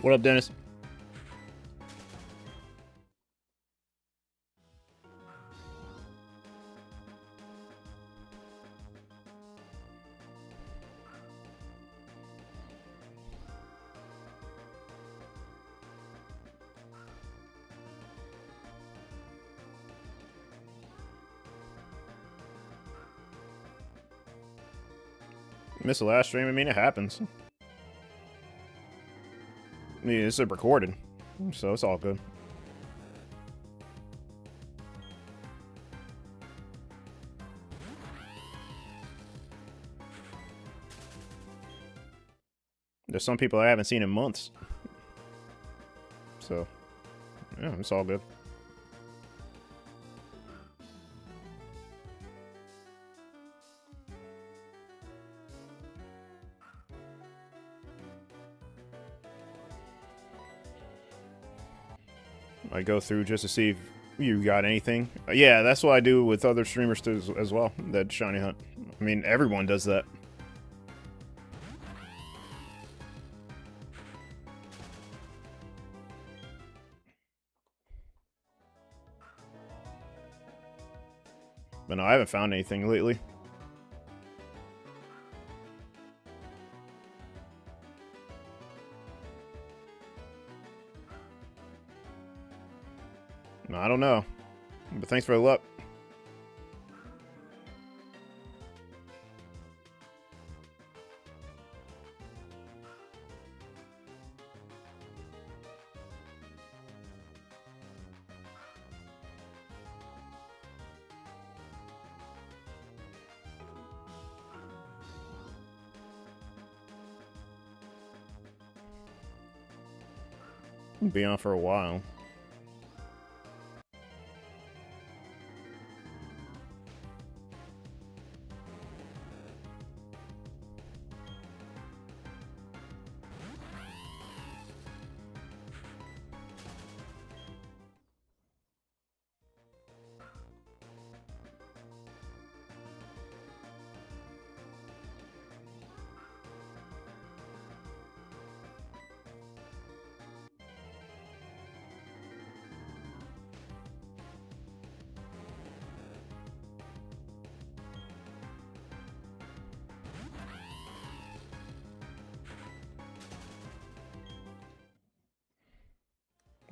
What up, Dennis? Missed the last stream. I mean, it happens. I mean, it's recorded, so it's all good. There's some people I haven't seen in months. So, yeah, it's all good. I go through just to see if you got anything. Yeah, that's what I do with other streamers too, as well, that shiny hunt. I mean, everyone does that. But no, I haven't found anything lately. No, I don't know. But thanks for the luck. Be on for a while.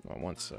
Well, once,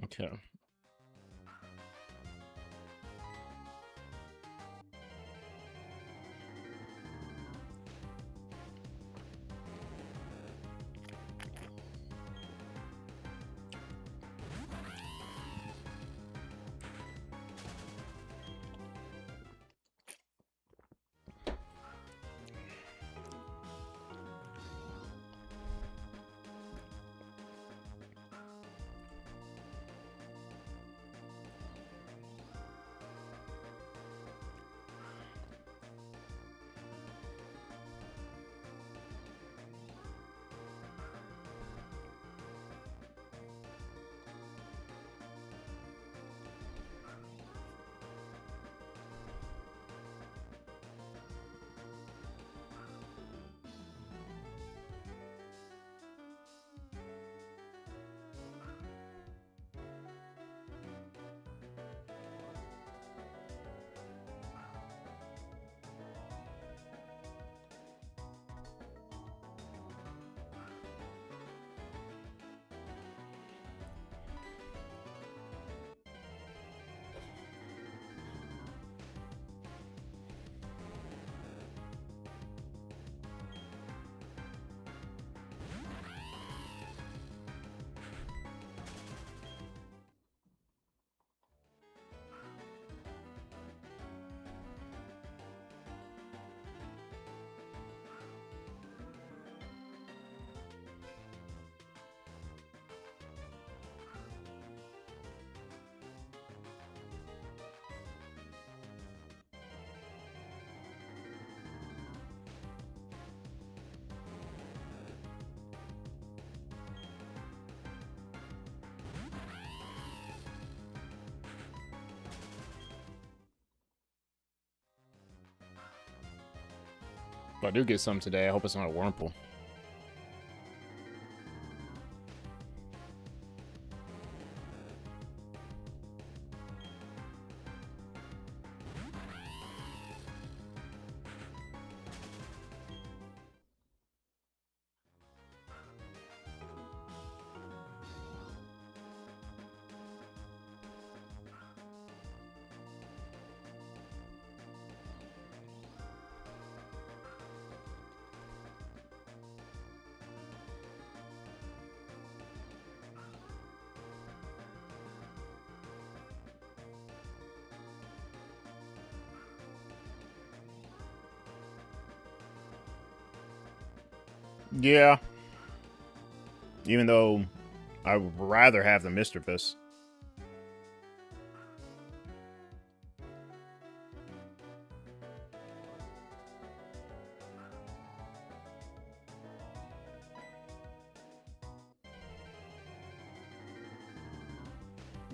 okay. If I do get some today, I hope it's not a Wurmple. Yeah. Even though I would rather have the Misdreavus.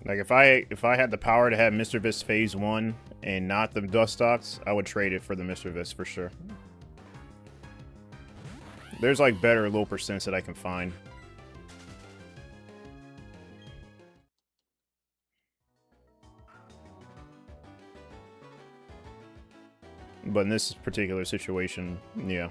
Like if I had the power to have Misdreavus phase 1 and not the Dustox, I would trade it for the Misdreavus for sure. There's like better low percents that I can find. But in this particular situation, yeah.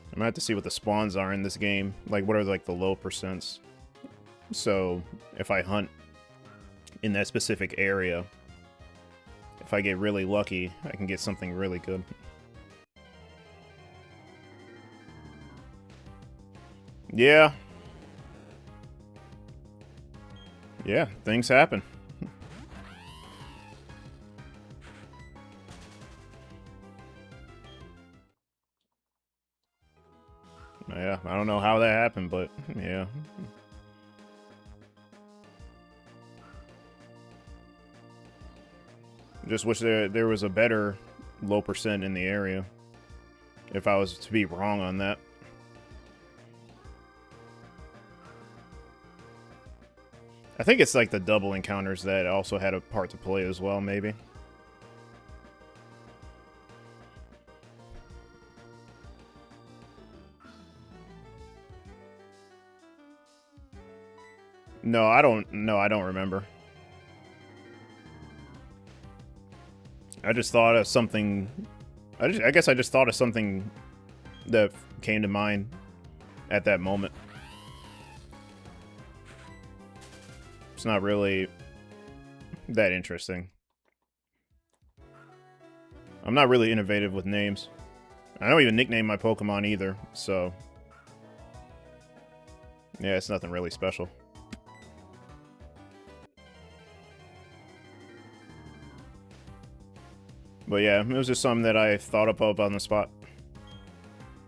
I'm gonna have to see what the spawns are in this game. Like, what are like the low percents? So, if I hunt in that specific area, if I get really lucky, I can get something really good. Yeah. Yeah, things happen. Yeah, I don't know how that happened, but yeah. Just wish there was a better low percent in the area. If I was to be wrong on that. I think it's like the double encounters that also had a part to play as well, maybe. No, I don't remember. I just thought of something. I guess I just thought of something that came to mind at that moment. It's not really that interesting. I'm not really innovative with names. I don't even nickname my Pokemon either, so yeah, it's nothing really special. But yeah, it was just something that I thought up on the spot.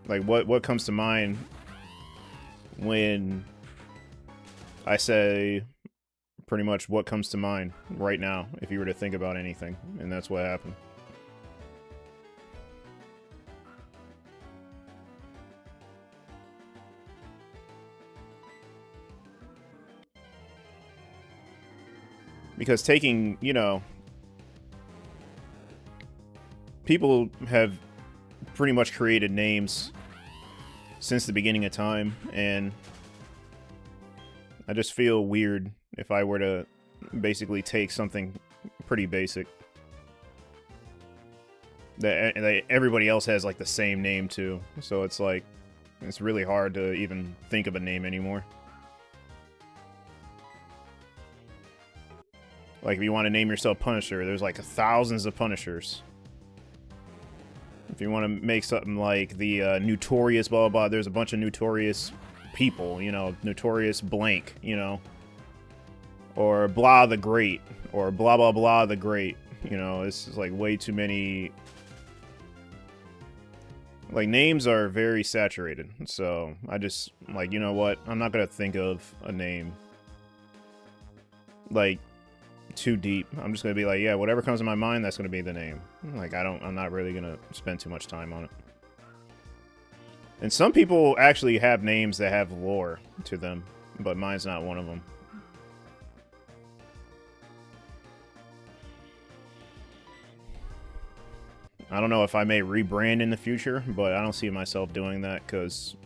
Like, what comes to mind when I say pretty much what comes to mind right now if you were to think about anything, and that's what happened. Because taking, you know, people have pretty much created names since the beginning of time, and I just feel weird if I were to basically take something pretty basic that everybody else has like the same name too. So it's like, it's really hard to even think of a name anymore. Like if you want to name yourself Punisher, there's like thousands of Punishers. If you want to make something like the Notorious blah, blah, blah, there's a bunch of Notorious people, you know, Notorious blank, you know. Or blah the Great, or blah, blah, blah the Great. You know, it's just like way too many. Like, names are very saturated. So, I just, like, you know what? I'm not going to think of a name, like, too deep. I'm just gonna be like, yeah, whatever comes to my mind, that's gonna be the name. Like, I'm not really gonna spend too much time on it. And some people actually have names that have lore to them, but mine's not one of them. I don't know if I may rebrand in the future, but I don't see myself doing that because,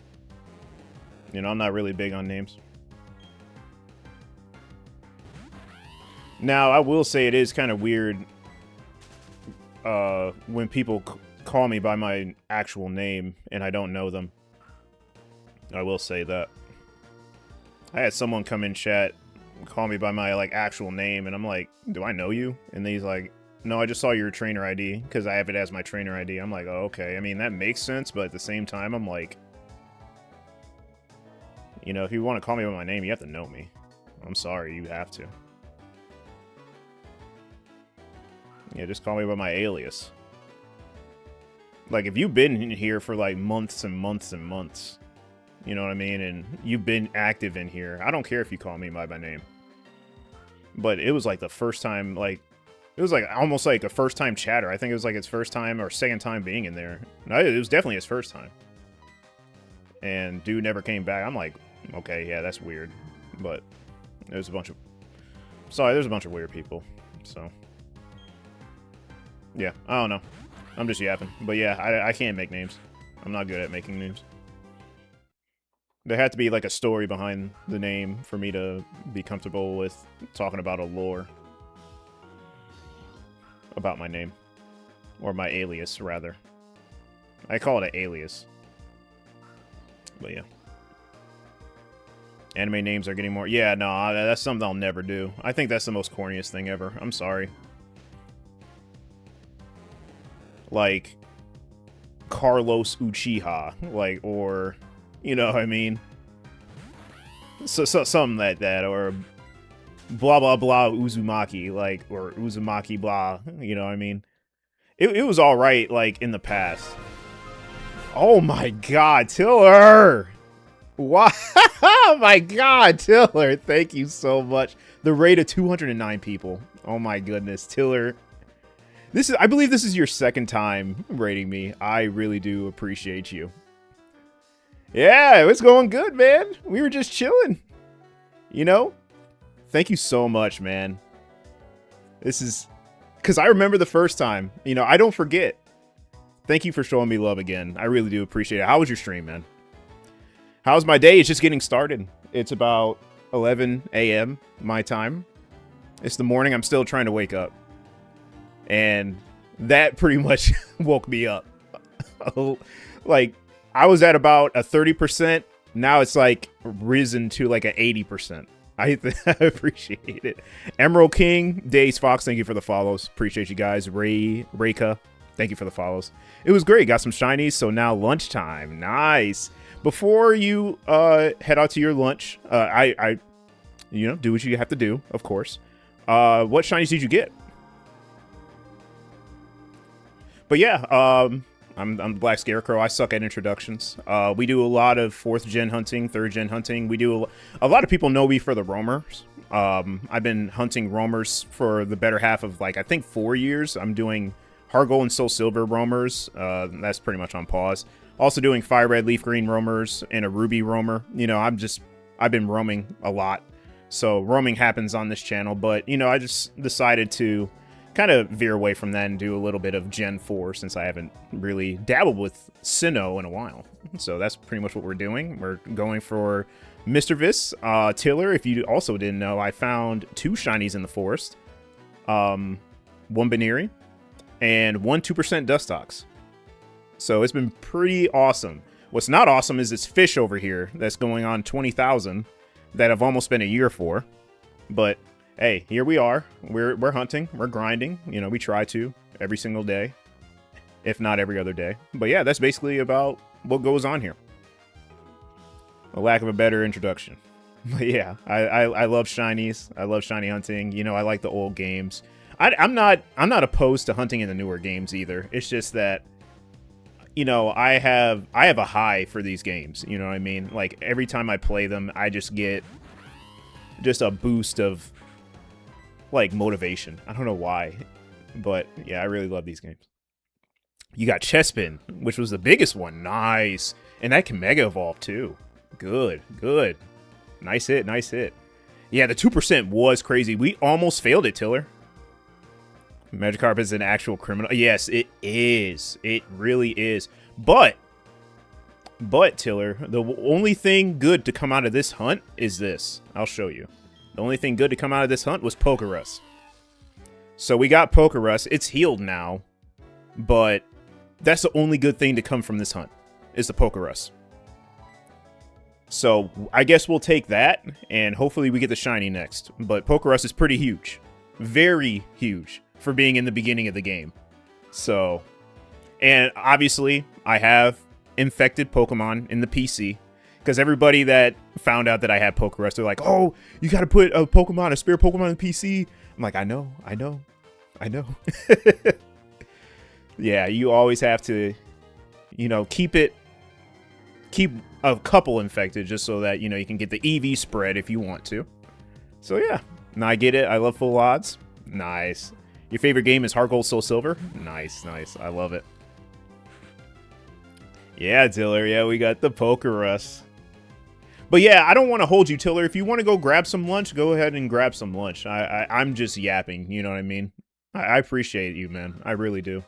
you know, I'm not really big on names. Now, I will say it is kind of weird when people call me by my actual name and I don't know them. I will say that. I had someone come in chat, call me by my, like, actual name, and I'm like, do I know you? And he's like, no, I just saw your trainer ID, because I have it as my trainer ID. I'm like, oh, okay. I mean, that makes sense, but at the same time, I'm like, you know, if you want to call me by my name, you have to know me. I'm sorry, you have to. Yeah, just call me by my alias. Like, if you've been in here for, like, months and months and months, you know what I mean? And you've been active in here. I don't care if you call me by my name. But it was, like, the first time, like, it was, like, almost like a first-time chatter. I think it was, like, his first time or second time being in there. No, it was definitely his first time. And dude never came back. I'm like, okay, yeah, that's weird. But there's a bunch of... Sorry, there's a bunch of weird people. So... yeah, I don't know. I'm just yapping. But yeah, I can't make names. I'm not good at making names. There had to be like a story behind the name for me to be comfortable with talking about a lore. About my name. Or my alias, rather. I call it an alias. But yeah. Anime names are getting more... yeah, no, that's something I'll never do. I think that's the most corniest thing ever. I'm sorry. Like Carlos Uchiha, like, or, you know what I mean? So something like that, or blah blah blah Uzumaki, like, or Uzumaki blah, you know what I mean? It was all right, like, in the past. Oh my god, Tiller! Wow! Oh my god, Tiller! Thank you so much. The rate of 209 people. Oh my goodness, Tiller. I believe this is your second time rating me. I really do appreciate you. Yeah, it's going good, man. We were just chilling. You know? Thank you so much, man. This is... because I remember the first time. You know, I don't forget. Thank you for showing me love again. I really do appreciate it. How was your stream, man? How's my day? It's just getting started. It's about 11 a.m. my time. It's the morning. I'm still trying to wake up. And that pretty much woke me up. Like, I was at about a 30%. Now it's like risen to like an 80%. I appreciate it. Emerald King, Days Fox, thank you for the follows. Appreciate you guys. Rayka, thank you for the follows. It was great. Got some shinies. So now lunchtime. Nice. Before you head out to your lunch, you know, do what you have to do, of course. What shinies did you get? But yeah, I'm the Black Scarecrow. I suck at introductions. We do a lot of 4th gen hunting, 3rd gen hunting. We do a lot of people know me for the roamers. I've been hunting roamers for the better half of, like, I think 4 years. I'm doing Heart Gold and Soul Silver roamers. That's pretty much on pause. Also doing Fire Red, Leaf Green roamers and a Ruby roamer. You know, I've been roaming a lot. So roaming happens on this channel, but you know, I just decided to kind of veer away from that and do a little bit of Gen 4 since I haven't really dabbled with Sinnoh in a while. So that's pretty much what we're doing. We're going for Misdreavus. Tiller, if you also didn't know, I found 2 shinies in the forest. 1 Baniri and 1 2% Dustox. So it's been pretty awesome. What's not awesome is this fish over here that's going on 20,000 that I've almost spent a year for. But hey, here we are. We're hunting. We're grinding. You know, we try to every single day, if not every other day. But yeah, that's basically about what goes on here. A lack of a better introduction. But yeah, I love shinies. I love shiny hunting. You know, I like the old games. I'm not opposed to hunting in the newer games either. It's just that, you know, I have a high for these games. You know what I mean? Like every time I play them, I just get just a boost of like motivation. I don't know why, but yeah, I really love these games. You got Chespin, which was the biggest one. Nice. And that can Mega Evolve, too. Good, good. Nice hit, nice hit. Yeah, the 2% was crazy. We almost failed it, Tiller. Magikarp is an actual criminal. Yes, it is. It really is. But, Tiller, the only thing good to come out of this hunt is this. I'll show you. The only thing good to come out of this hunt was Pokerus. So we got Pokerus. It's healed now. But that's the only good thing to come from this hunt, is the Pokerus. So I guess we'll take that, and hopefully we get the shiny next. But Pokerus is pretty huge. Very huge for being in the beginning of the game. So, and obviously I have infected Pokemon in the PC. Because everybody that found out that I had Pokerus, they're like, oh, you got to put a spare Pokemon in the PC. I'm like, I know. Yeah, you always have to, you know, keep a couple infected just so that, you know, you can get the EV spread if you want to. So yeah, now I get it. I love full odds. Nice. Your favorite game is Heart Gold, Soul Silver? Nice, nice. I love it. Yeah, Tiller. Yeah, we got the Pokerus. But yeah, I don't want to hold you, Tiller. If you want to go grab some lunch, go ahead and grab some lunch. I'm just yapping, you know what I mean? I appreciate you, man. I really do.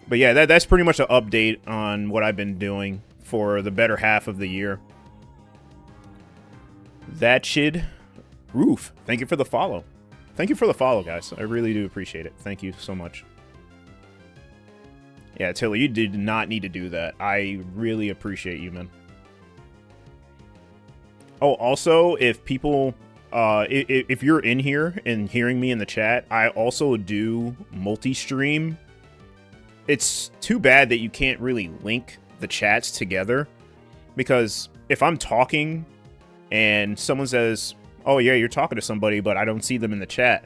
But yeah, that's pretty much an update on what I've been doing for the better half of the year. That shit. Roof, thank you for the follow. Thank you for the follow, guys. I really do appreciate it. Thank you so much. Yeah, Tiller, you did not need to do that. I really appreciate you, man. Oh, also, if people, if you're in here and hearing me in the chat, I also do multi-stream. It's too bad that you can't really link the chats together, because if I'm talking and someone says, oh yeah, you're talking to somebody, but I don't see them in the chat,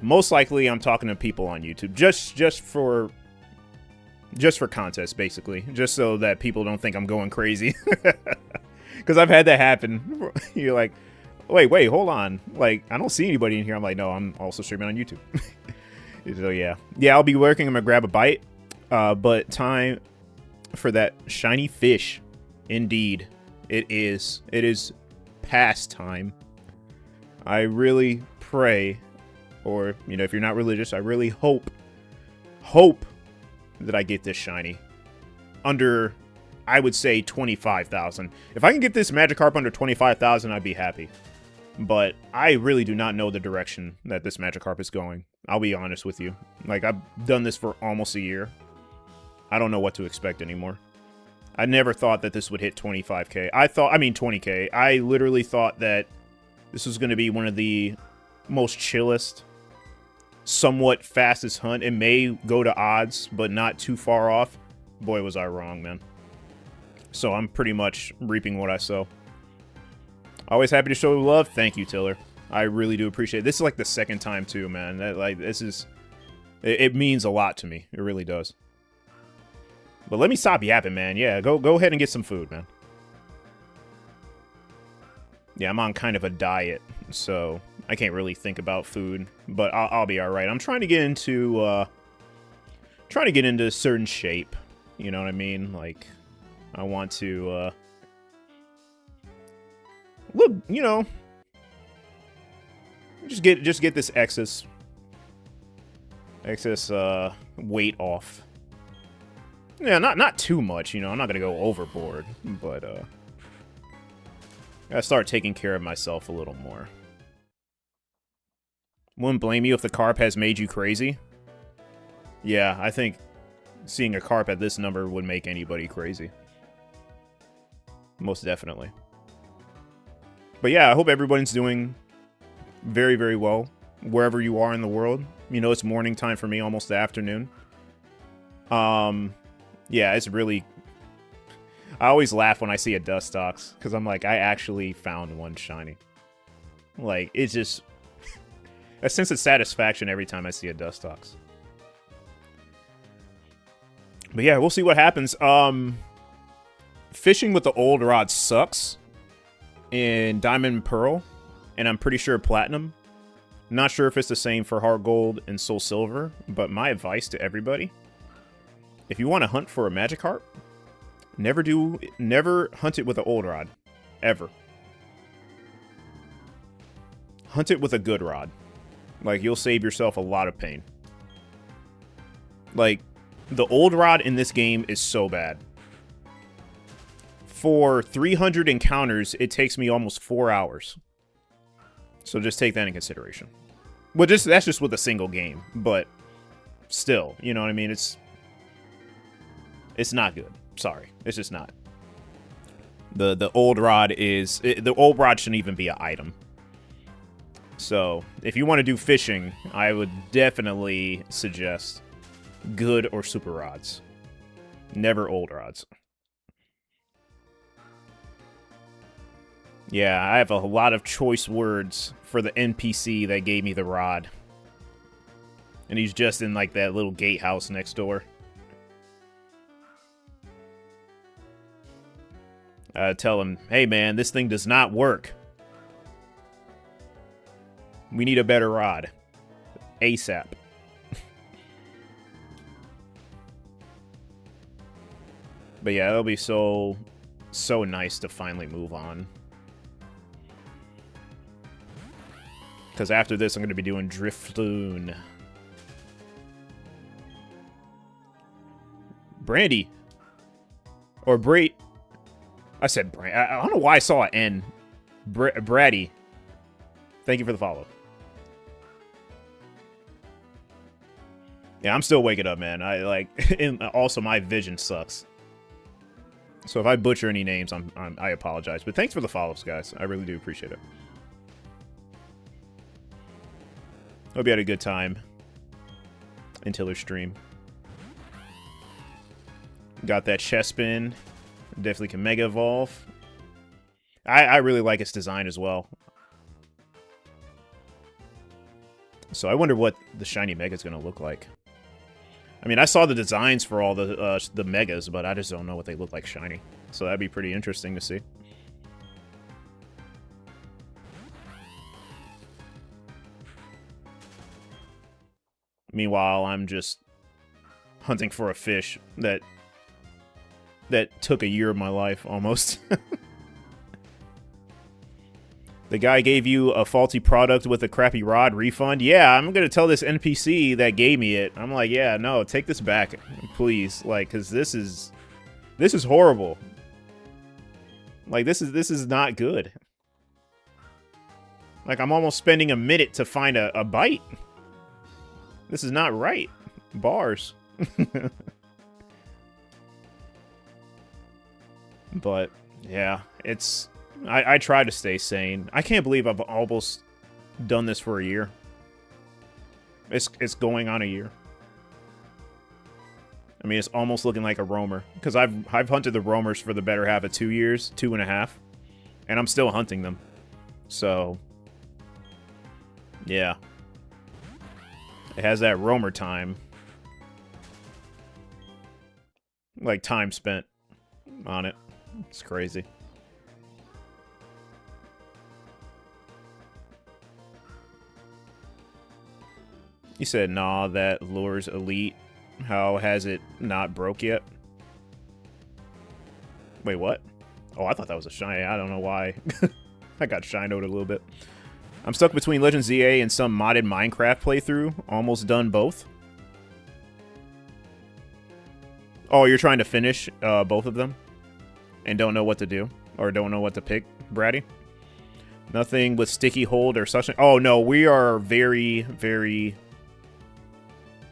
most likely I'm talking to people on YouTube, just for context, basically, just so that people don't think I'm going crazy. Because I've had that happen. You're like, wait, hold on, like, I don't see anybody in here. I'm like, no, I'm also streaming on YouTube. So yeah, I'll be working. I'm gonna grab a bite. But time for that shiny fish. Indeed, it is past time. I really pray, or, you know, if you're not religious, I really hope that I get this shiny under, I would say, 25,000. If I can get this Magikarp under 25,000, I'd be happy. But I really do not know the direction that this Magikarp is going. I'll be honest with you. Like, I've done this for almost a year. I don't know what to expect anymore. I never thought that this would hit 25k. 20k. I literally thought that this was going to be one of the most chillest, somewhat fastest hunt. It may go to odds, but not too far off. Boy, was I wrong, man. So I'm pretty much reaping what I sow. Always happy to show love. Thank you, Tiller. I really do appreciate it. This is like the second time too, man. It means a lot to me. It really does. But let me stop yapping, man. Yeah, go ahead and get some food, man. Yeah, I'm on kind of a diet, so I can't really think about food, but I'll be all right. I'm trying to get into a certain shape. You know what I mean? Like, I want to look, you know, just get this excess weight off. Yeah, not too much, you know. I'm not gonna go overboard, but gotta start taking care of myself a little more. Wouldn't blame you if the carp has made you crazy. Yeah, I think seeing a carp at this number would make anybody crazy. Most definitely. But yeah, I hope everybody's doing very, very well wherever you are in the world. You know, it's morning time for me, almost the afternoon. Yeah, it's really... I always laugh when I see a Dustox, because I'm like, I actually found one shiny. Like, it's just... a sense of satisfaction every time I see a Dustox. But yeah, we'll see what happens. Fishing with the old rod sucks in Diamond and Pearl, and I'm pretty sure Platinum. Not sure if it's the same for Heart Gold and Soul Silver, but my advice to everybody, if you want to hunt for a Magikarp, never hunt it with an old rod. Ever. Hunt it with a good rod. Like, you'll save yourself a lot of pain. Like, the old rod in this game is so bad. For 300 encounters, it takes me almost 4 hours. So just take that in consideration. Well, that's just with a single game, but still, you know what I mean? It's not good. Sorry, it's just not. The old rod the old rod shouldn't even be an item. So if you want to do fishing, I would definitely suggest good or super rods. Never old rods. Yeah, I have a lot of choice words for the NPC that gave me the rod. And he's just in, like, that little gatehouse next door. Tell him, hey, man, this thing does not work. We need a better rod. ASAP. But yeah, it'll be so nice to finally move on. Because after this, I'm going to be doing Drifloon. Brandy. Or Brait. I said Brandy. I don't know why I saw an N. Bratty. Thank you for the follow. Yeah, I'm still waking up, man. And also, my vision sucks. So if I butcher any names, I apologize. But thanks for the follows, guys. I really do appreciate it. Hope you had a good time until her stream. Got that Chespin. Definitely can Mega Evolve. I really like its design as well. So I wonder what the Shiny Mega is going to look like. I mean, I saw the designs for all the Megas, but I just don't know what they look like shiny. So that'd be pretty interesting to see. Meanwhile, I'm just hunting for a fish that took a year of my life, almost. The guy gave you a faulty product with a crappy rod refund. Yeah, I'm going to tell this NPC that gave me it. I'm like, yeah, no, take this back, please. Like, because this is horrible. Like, this is not good. Like, I'm almost spending a minute to find a bite. This is not right. Bars. But, yeah, it's... I try to stay sane. I can't believe I've almost done this for a year. It's going on a year. I mean, it's almost looking like a roamer. Because I've hunted the roamers for the better half of 2 years, 2.5. And I'm still hunting them. So, yeah. It has that roamer time. Like, time spent on it. It's crazy. You said, nah, that lure's elite. How has it not broke yet? Wait, what? Oh, I thought that was a shiny. I don't know why. I got shinoed a little bit. I'm stuck between Legend ZA and some modded Minecraft playthrough. Almost done both. Oh, you're trying to finish both of them? And don't know what to do? Or don't know what to pick, Bratty? Nothing with sticky hold or such. Oh, no, we are very, very...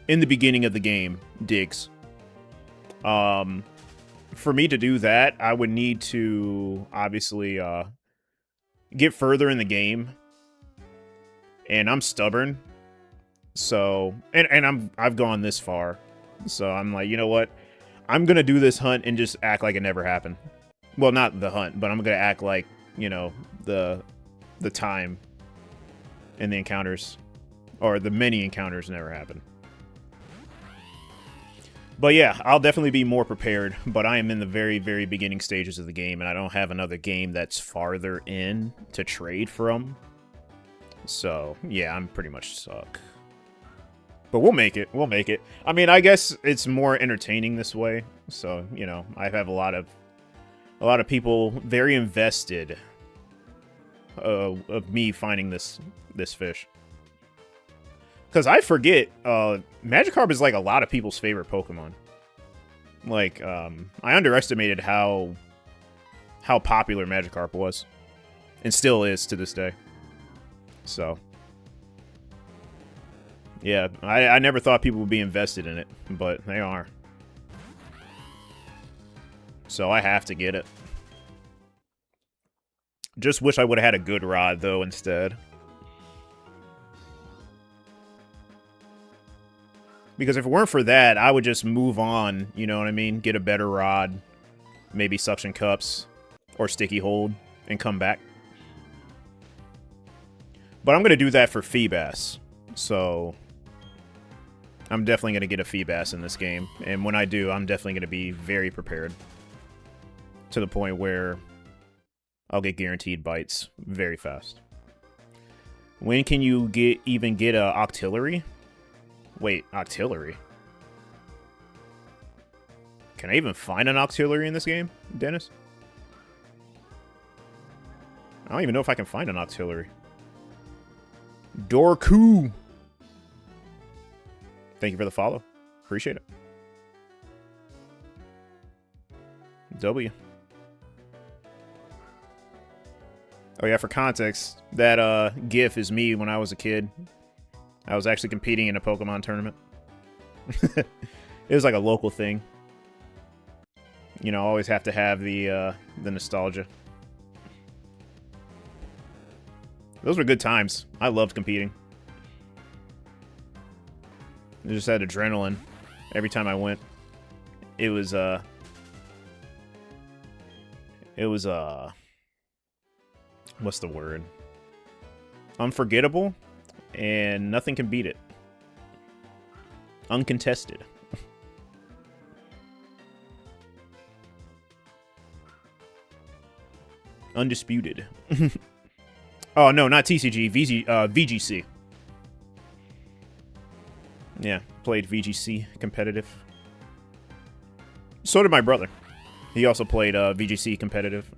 in the beginning of the game, Diggs. For me to do that, I would need to obviously get further in the game. And I'm stubborn. So, and I've gone this far. So I'm like, you know what? I'm going to do this hunt and just act like it never happened. Well, not the hunt, but I'm going to act like, you know, the time and the encounters, or the many encounters never happened. But yeah, I'll definitely be more prepared, but I am in the very, very beginning stages of the game, and I don't have another game that's farther in to trade from. So, yeah, I'm pretty much suck. But we'll make it. We'll make it. I mean, I guess it's more entertaining this way. So, you know, I have a lot of people very invested of me finding this fish. Because I forget, Magikarp is like a lot of people's favorite Pokemon. Like, I underestimated how popular Magikarp was. And still is to this day. So, yeah, I never thought people would be invested in it, but they are. So I have to get it. Just wish I would have had a good rod, though, instead. Because if it weren't for that, I would just move on, you know what I mean? Get a better rod, maybe suction cups, or sticky hold, and come back. But I'm going to do that for Feebas, so I'm definitely going to get a Feebas in this game. And when I do, I'm definitely going to be very prepared. To the point where I'll get guaranteed bites very fast. When can you even get a Octillery? Wait, Octillery? Can I even find an Octillery in this game, Dennis? I don't even know if I can find an Octillery. Dorku! Thank you for the follow. Appreciate it. W. Oh yeah, for context, that GIF is me when I was a kid. I was actually competing in a Pokemon tournament. It was like a local thing. You know, always have to have the nostalgia. Those were good times. I loved competing. I just had adrenaline every time I went. It was what's the word? Unforgettable, and nothing can beat it. Uncontested. Undisputed. Oh, no, not TCG. VGC. Yeah, played VGC competitive. So did my brother. He also played VGC competitive.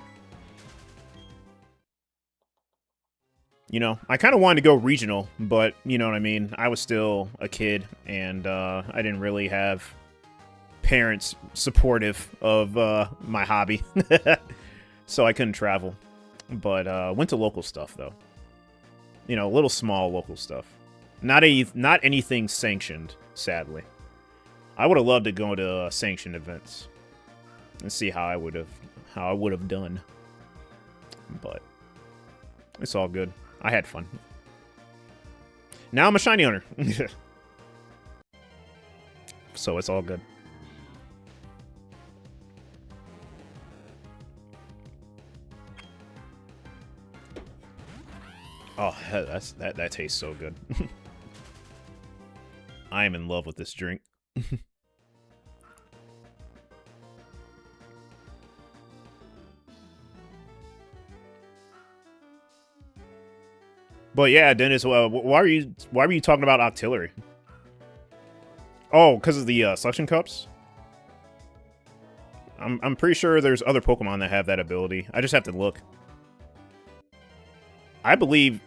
You know, I kind of wanted to go regional, but, you know what I mean? I was still a kid, and I didn't really have parents supportive of my hobby. So I couldn't travel. But went to local stuff, though. You know, little small local stuff. Not anything sanctioned, sadly. I would have loved to go to sanctioned events and see how I would have done. But it's all good. I had fun. Now I'm a shiny owner. So it's all good. Oh, that tastes so good. I am in love with this drink. But yeah, Dennis, why were you talking about Octillery? Oh, because of the suction cups? I'm pretty sure there's other Pokemon that have that ability. I just have to look. I believe...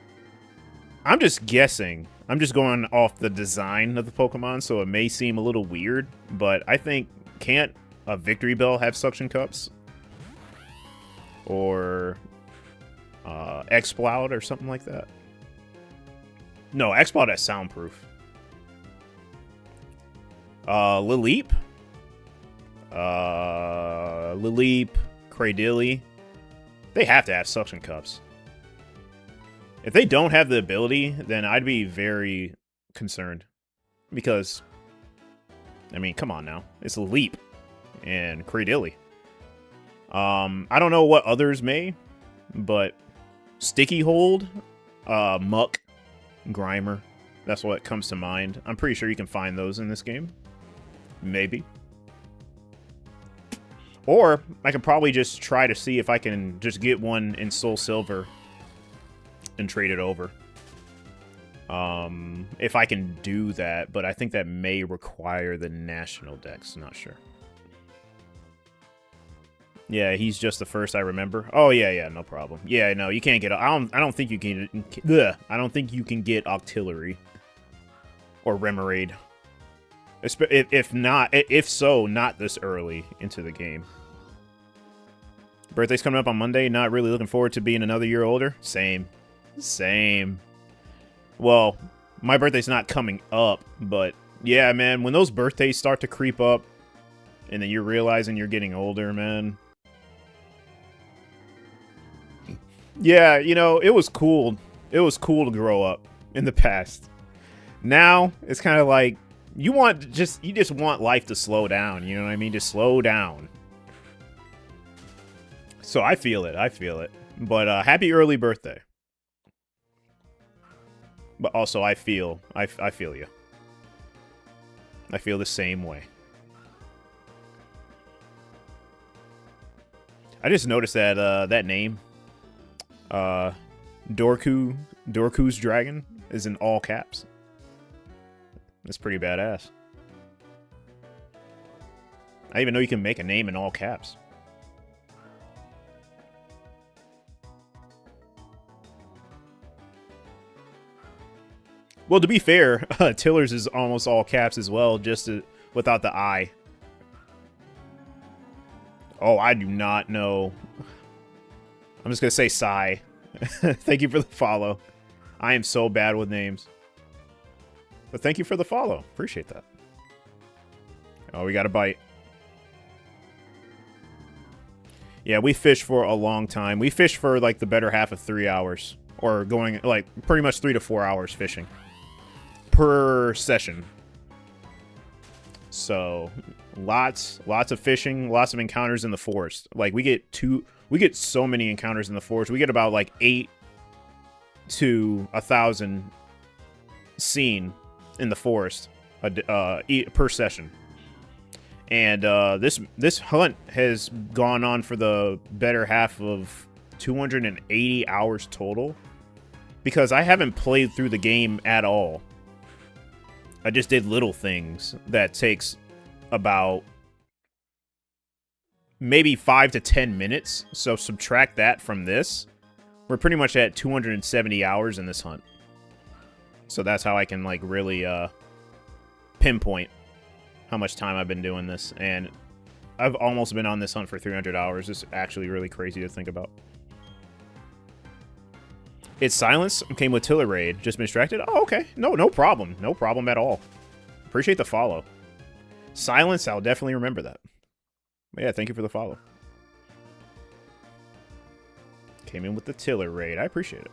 I'm just guessing. I'm just going off the design of the Pokemon, so it may seem a little weird, but I think... Can't a Victory Bell have suction cups? Or... Exploud or something like that? No, Exploud has soundproof. Lileep? Lileep, Cradily. They have to have suction cups. If they don't have the ability, then I'd be very concerned. Because, I mean, come on now. It's Lileep and Cradily. I don't know what others may, but Sticky Hold, Muck, Grimer. That's what comes to mind. I'm pretty sure you can find those in this game. Maybe. Or I could probably just try to see if I can just get one in Soul Silver and trade it over. If I can do that, but I think that may require the national dex. Not sure. Yeah, he's just the first I remember. Oh yeah, no problem. Yeah, no, you can't get. I don't think you can. I don't think you can get Octillery or Remoraid. If not, if so, not this early into the game. Birthday's coming up on Monday. Not really looking forward to being another year older. Same. Well, my birthday's not coming up, but yeah, man, when those birthdays start to creep up, and then you're realizing you're getting older, man. Yeah, you know, it was cool. It was cool to grow up in the past. Now, it's kind of like, you just want life to slow down, you know what I mean? Just slow down. So I feel it. But happy early birthday. But also I feel you. I feel the same way. I just noticed that that name, Dorku's dragon, is in all caps. That's pretty badass. I didn't even know you can make a name in all caps. Well, to be fair, Tiller's is almost all caps as well, just without the I. Oh, I do not know. I'm just going to say Psy. Thank you for the follow. I am so bad with names. But thank you for the follow. Appreciate that. Oh, we got a bite. Yeah, we fished for a long time. We fished for like the better half of 3 hours. Or going like pretty much 3 to 4 hours fishing. Per session. So lots of fishing, lots of encounters in the forest. Like we get so many encounters in the forest. We get about like 8 to 1,000 seen in the forest per session. And this hunt has gone on for the better half of 280 hours total, because I haven't played through the game at all. I just did little things that takes about maybe 5 to 10 minutes. So subtract that from this. We're pretty much at 270 hours in this hunt. So that's how I can like really pinpoint how much time I've been doing this. And I've almost been on this hunt for 300 hours. It's actually really crazy to think about. It's silence. Came with Tiller Raid. Just been distracted. Oh, okay. No problem. No problem at all. Appreciate the follow. Silence, I'll definitely remember that. But yeah, thank you for the follow. Came in with the Tiller Raid. I appreciate it.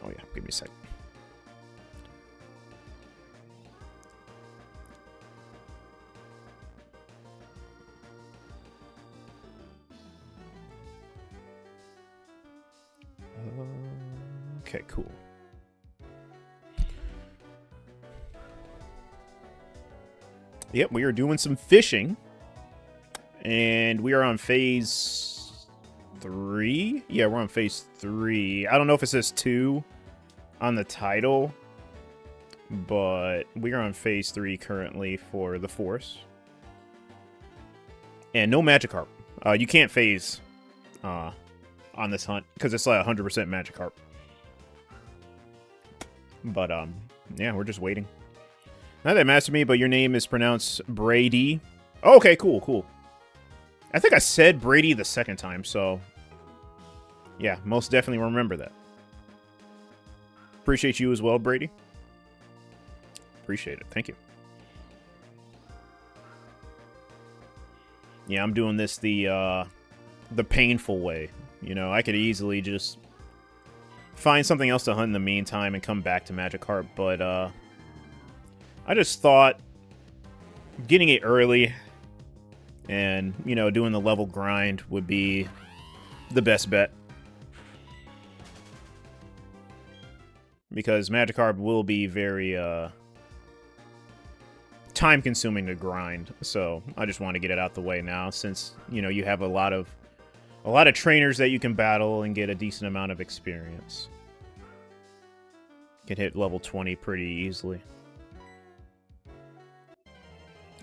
Oh yeah, give me a sec. Okay, cool. Yep, we are doing some fishing. And we are on phase 3? Yeah, we're on phase 3. I don't know if it says 2 on the title, but we are on phase 3 currently for the forest. And no Magikarp. You can't phase on this hunt because it's like 100% Magikarp. But yeah, we're just waiting. Not that matters to me, but your name is pronounced Brady. Oh, okay, cool. I think I said Brady the second time, so yeah, most definitely remember that. Appreciate you as well, Brady. Appreciate it. Thank you. Yeah, I'm doing this the painful way. You know, I could easily just find something else to hunt in the meantime and come back to Magikarp, but I just thought getting it early and, you know, doing the level grind would be the best bet. Because Magikarp will be very time-consuming to grind, so I just want to get it out the way now, since, you know, you have a lot of trainers that you can battle and get a decent amount of experience. Can hit level 20 pretty easily.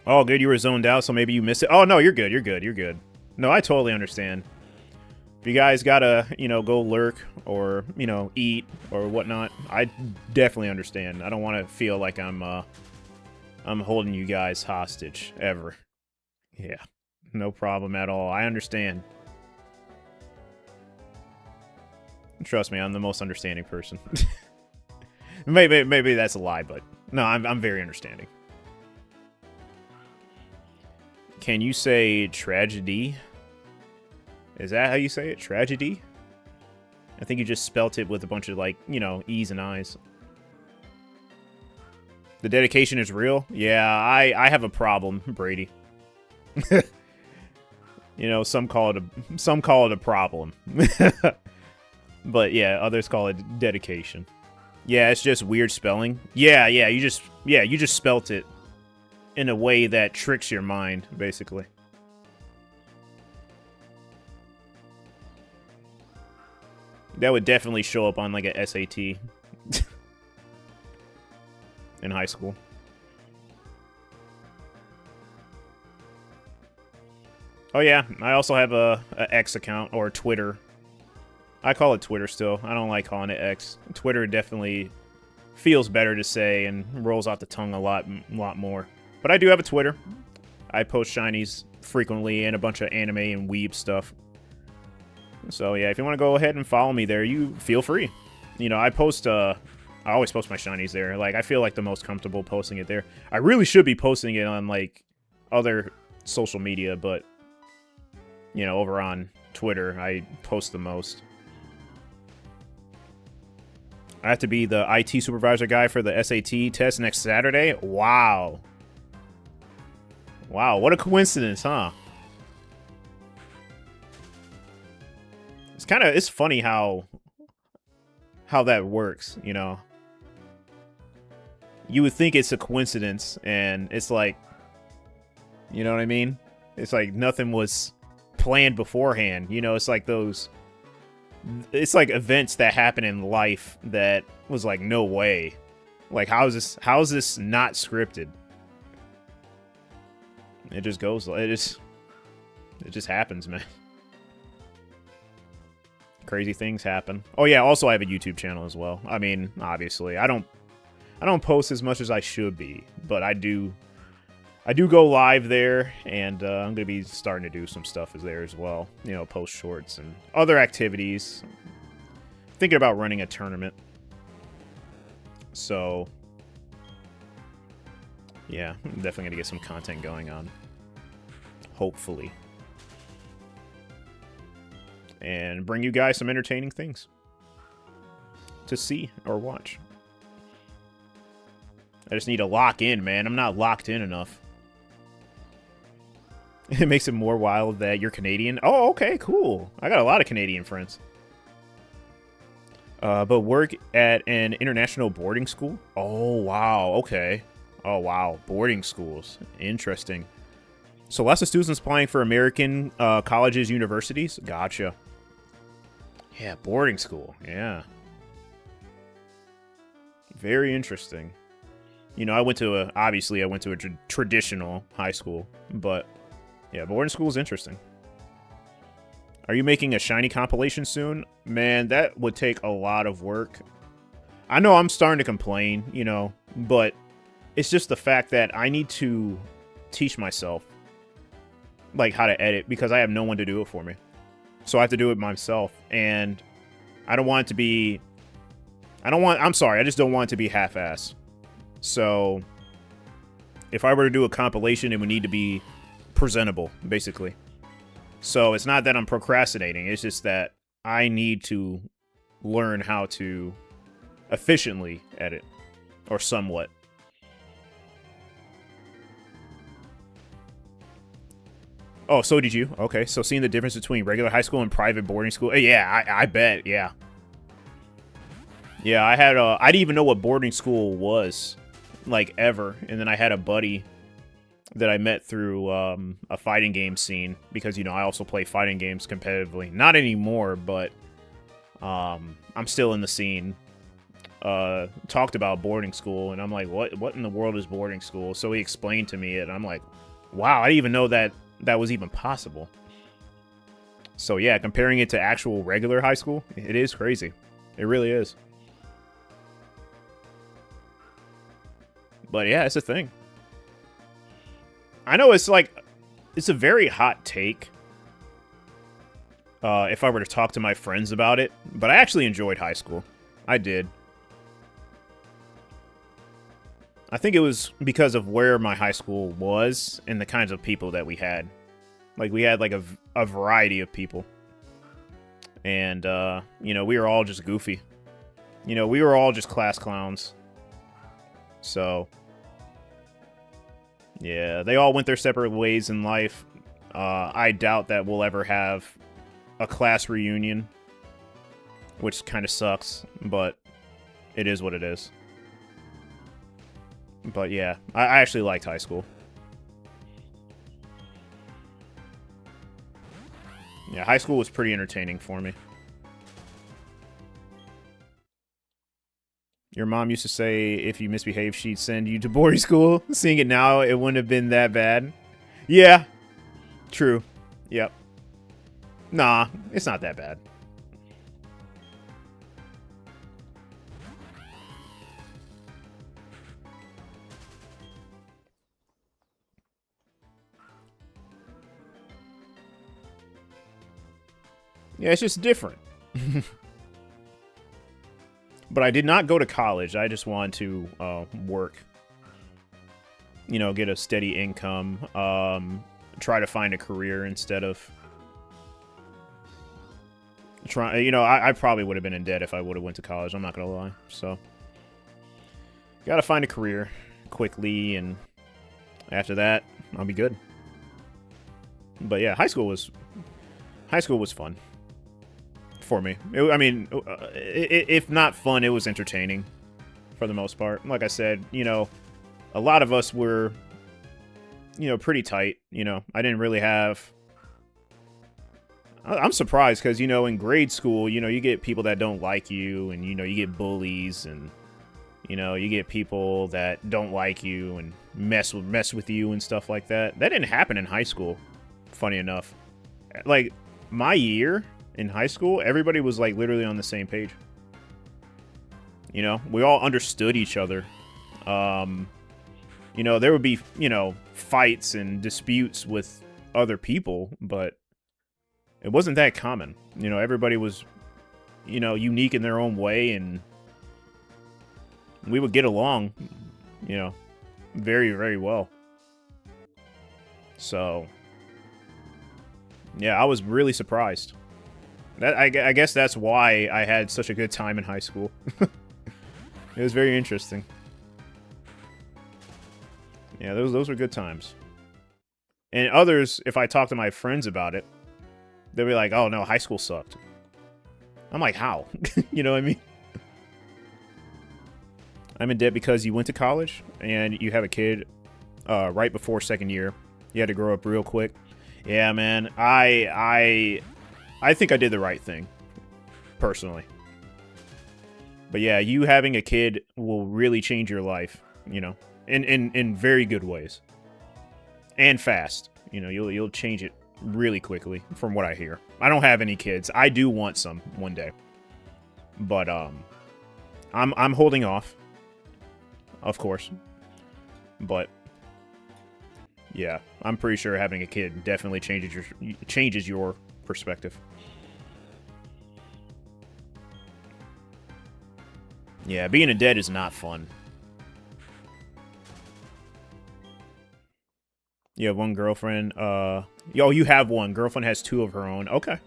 Oh, good, you were zoned out, so maybe you missed it. Oh, no, you're good, you're good, you're good. No, I totally understand. If you guys gotta, you know, go lurk or, you know, eat or whatnot, I definitely understand. I don't want to feel like I'm holding you guys hostage, ever. Yeah, no problem at all. I understand. Trust me, I'm the most understanding person. maybe that's a lie, but no, I'm very understanding. Can you say tragedy? Is that how you say it? Tragedy? I think you just spelt it with a bunch of, like, you know, E's and I's. The dedication is real? Yeah, I have a problem, Brady. You know, some call it a problem. But yeah, others call it dedication. Yeah, it's just weird spelling. Yeah, you just spelt it in a way that tricks your mind, basically. That would definitely show up on, like, a SAT in high school. Oh yeah, I also have a X account, or Twitter. I call it Twitter still. I don't like calling it X. Twitter definitely feels better to say and rolls off the tongue a lot more. But I do have a Twitter. I post shinies frequently and a bunch of anime and weeb stuff. So yeah, if you want to go ahead and follow me there, you feel free. You know, I always post my shinies there. Like, I feel like the most comfortable posting it there. I really should be posting it on, like, other social media, but, you know, over on Twitter, I post the most. I have to be the IT supervisor guy for the SAT test next Saturday? Wow. Wow, what a coincidence, huh? It's funny how that works, you know? You would think it's a coincidence, and it's like, you know what I mean? It's like nothing was planned beforehand, you know? It's like events that happen in life that was like, no way. Like, how is this not scripted? It just goes, it just happens, man. Crazy things happen. Oh yeah, also I have a YouTube channel as well. I mean, obviously, I don't post as much as I should be, but I do go live there, and I'm gonna be starting to do some stuff there as well. You know, post shorts and other activities. Thinking about running a tournament. So yeah, I'm definitely gonna get some content going on. Hopefully. And bring you guys some entertaining things to see or watch. I just need to lock in, man. I'm not locked in enough. It makes it more wild that you're Canadian. Oh, okay, cool. I got a lot of Canadian friends. But work at an international boarding school? Oh, wow, okay. Oh, wow, boarding schools. Interesting. So lots of students applying for American colleges, universities? Gotcha. Yeah, boarding school. Yeah. Very interesting. You know, obviously I went to a traditional high school, but yeah, boarding school is interesting. Are you making a shiny compilation soon? Man, that would take a lot of work. I know I'm starting to complain, you know, but it's just the fact that I need to teach myself, like, how to edit, because I have no one to do it for me. So I have to do it myself, and I don't want it to be... I'm sorry, I just don't want it to be half-ass. So if I were to do a compilation, it would need to be presentable, basically. So it's not that I'm procrastinating, it's just that I need to learn how to efficiently edit, or somewhat. Oh, so did you? Okay, so seeing the difference between regular high school and private boarding school? Yeah, I bet, yeah. Yeah, I didn't even know what boarding school was, like, ever. And then I had a buddy that I met through a fighting game scene, because, you know, I also play fighting games competitively. Not anymore, but I'm still in the scene. talked about boarding school, and I'm like, what in the world is boarding school? So he explained to me it, and I'm like, wow, I didn't even know that was even possible. So yeah, comparing it to actual regular high school, it is crazy. It really is. But yeah, it's a thing. I know it's like, it's a very hot take if I were to talk to my friends about it, but I actually enjoyed high school. I did. I think it was because of where my high school was and the kinds of people that we had. Like, we had, like, a variety of people. And, you know, we were all just goofy. You know, we were all just class clowns. So, yeah, they all went their separate ways in life. I doubt that we'll ever have a class reunion, which kind of sucks, but it is what it is. But yeah, I actually liked high school. Yeah, high school was pretty entertaining for me. Your mom used to say if you misbehave, she'd send you to boarding school. Seeing it now, it wouldn't have been that bad. Yeah, true. Yep. Nah, it's not that bad. Yeah, it's just different. But I did not go to college. I just wanted to work. You know, get a steady income. Try to find a career instead of trying. You know, I probably would have been in debt if I would have went to college. I'm not gonna lie. So, gotta find a career quickly, and after that, I'll be good. But yeah, high school was fun. For me. I mean, if not fun, it was entertaining for the most part. Like I said, you know, a lot of us were, you know, pretty tight. You know, I didn't really have... I'm surprised because, you know, in grade school, you know, you get people that don't like you, and, you know, you get bullies, and, you know, you get people that don't like you and mess with you and stuff like that. That didn't happen in high school, funny enough. Like, my year... in high school, everybody was, like, literally on the same page. You know? We all understood each other. You know, there would be, you know, fights and disputes with other people, but it wasn't that common. You know, everybody was, you know, unique in their own way, and we would get along, you know, very, very well. So, yeah, I was really surprised. I guess that's why I had such a good time in high school. It was very interesting. Yeah, those were good times. And others, if I talk to my friends about it, they'll be like, oh no, high school sucked. I'm like, how? You know what I mean? I'm in debt because you went to college and you have a kid right before second year. You had to grow up real quick. Yeah, man. I think I did the right thing, personally. But yeah, you having a kid will really change your life, you know, in very good ways. And fast. You know, you'll change it really quickly, from what I hear. I don't have any kids. I do want some one day. But I'm holding off, of course. But yeah, I'm pretty sure having a kid definitely changes your perspective. Yeah, being a dead is not fun. You have one girlfriend. Yo, you have one. Girlfriend has two of her own. Okay.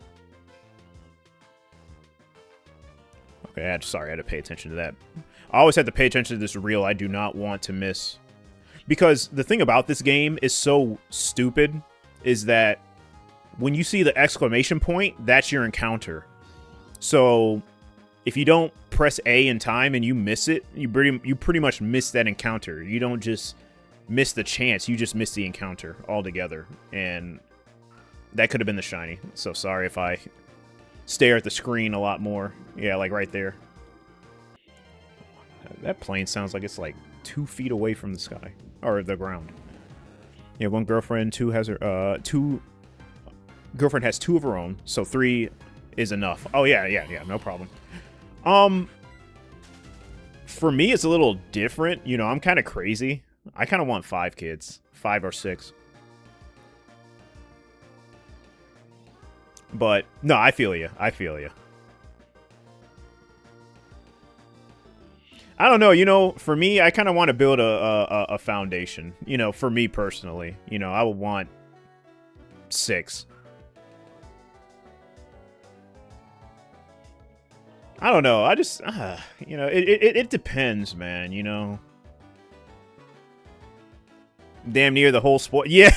Okay, sorry, I had to pay attention to that. I always had to pay attention to this reel. I do not want to miss. Because the thing about this game is so stupid, is that when you see the exclamation point, that's your encounter. So if you don't press A in time and you miss it, you pretty much miss that encounter. You don't just miss the chance, you just miss the encounter altogether. And that could have been the shiny. So sorry if I stare at the screen a lot more. Yeah, like right there. That plane sounds like it's like 2 feet away from the sky. Or the ground. Yeah, one girlfriend, girlfriend has 2 of her own, so 3 is enough. Oh, yeah, no problem. For me, it's a little different. You know, I'm kind of crazy. I kind of want 5 kids. 5 or 6. But, no, I feel you. I feel you. I don't know, you know, for me, I kind of want to build a foundation. You know, for me personally. You know, I would want 6. I don't know. I just, you know, it depends, man, you know. Damn near the whole sport. Yeah.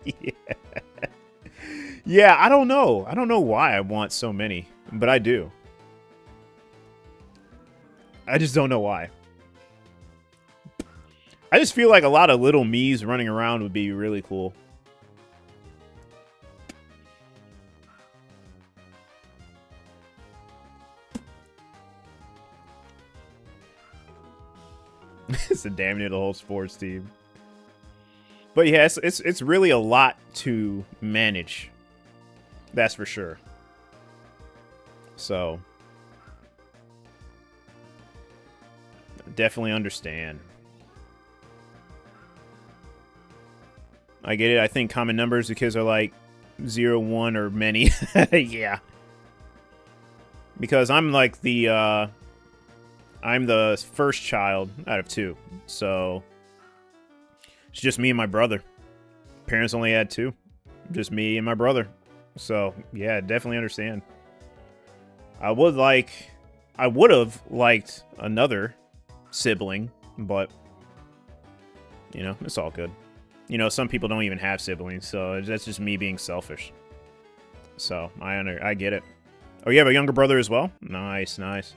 Yeah. Yeah, I don't know. I don't know why I want so many, but I do. I just don't know why. I just feel like a lot of little me's running around would be really cool. It's a damn near the whole sports team. But yeah, it's really a lot to manage. That's for sure. So definitely understand. I get it. I think common numbers, the kids are like 0, 1, or many. Yeah. Because I'm like the I'm the first child out of 2. So it's just me and my brother. Parents only had 2. Just me and my brother. So, yeah, definitely understand. I would have liked another sibling, but you know, it's all good. You know, some people don't even have siblings, so that's just me being selfish. So, I get it. Oh, you have a younger brother as well? Nice, nice.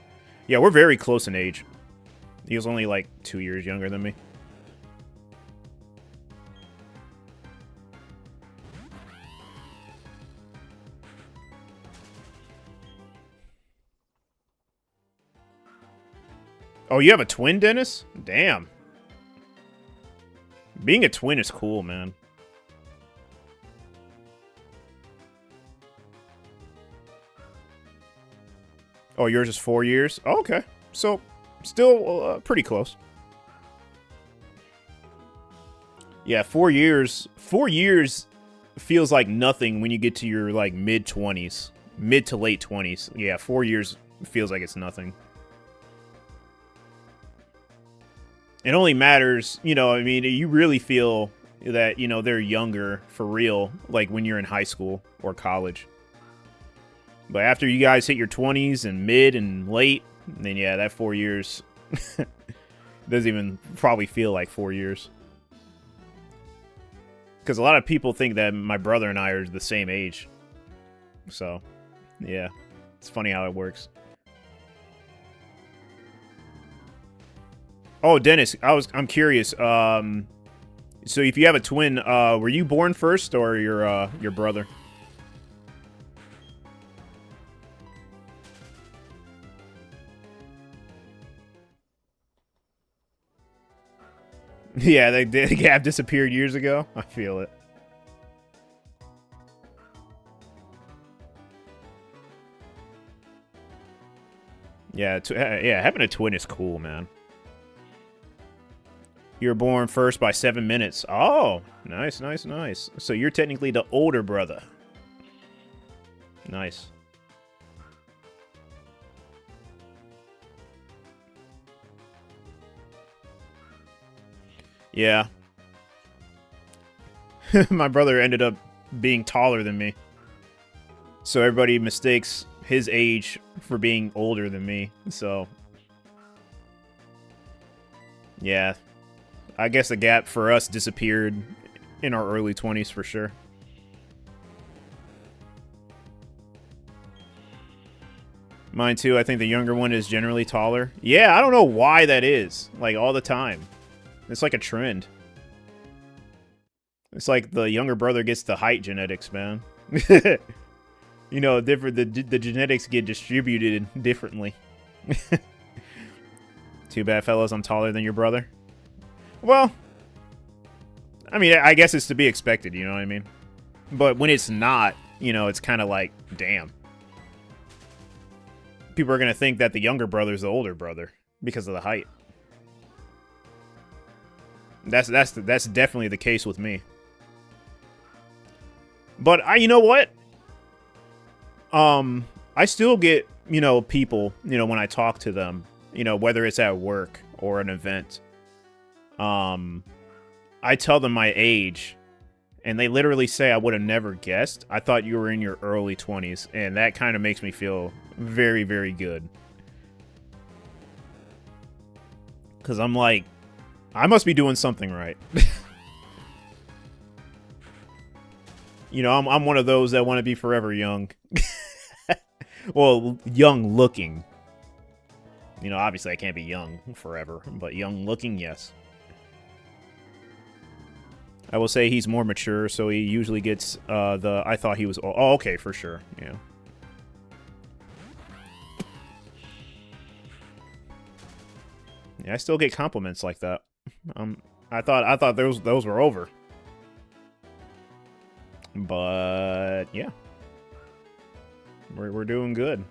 Yeah, we're very close in age. He was only like 2 years younger than me. Oh, you have a twin, Dennis? Damn. Being a twin is cool, man. Oh, yours is 4 years? Oh, okay. So, still pretty close. Yeah, 4 years. 4 years feels like nothing when you get to your, like, mid-20s. Mid to late 20s. Yeah, 4 years feels like it's nothing. It only matters, you know, I mean, you really feel that, you know, they're younger for real, like when you're in high school or college. But after you guys hit your 20s and mid and late, then yeah, that 4 years doesn't even probably feel like 4 years. Because a lot of people think that my brother and I are the same age. So, yeah, it's funny how it works. Oh, Dennis, I'm curious. So if you have a twin, were you born first or your brother? Yeah, the gap disappeared years ago. I feel it. Yeah, yeah, having a twin is cool, man. You were born first by 7 minutes. Oh, nice, nice, nice. So you're technically the older brother. Nice. Yeah. My brother ended up being taller than me. So everybody mistakes his age for being older than me. So, yeah. I guess the gap for us disappeared in our early 20s for sure. Mine too. I think the younger one is generally taller. Yeah, I don't know why that is. Like, all the time. It's like a trend. It's like the younger brother gets the height genetics, man. You know, the genetics get distributed differently. Too bad, fellas, I'm taller than your brother. Well, I mean, I guess it's to be expected, you know what I mean? But when it's not, you know, it's kind of like, damn. People are going to think that the younger brother's the older brother because of the height. That's definitely the case with me. But you know what? I still get, you know, people, you know, when I talk to them, you know, whether it's at work or an event, I tell them my age, and they literally say, I would have never guessed. I thought you were in your early 20s, and that kind of makes me feel very, very good. Because I'm like, I must be doing something right. You know, I'm one of those that want to be forever young. Well, young looking. You know, obviously I can't be young forever, but young looking, yes. I will say he's more mature, so he usually gets the I thought he was... Oh, okay, for sure, yeah. Yeah, I still get compliments like that. I thought those were over. But yeah. We're doing good.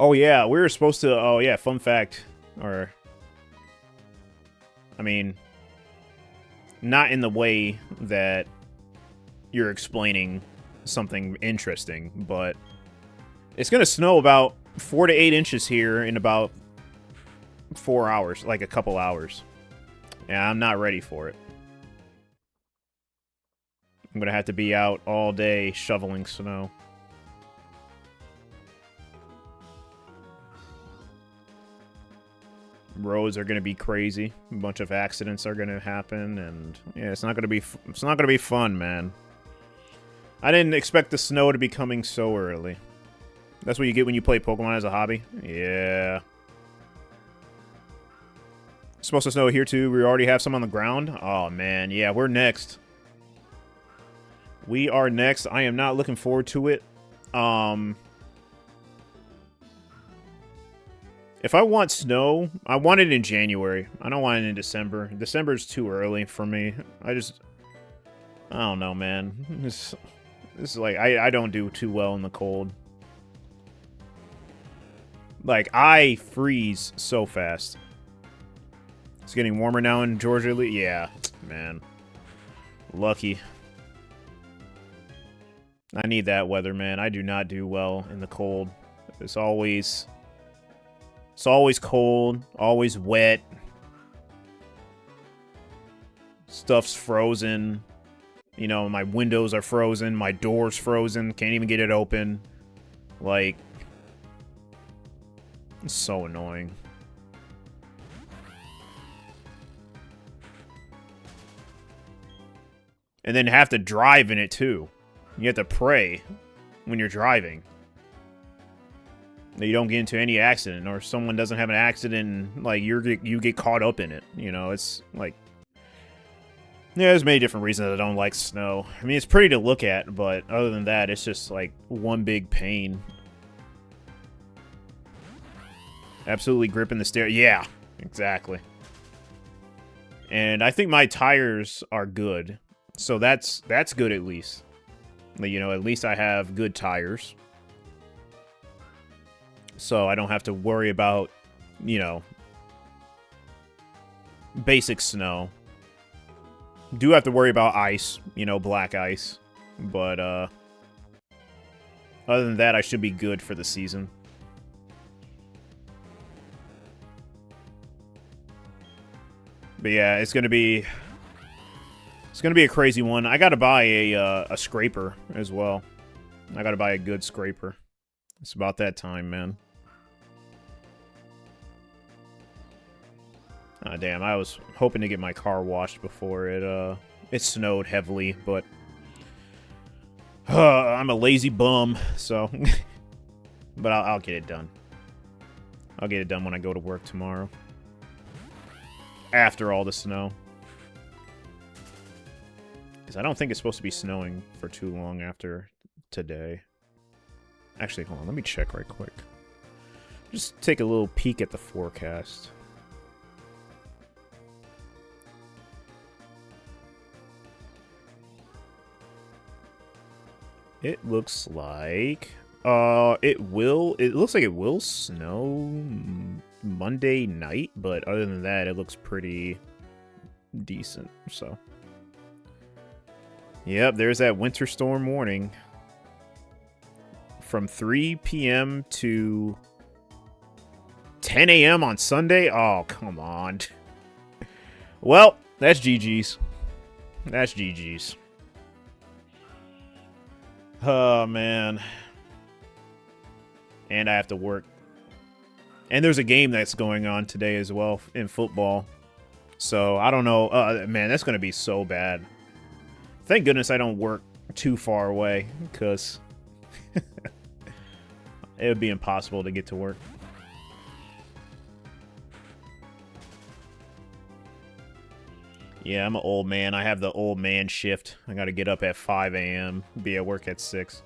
Oh yeah, we were supposed to... Oh yeah, fun fact. Or... I mean... Not in the way that you're explaining something interesting, but... It's gonna snow about 4 to 8 inches here in about 4 hours. Like a couple hours. Yeah, I'm not ready for it. I'm gonna have to be out all day shoveling snow. Roads are gonna be crazy. A bunch of accidents are gonna happen, and yeah, it's not gonna be fun, man. I didn't expect the snow to be coming so early. That's what you get when you play Pokemon as a hobby. Yeah. It's supposed to snow here too. We already have some on the ground. Oh man, yeah, we're next. We are next. I am not looking forward to it. If I want snow, I want it in January. I don't want it in December. December is too early for me. I don't know, man. This is like, I don't do too well in the cold. Like, I freeze so fast. It's getting warmer now in Georgia. Yeah, man. Lucky. I need that weather, man. I do not do well in the cold. It's always cold, always wet. Stuff's frozen. You know, my windows are frozen, my door's frozen, can't even get it open. Like, it's so annoying. And then have to drive in it too. You have to pray when you're driving that you don't get into any accident, or someone doesn't have an accident and, like, you get caught up in it. You know, it's like, yeah, there's many different reasons I don't like snow. I mean, it's pretty to look at, but other than that, it's just like one big pain. Absolutely gripping the stair. Yeah, exactly. And I think my tires are good, so that's good at least. You know, at least I have good tires. So I don't have to worry about, you know, basic snow. Do have to worry about ice, you know, black ice. But, other than that, I should be good for the season. But yeah, it's gonna be a crazy one. I gotta buy a scraper as well. I gotta buy a good scraper. It's about that time, man. Ah, damn, I was hoping to get my car washed before it snowed heavily, but I'm a lazy bum, so but I'll get it done. I'll get it done when I go to work tomorrow. After all the snow. Because I don't think it's supposed to be snowing for too long after today. Actually, hold on. Let me check right quick. Just take a little peek at the forecast. It looks like it looks like it will snow Monday night, but other than that it looks pretty decent. So yep, there's that winter storm warning from 3 p.m. to 10 a.m. on Sunday. Oh, come on. Well, that's GG's. That's GG's. Oh, man. And I have to work. And there's a game that's going on today as well in football. So, I don't know. Man, that's going to be so bad. Thank goodness I don't work too far away, because it would be impossible to get to work. Yeah, I'm an old man. I have the old man shift. I gotta get up at 5 a.m., be at work at 6.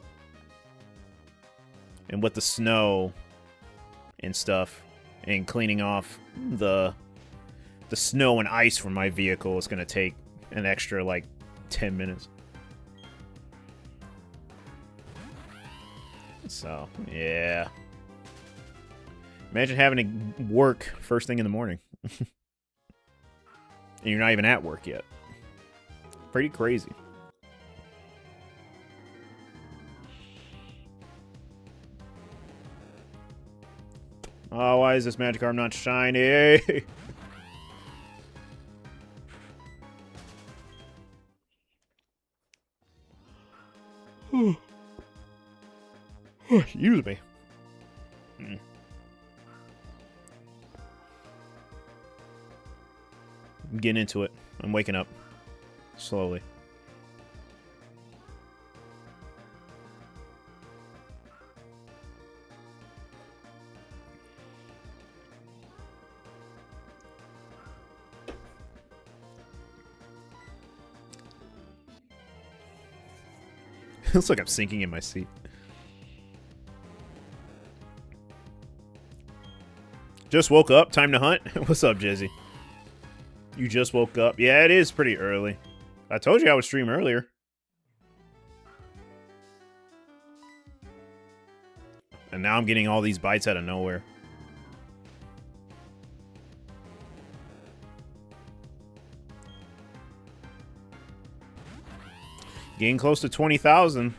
And with the snow and stuff, and cleaning off the snow and ice from my vehicle, is gonna take an extra, like, 10 minutes. So, yeah. Imagine having to work first thing in the morning. And you're not even at work yet. Pretty crazy. Oh, why is this Magikarp not shiny? Excuse me. I'm getting into it. I'm waking up. Slowly. Looks like I'm sinking in my seat. Just woke up. Time to hunt. What's up, Jizzy? You just woke up? Yeah, it is pretty early. I told you I would stream earlier. And now I'm getting all these bites out of nowhere. Getting close to 20,000.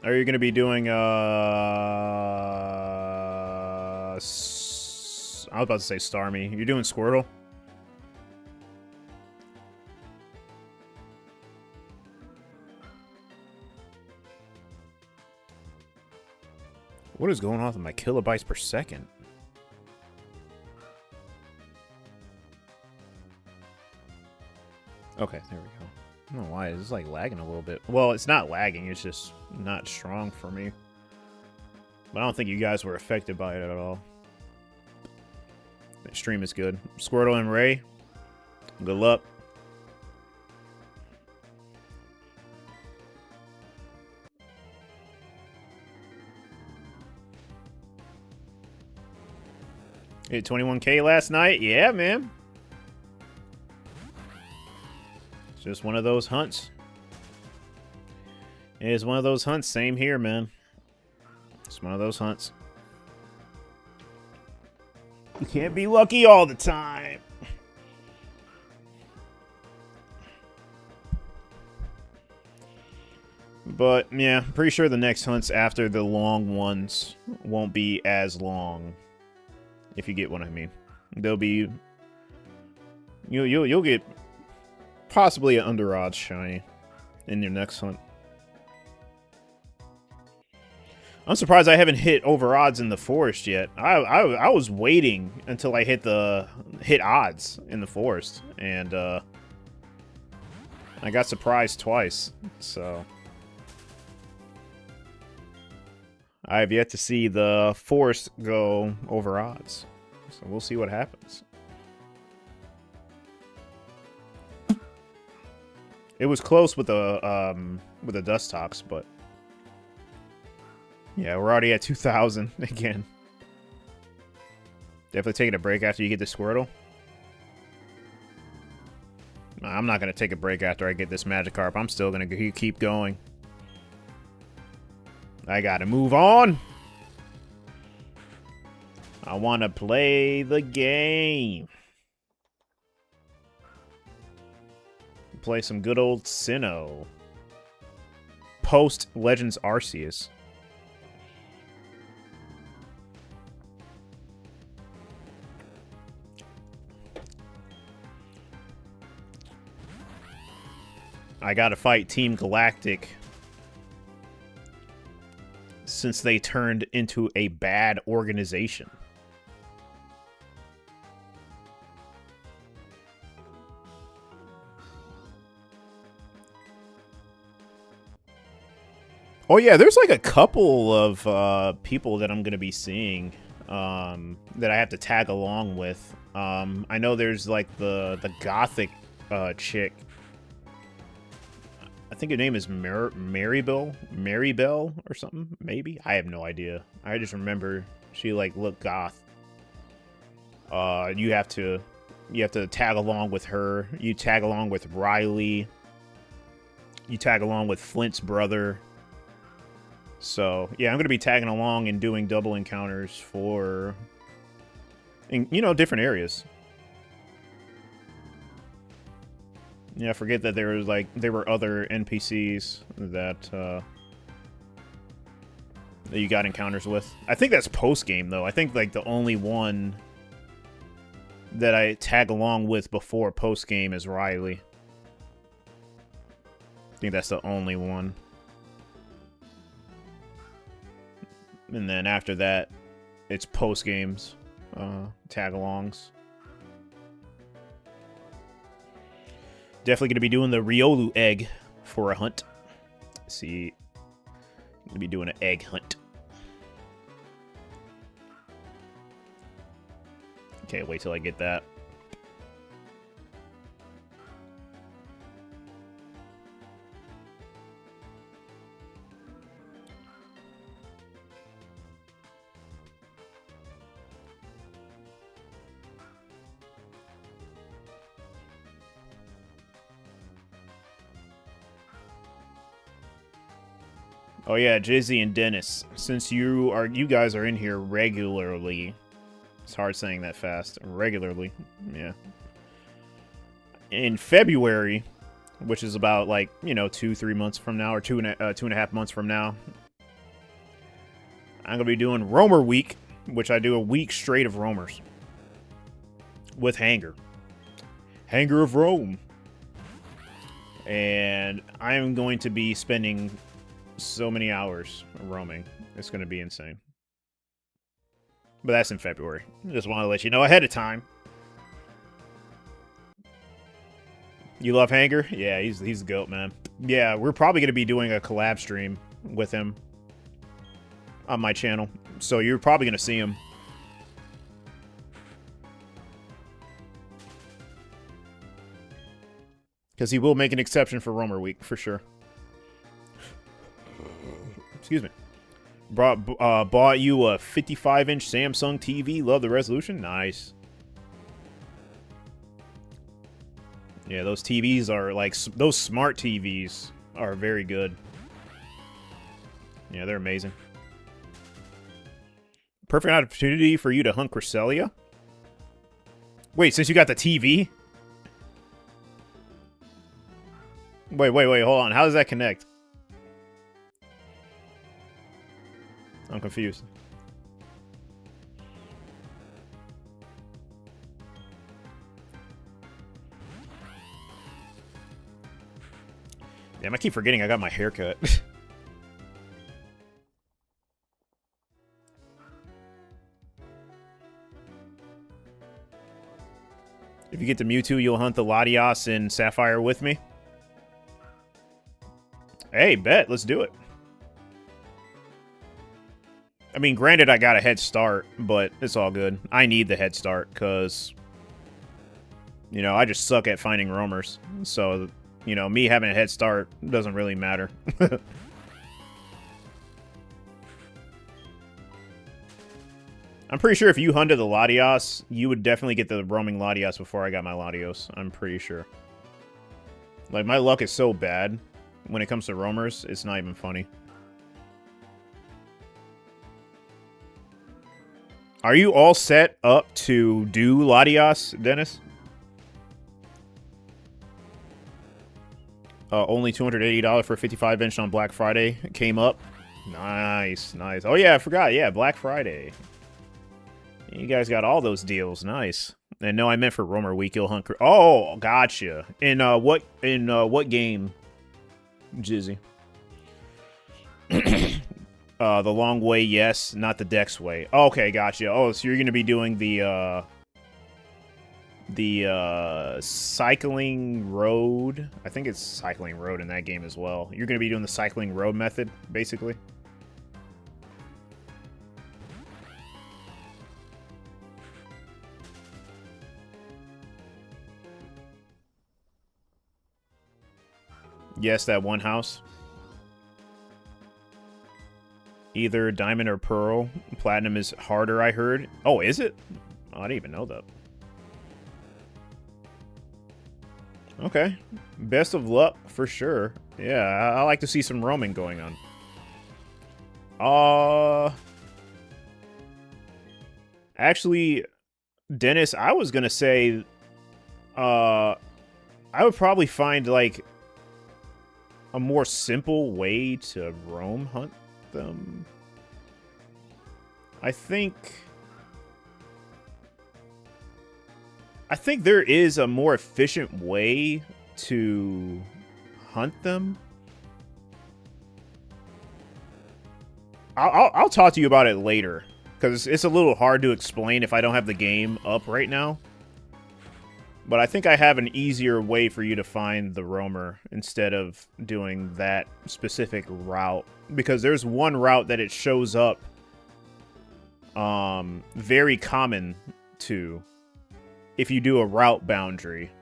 Are you going to be doing, I was about to say Starmie. You're doing Squirtle? What is going on with my kilobytes per second? Okay, there we go. I don't know why. It's like lagging a little bit. Well, it's not lagging. It's just not strong for me. But I don't think you guys were affected by it at all. The stream is good. Squirtle and Ray, good luck. Hit 21K last night. Yeah, man. It's just one of those hunts. It is one of those hunts. Same here, man. It's one of those hunts. You can't be lucky all the time. But, yeah, I'm pretty sure the next hunts after the long ones won't be as long. If you get what I mean. They'll be... You'll get possibly an under odds shiny in your next hunt. I'm surprised I haven't hit over odds in the forest yet. I was waiting until I hit odds in the forest, and I got surprised twice, so... I have yet to see the force go over odds. So we'll see what happens. It was close with the dust talks, but... Yeah, we're already at 2,000 again. Definitely taking a break after you get the Squirtle. Nah, I'm not going to take a break after I get this Magikarp. I'm still going to keep going. I got to move on. I want to play the game. Play some good old Sinnoh. Post Legends Arceus. I gotta fight Team Galactic since they turned into a bad organization. Oh yeah, there's like a couple of people that I'm gonna be seeing that I have to tag along with. I know there's like the Gothic chick. I think her name is Maribel or something, maybe? I have no idea. I just remember she like looked goth. You have to tag along with her. You tag along with Riley. You tag along with Flint's brother. So, yeah, I'm going to be tagging along and doing double encounters for, you know, different areas. Yeah, forget that there were other NPCs that you got encounters with. I think that's post-game, though. I think, like, the only one that I tag along with before post-game is Riley. I think that's the only one. And then after that, it's post-games, tag-alongs. Definitely going to be doing the Riolu egg for a hunt. Let's see, going to be doing an egg hunt. Can't wait till I get that. Oh yeah, Jizzy and Dennis. Since you guys are in here regularly, it's hard saying that fast. Regularly, yeah. In February, which is about like 2-3 months from now, or 2.5 months from now, I'm gonna be doing Roamer Week, which I do a week straight of roamers with Hanger of Rome, and I am going to be spending so many hours roaming. It's going to be insane. But that's in February. Just want to let you know ahead of time. You love Hanger? Yeah, he's the GOAT, man. Yeah, we're probably going to be doing a collab stream with him on my channel. So you're probably going to see him. Because he will make an exception for Roamer Week, for sure. Excuse me. Bought you a 55-inch Samsung TV. Love the resolution. Nice. Yeah, those TVs are like... Those smart TVs are very good. Yeah, they're amazing. Perfect opportunity for you to hunt Cresselia. Wait, since you got the TV? Wait, hold on. How does that connect? I'm confused. Damn, I keep forgetting I got my hair cut. If you get to Mewtwo, you'll hunt the Latias in Sapphire with me? Hey, bet. Let's do it. I mean, granted, I got a head start, but it's all good. I need the head start because, you know, I just suck at finding roamers. So, you know, me having a head start doesn't really matter. I'm pretty sure if you hunted the Latios, you would definitely get the roaming Latios before I got my Latios. I'm pretty sure. Like, my luck is so bad when it comes to roamers, it's not even funny. Are you all set up to do Latios, Dennis? Only $280 for a 55-inch on Black Friday came up. Nice, nice. Oh, yeah, I forgot. Yeah, Black Friday. You guys got all those deals. Nice. And no, I meant for Roamer Week. You'll hunt. Oh, gotcha. In what game, Jizzy? The long way, yes, not the Dex way. Okay, gotcha. Oh, so you're gonna be doing the cycling road. I think it's cycling road in that game as well. You're gonna be doing the cycling road method, basically. Yes, that one house. Either diamond or pearl. Platinum is harder, I heard. Oh, is it? Oh, I didn't even know that. Okay. Best of luck, for sure. Yeah, I like to see some roaming going on. Actually, Dennis, I was gonna say, I would probably find, like, a more simple way to roam hunt them. I think there is a more efficient way to hunt them. I'll talk to you about it later, because it's a little hard to explain if I don't have the game up right now. But I think I have an easier way for you to find the roamer instead of doing that specific route. Because there's one route that it shows up very common to if you do a route boundary.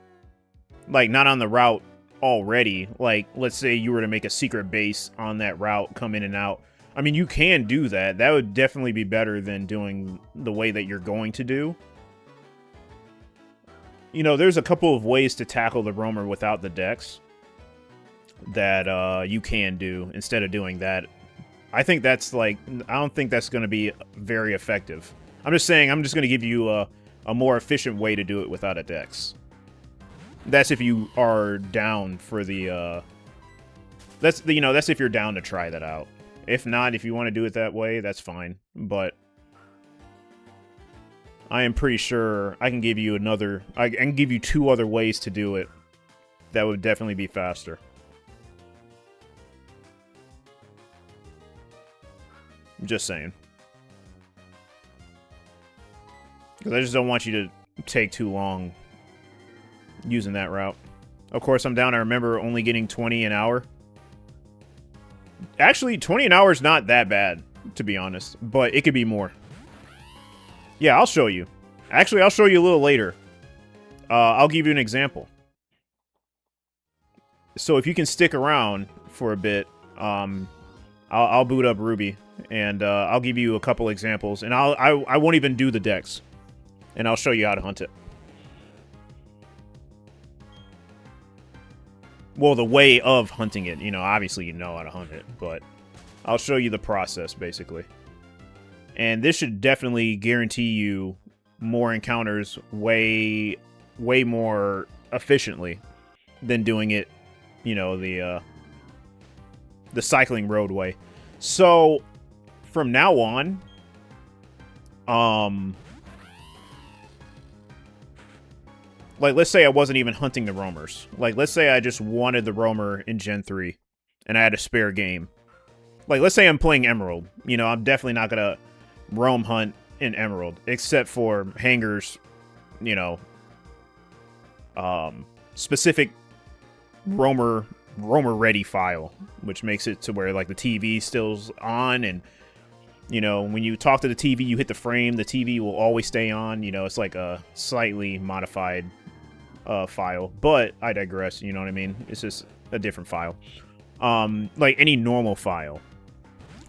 Like, not on the route already. Like, let's say you were to make a secret base on that route, come in and out. I mean, you can do that. That would definitely be better than doing the way that you're going to do. You know, there's a couple of ways to tackle the roamer without the dex that you can do instead of doing that. I think that's like, I don't think that's going to be very effective. I'm just saying, I'm just going to give you a more efficient way to do it without a dex. That's if you are down for the, that's if you're down to try that out. If not, if you want to do it that way, that's fine. But I am pretty sure I can give you I can give you 2 other ways to do it that would definitely be faster. Just saying. Because I just don't want you to take too long using that route. Of course, I'm down. I remember only getting 20 an hour. Actually, 20 an hour is not that bad, to be honest. But it could be more. Yeah, I'll show you. Actually, I'll show you a little later. I'll give you an example. So if you can stick around for a bit, I'll boot up Ruby, and I'll give you a couple examples, and I won't even do the dex, and I'll show you how to hunt it. Well, the way of hunting it, you know, obviously you know how to hunt it, but I'll show you the process, basically. And this should definitely guarantee you more encounters way more efficiently than doing it, you know, the cycling roadway. So, from now on, like, let's say I wasn't even hunting the roamers. Like, let's say I just wanted the roamer in Gen 3, and I had a spare game. Like, let's say I'm playing Emerald. You know, I'm definitely not gonna roam hunt in Emerald, except for hangars, you know, specific roamer roamer ready file, which makes it to where like the TV still's on, and you know, when you talk to the TV, you hit the frame, the TV will always stay on. You know, it's like a slightly modified file, but I digress. You know what I mean? It's just a different file. Like any normal file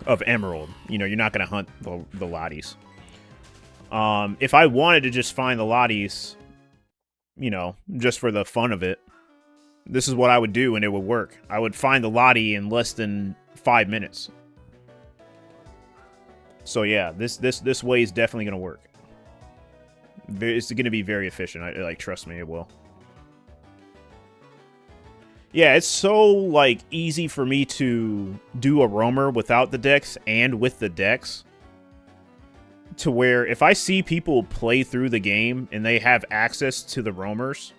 of Emerald, you know, you're not gonna hunt the Lotties. If I wanted to just find the Lotties, you know, just for the fun of it, this is what I would do, and it would work. I would find the Lottie in less than 5 minutes. So yeah, this way is definitely gonna work. It's gonna be very efficient. Like, trust me, it will. Yeah, it's so like easy for me to do a roamer without the dex and with the dex, to where if I see people play through the game and they have access to the roamers,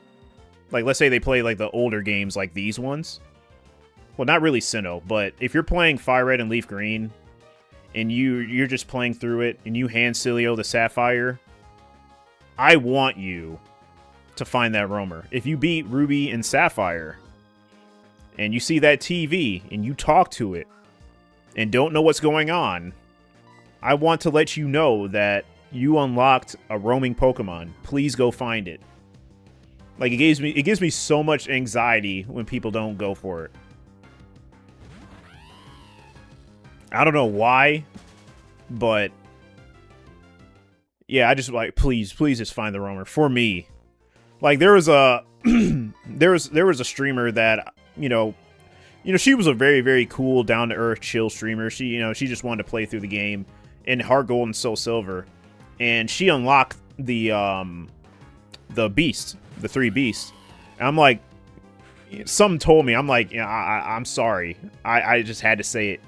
like let's say they play like the older games like these ones. Well, not really Sinnoh, but if you're playing Fire Red and Leaf Green, and you're just playing through it, and you hand Cilio the Sapphire, I want you to find that roamer. If you beat Ruby and Sapphire, and you see that TV, and you talk to it, and don't know what's going on, I want to let you know that you unlocked a roaming Pokemon. Please go find it. Like, it gives me so much anxiety when people don't go for it. I don't know why, but yeah, I just like, please just find the roamer for me. Like, there was a there was a streamer that, you know, she was a very, very cool, down to earth, chill streamer. She just wanted to play through the game in Heart Gold and Soul Silver, and she unlocked the beast, the 3 beasts. And I'm like, something told me, I'm like, yeah, I'm sorry, I just had to say it.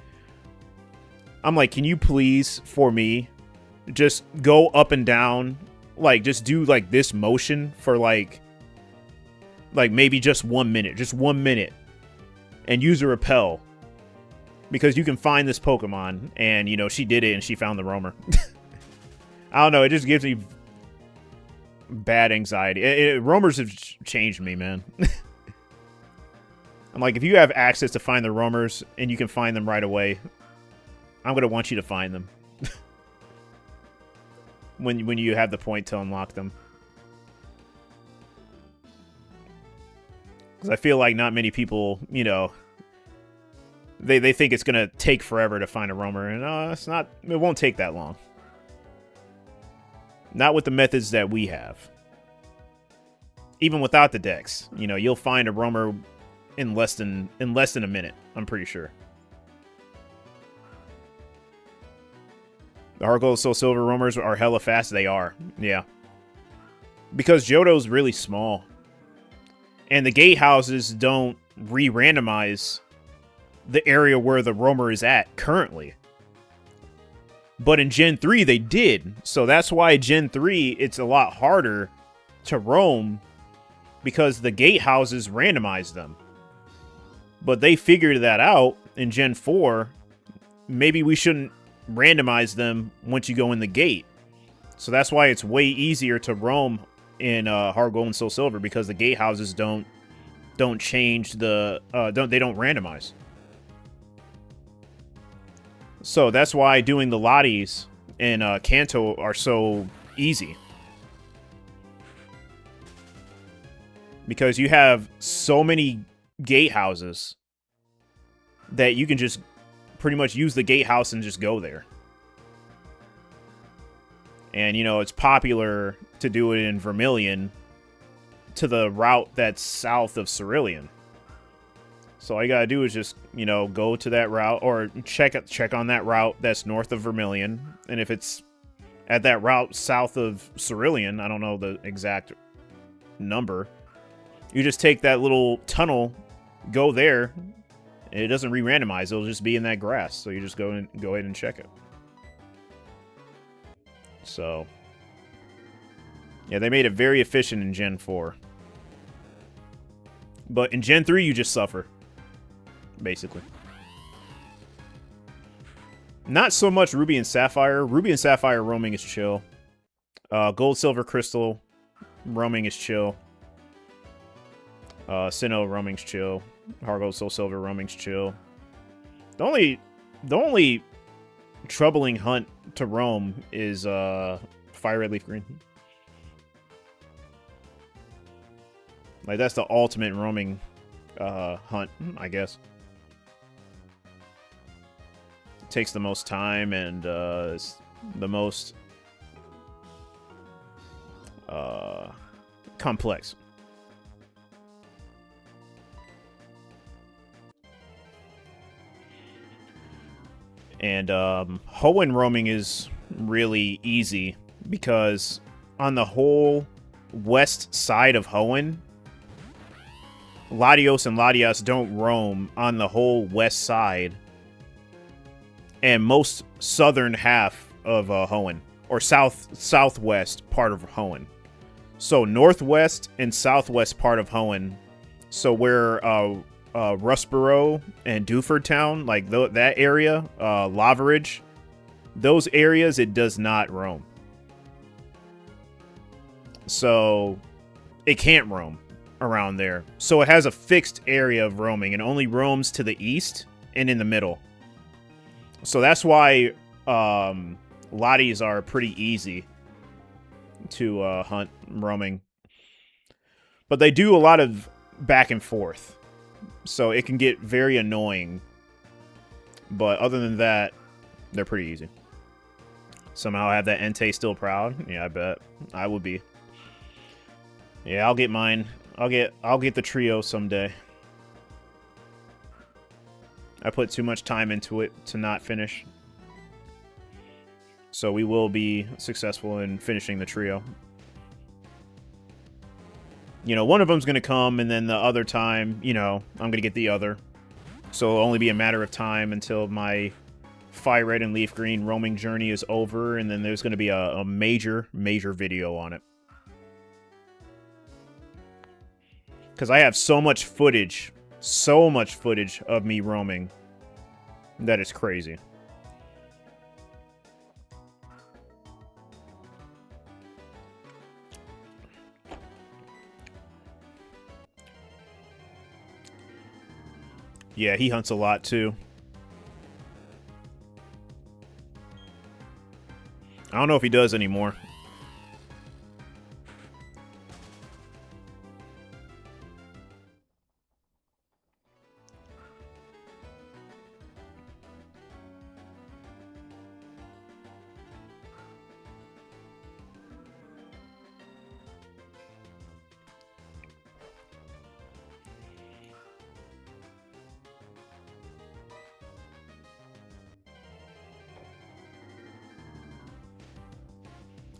I'm like, can you please, for me, just go up and down, like, just do, like, this motion for, like maybe just 1 minute, and use a repel, because you can find this Pokemon, and, you know, she did it, and she found the roamer. I don't know, it just gives me bad anxiety. Roamers have changed me, man. I'm like, if you have access to find the roamers, and you can find them right away, I'm going to want you to find them. when you have the point to unlock them. Because I feel like not many people, you know, they think it's going to take forever to find a roamer. And it's not, it won't take that long. Not with the methods that we have. Even without the dex, you know, you'll find a roamer in less than a minute, I'm pretty sure. The Heart Gold Soul Silver roamers are hella fast. They are. Yeah. Because Johto's really small. And the gate houses don't re-randomize the area where the roamer is at currently. But in Gen 3, they did. So that's why Gen 3, it's a lot harder to roam, because the gate houses randomize them. But they figured that out in Gen 4. Maybe we shouldn't randomize them once you go in the gate. So that's why it's way easier to roam in Heart Gold and Soul Silver, because the gate houses don't change the they don't randomize. So that's why doing the Lotties in Kanto are so easy, because you have so many gate houses that you can just pretty much use the gatehouse and just go there. And, you know, it's popular to do it in Vermilion to the route that's south of Cerulean. So all you gotta do is just, you know, go to that route, or check on that route that's north of Vermilion. And if it's at that route south of Cerulean, I don't know the exact number, you just take that little tunnel, go there. It doesn't re-randomize. It'll just be in that grass. So you just go ahead and check it. So, yeah, they made it very efficient in Gen 4. But in Gen 3, you just suffer, basically. Not so much Ruby and Sapphire. Ruby and Sapphire roaming is chill. Gold, Silver, Crystal roaming is chill. Sinnoh roaming's chill. Hargold, Soul Silver, roaming's chill. The only troubling hunt to roam is Fire Red Leaf Green. Like, that's the ultimate roaming hunt, I guess. It takes the most time and is the most complex. And Hoenn roaming is really easy because on the whole west side of Hoenn, Latios and Latias don't roam on the whole west side and most southern half of Hoenn, or southwest part of Hoenn. So northwest and southwest part of Hoenn, so where Rustboro and Dewford Town, like that area, Lavaridge, those areas it does not roam. So it can't roam around there. So it has a fixed area of roaming and only roams to the east and in the middle. So that's why Lotties are pretty easy to hunt roaming. But they do a lot of back and forth. So it can get very annoying. But other than that, they're pretty easy. Somehow I have that Entei still proud. Yeah, I bet. I would be. Yeah, I'll get mine. I'll get the trio someday. I put too much time into it to not finish. So we will be successful in finishing the trio. You know, one of them's going to come, and then the other time, you know, I'm going to get the other. So it'll only be a matter of time until my Fire Red and Leaf Green roaming journey is over, and then there's going to be a major video on it. Because I have so much footage of me roaming that it's crazy. Yeah, he hunts a lot too. I don't know if he does anymore.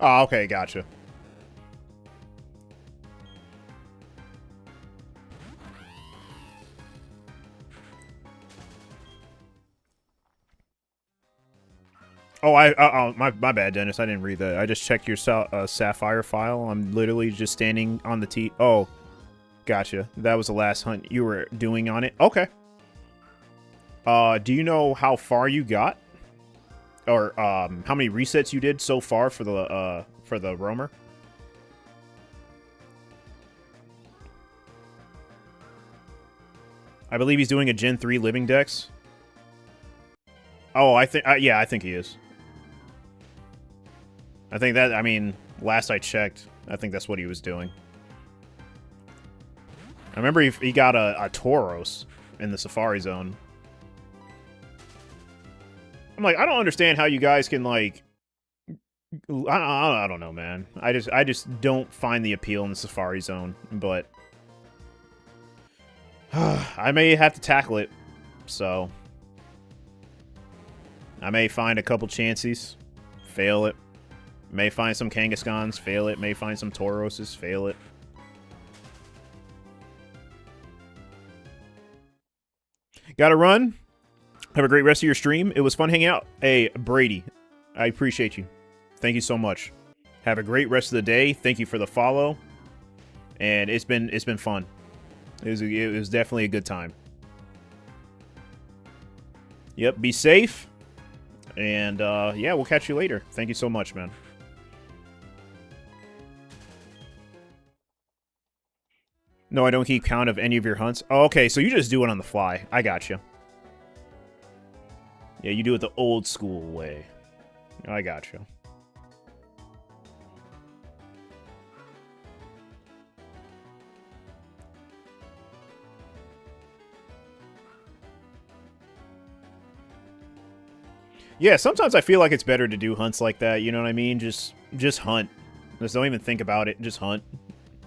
Oh, okay, gotcha. Oh, my bad, Dennis. I didn't read that. I just checked your Sapphire file. I'm literally just standing on the T. Oh, gotcha. That was the last hunt you were doing on it. Okay. Do you know how far you got? Or how many resets you did so far for the roamer? I believe he's doing a Gen 3 Living Dex. Oh, I think yeah, I think he is. I think that, I mean, last I checked, I think that's what he was doing. I remember he got a Tauros in the Safari Zone. I'm like, I don't understand how you guys can, like, I don't know, man. I just don't find the appeal in the Safari Zone, but I may have to tackle it, so I may find a couple chances, fail it. May find some Kangaskhan's, fail it. May find some Tauroses, fail it. Gotta run. Have a great rest of your stream. It was fun hanging out. Hey, Brady, I appreciate you. Thank you so much. Have a great rest of the day. Thank you for the follow. And it's been fun. It was definitely a good time. Yep, be safe. And yeah, we'll catch you later. Thank you so much, man. No, I don't keep count of any of your hunts. Oh, okay, so you just do it on the fly. I got you. Yeah, you do it the old school way. I got you. Yeah, sometimes I feel like it's better to do hunts like that, you know what I mean? Just hunt. Just don't even think about it, just hunt.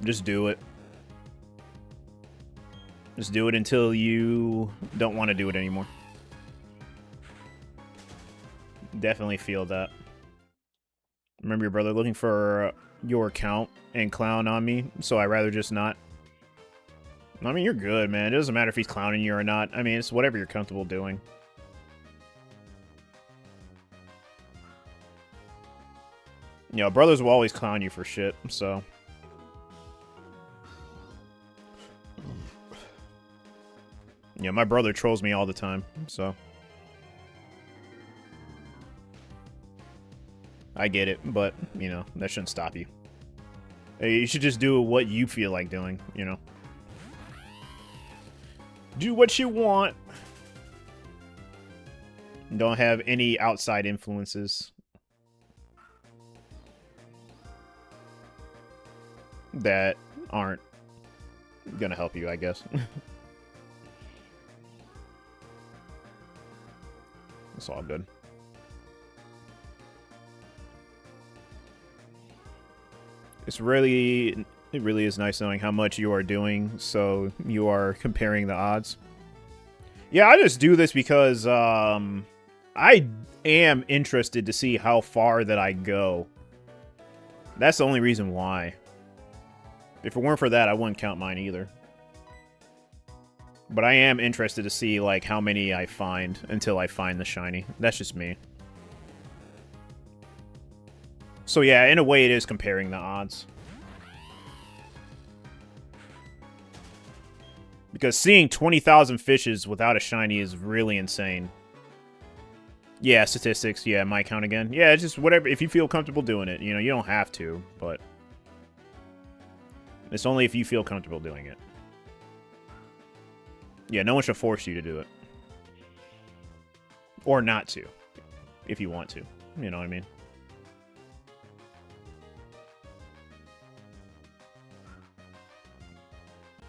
Just do it. Just do it until you don't want to do it anymore. Definitely feel that. Remember your brother looking for your account and clown on me, so I'd rather just not. I mean, you're good, man. It doesn't matter if he's clowning you or not. I mean, it's whatever you're comfortable doing. You know, brothers will always clown you for shit, so. Yeah, my brother trolls me all the time, so. I get it, but, you know, that shouldn't stop you. Hey, you should just do what you feel like doing, you know. Do what you want. Don't have any outside influences that aren't gonna help you, I guess. It's all good. It really is nice knowing how much you are doing, so you are comparing the odds. Yeah, I just do this because I am interested to see how far that I go. That's the only reason why. If it weren't for that, I wouldn't count mine either. But I am interested to see, like, how many I find until I find the shiny. That's just me. So yeah, in a way it is comparing the odds. Because seeing 20,000 fishes without a shiny is really insane. Yeah, statistics. Yeah, my count again. Yeah, it's just whatever. If you feel comfortable doing it, you know, you don't have to, but it's only if you feel comfortable doing it. Yeah, no one should force you to do it. Or not to, if you want to. You know what I mean?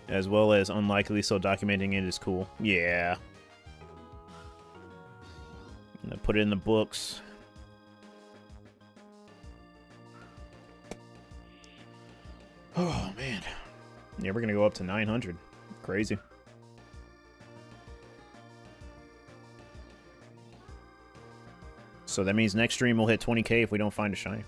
As well as unlikely, so documenting it is cool. Yeah. I'm gonna put it in the books. Oh, man. Yeah, we're gonna go up to 900. Crazy. So that means next stream we'll hit 20k if we don't find a shiny.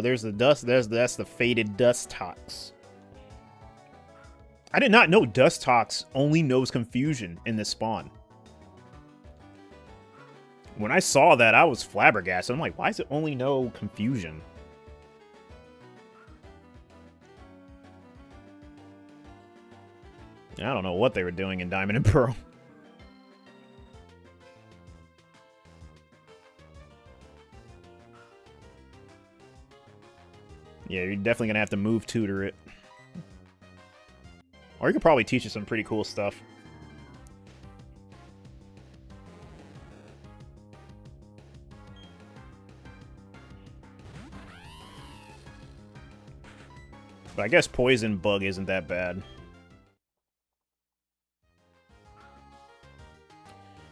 There's the dust. That's the faded Dustox. I did not know Dustox only knows confusion in this spawn. When I saw that, I was flabbergasted. I'm like, why does it only know confusion? I don't know what they were doing in Diamond and Pearl. Yeah, you're definitely going to have to move tutor it. Or you could probably teach it some pretty cool stuff. But I guess Poison Bug isn't that bad.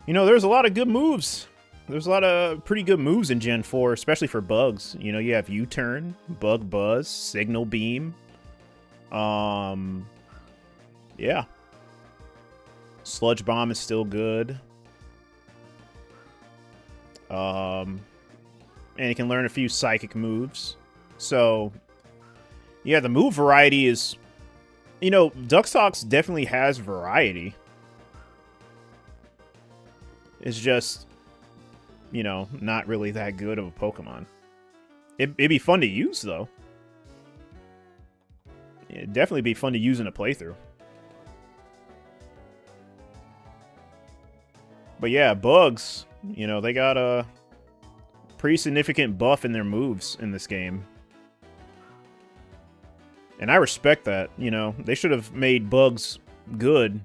You know, there's a lot of good moves. There's a lot of pretty good moves in Gen 4, especially for bugs. You know, you have U-Turn, Bug Buzz, Signal Beam. Yeah. Sludge Bomb is still good. And you can learn a few psychic moves. So, Yeah, the move variety is... You know, Duxtox definitely has variety. It's just, you know, not really that good of a Pokemon. It'd be fun to use, though. It'd definitely be fun to use in a playthrough. But yeah, bugs, you know, they got a pretty significant buff in their moves in this game. And I respect that, you know. They should have made bugs good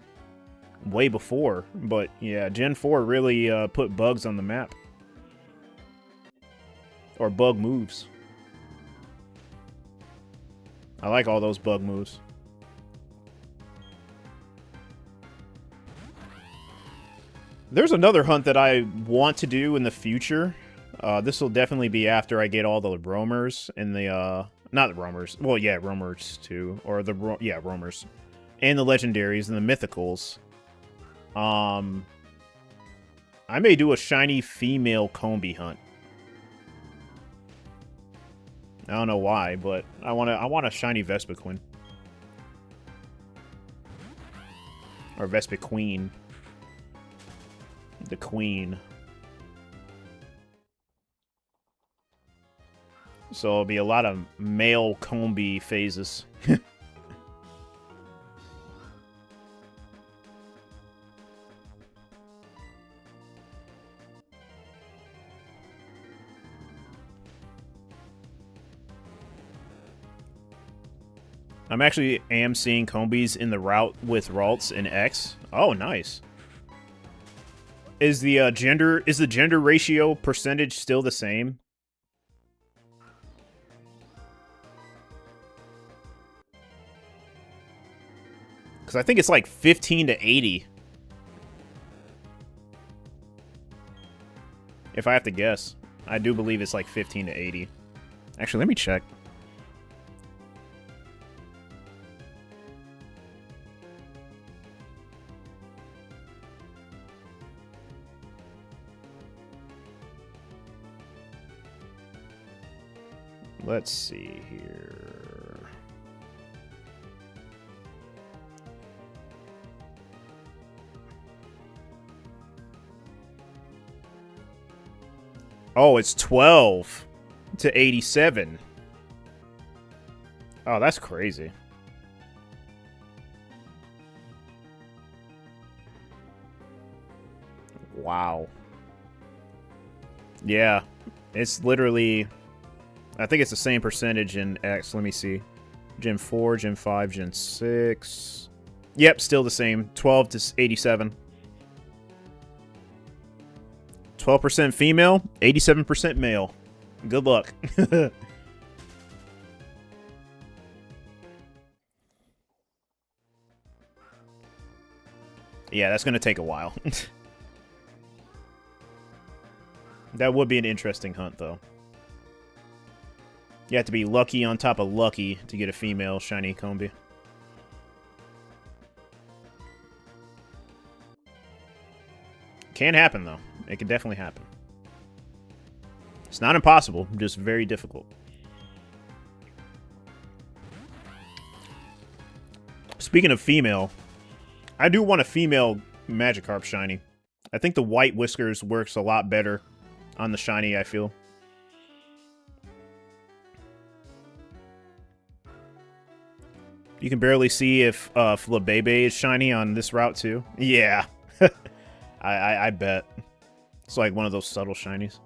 way before. But yeah, Gen 4 really put bugs on the map. Or bug moves. I like all those bug moves. There's another hunt that I want to do in the future. This will definitely be after I get all the roamers and the, not the roamers. Well, yeah, roamers too. Or the, roamers. And the legendaries and the mythicals. I may do a shiny female Combi hunt. I don't know why, but I want a shiny Vespiquen. Or Vespiquen. The queen. So it'll be a lot of male Combi phases. I'm actually seeing Combis in the route with Ralts in X. Oh, nice. Is the gender ratio percentage still the same? Because I think it's like 15 to 80. If I have to guess. I do believe it's like 15 to 80. Actually, let me check. Let's see here. Oh, it's 12 to 87. Oh, that's crazy. Wow. Yeah, it's literally... I think it's the same percentage in X. Let me see. Gen 4, Gen 5, Gen 6. Yep, still the same. 12 to 87. 12% female, 87% male. Good luck. Yeah, that's going to take a while. That would be an interesting hunt, though. You have to be lucky on top of lucky to get a female shiny Combi. Can happen, though. It can definitely happen. It's not impossible, just very difficult. Speaking of female, I do want a female Magikarp shiny. I think the white whiskers works a lot better on the shiny, I feel. You can barely see if Flabebe is shiny on this route, too. Yeah. I bet. It's like one of those subtle shinies.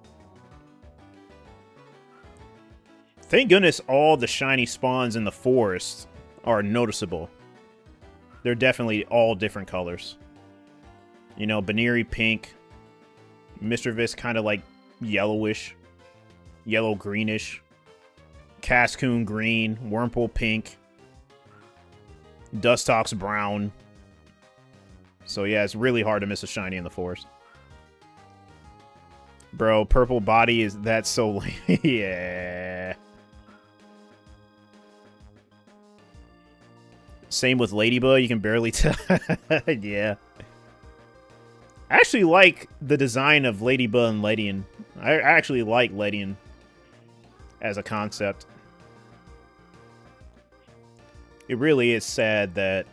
Thank goodness all the shiny spawns in the forest are noticeable. They're definitely all different colors. You know, Baneri pink. Misdreavus kind of like yellowish. Yellow-greenish. Cascoon green. Wurmple pink. Dustox brown. So yeah, it's really hard to miss a shiny in the forest. Bro, purple body that's so yeah. Same with Ladybug, you can barely tell. Yeah. I actually like the design of Ladybug and Ledian. I actually like Ledian as a concept. It really is sad that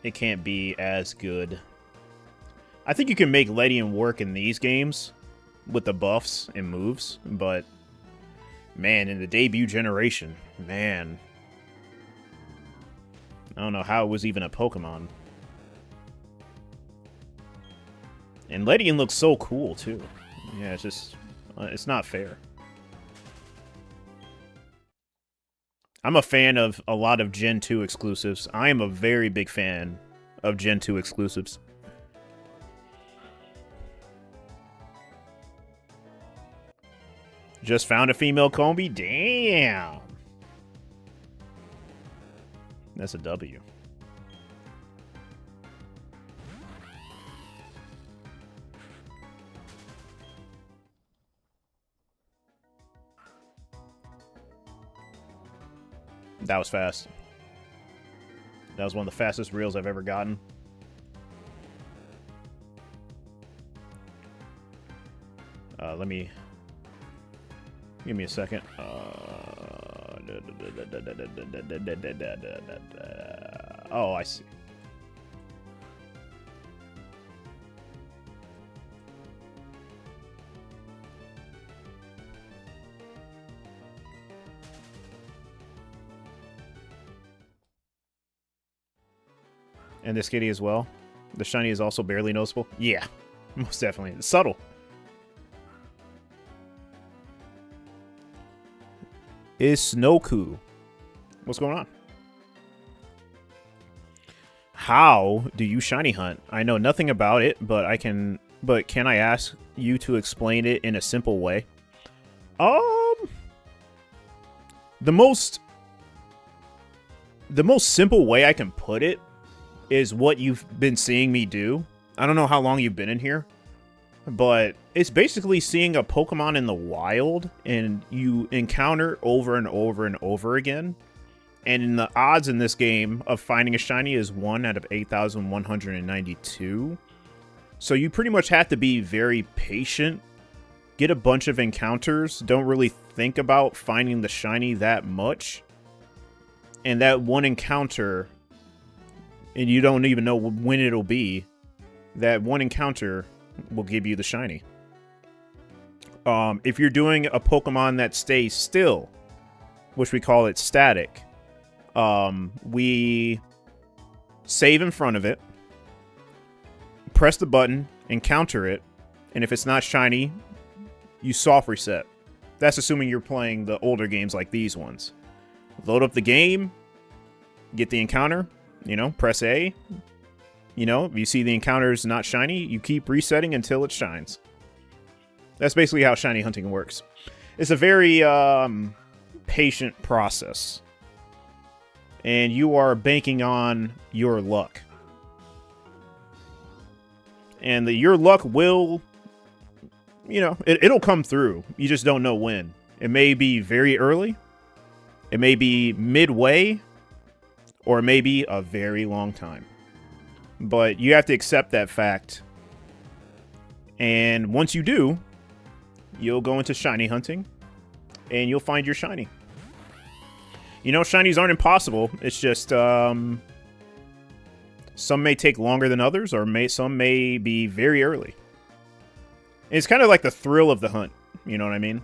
it can't be as good. I think you can make Ledian work in these games with the buffs and moves, but man, in the debut generation, man, I don't know how it was even a Pokemon. And Ledian looks so cool, too. Yeah, it's just, it's not fair. I'm a fan of a lot of Gen 2 exclusives. I am a very big fan of Gen 2 exclusives. Just found a female Combi? Damn! That's a W. That was fast. That was one of the fastest reels I've ever gotten. Let me... Give me a second. Oh, I see. And this kitty as well. The shiny is also barely noticeable. Yeah, most definitely. It's subtle. Is Snoku. What's going on? How do you shiny hunt? I know nothing about it, but can I ask you to explain it in a simple way? The most simple way I can put it is what you've been seeing me do. I don't know how long you've been in here, but it's basically seeing a Pokemon in the wild and you encounter over and over and over again. And the odds in this game of finding a shiny is 1 out of 8,192. So you pretty much have to be very patient, get a bunch of encounters, don't really think about finding the shiny that much. And that one encounter, and you don't even know when it'll be, that one encounter will give you the shiny. If you're doing a Pokemon that stays still, which we call it static, we save in front of it, press the button, encounter it, and if it's not shiny, you soft reset. That's assuming you're playing the older games like these ones. Load up the game, get the encounter, you know, press A. You know, if you see the encounter is not shiny, you keep resetting until it shines. That's basically how shiny hunting works. It's a very patient process. And you are banking on your luck. And your luck will, you know, it'll come through. You just don't know when. It may be very early. It may be midway. Or it may be a very long time. But you have to accept that fact. And once you do, you'll go into shiny hunting. And you'll find your shiny. You know, shinies aren't impossible. It's just, some may take longer than others, or some may be very early. And it's kind of like the thrill of the hunt. You know what I mean?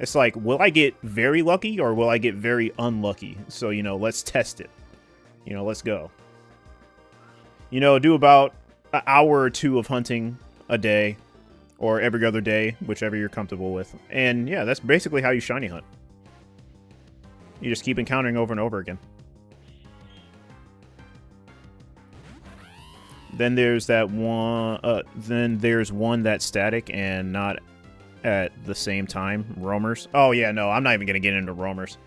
It's like, will I get very lucky, or will I get very unlucky? So, you know, let's test it. You know, let's go. You know, do about an hour or two of hunting a day, or every other day, whichever you're comfortable with. And yeah, that's basically how you shiny hunt. You just keep encountering over and over again. Then there's that one. Then there's one that's static and not at the same time. Roamers. Oh yeah, no, I'm not even gonna get into roamers.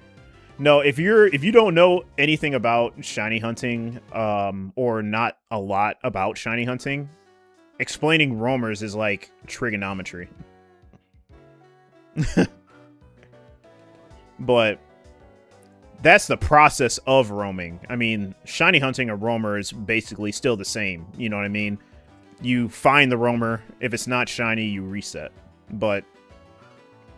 No, if you don't know anything about shiny hunting, or not a lot about shiny hunting, explaining roamers is like trigonometry. But that's the process of roaming. I mean, shiny hunting a roamer is basically still the same. You know what I mean? You find the roamer. If it's not shiny, you reset. But,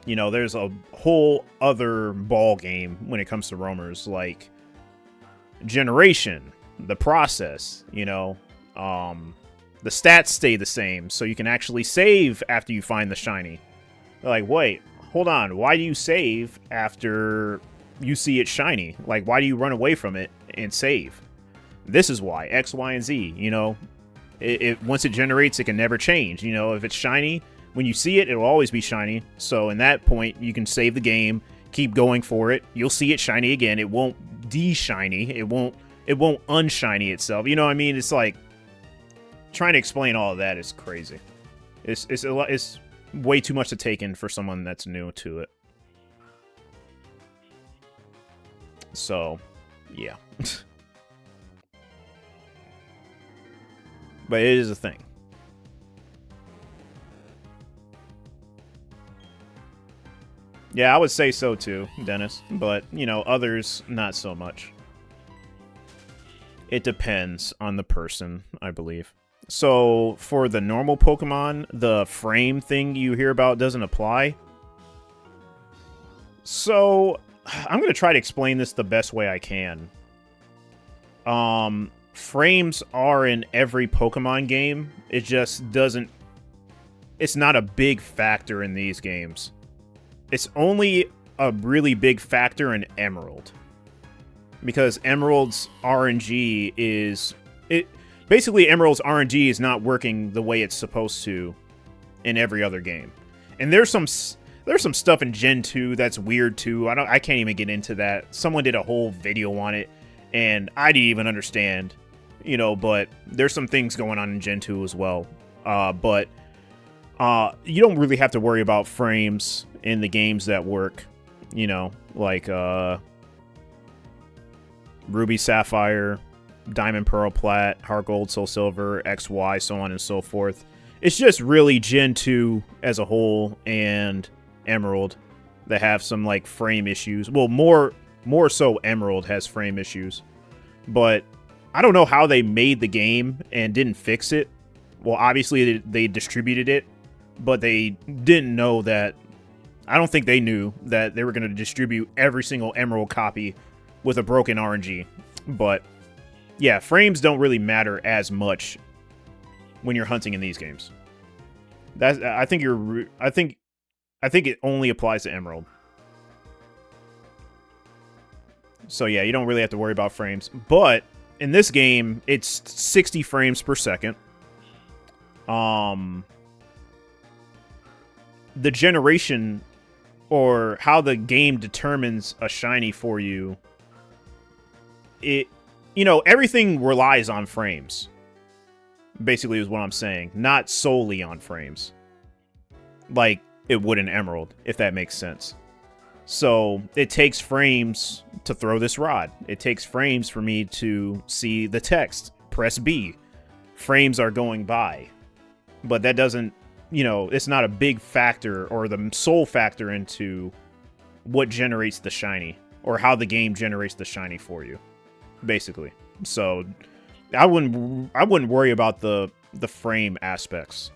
you know, there's a whole other ball game when it comes to roamers. Like, generation, the process, you know, the stats stay the same, so you can actually save after you find the shiny. They're like, wait, hold on, why do you save after you see it shiny? Like, why do you run away from it and save? This is why, X, Y, and Z, you know. Once it generates, it can never change. You know, if it's shiny, when you see it, it'll always be shiny. So in that point, you can save the game, keep going for it. You'll see it shiny again. It won't de-shiny. It won't unshiny itself. You know what I mean? It's like, trying to explain all of that is crazy. It's way too much to take in for someone that's new to it. So, yeah. But it is a thing. Yeah, I would say so too, Dennis. But, you know, others, not so much. It depends on the person, I believe. So, for the normal Pokemon, the frame thing you hear about doesn't apply. So, I'm going to try to explain this the best way I can. Frames are in every Pokemon game. It just doesn't... It's not a big factor in these games. It's only a really big factor in Emerald. Because Emerald's RNG is... Basically, Emerald's RNG is not working the way it's supposed to in every other game. And there's some stuff in Gen 2 that's weird too. I can't even get into that. Someone did a whole video on it, and I didn't even understand, you know, but there's some things going on in Gen 2 as well. But you don't really have to worry about frames in the games that work, you know, like Ruby, Sapphire, Diamond, Pearl, Plat, Heart Gold, Soul Silver, XY, so on and so forth. It's just really Gen 2 as a whole and Emerald that have some like frame issues. Well, more so Emerald has frame issues. But I don't know how they made the game and didn't fix it. Well, obviously they distributed it, but they didn't know that. I don't think they knew that they were going to distribute every single Emerald copy with a broken RNG. But yeah, frames don't really matter as much when you're hunting in these games. I think it only applies to Emerald. So yeah, you don't really have to worry about frames. But in this game, it's 60 frames per second. The generation or how the game determines a shiny for you, you know, everything relies on frames. Basically is what I'm saying. Not solely on frames. Like it would in Emerald, if that makes sense. So it takes frames to throw this rod. It takes frames for me to see the text. Press B. Frames are going by. But that doesn't, you know, it's not a big factor or the sole factor into what generates the shiny or how the game generates the shiny for you, basically. So I wouldn't worry about the frame aspects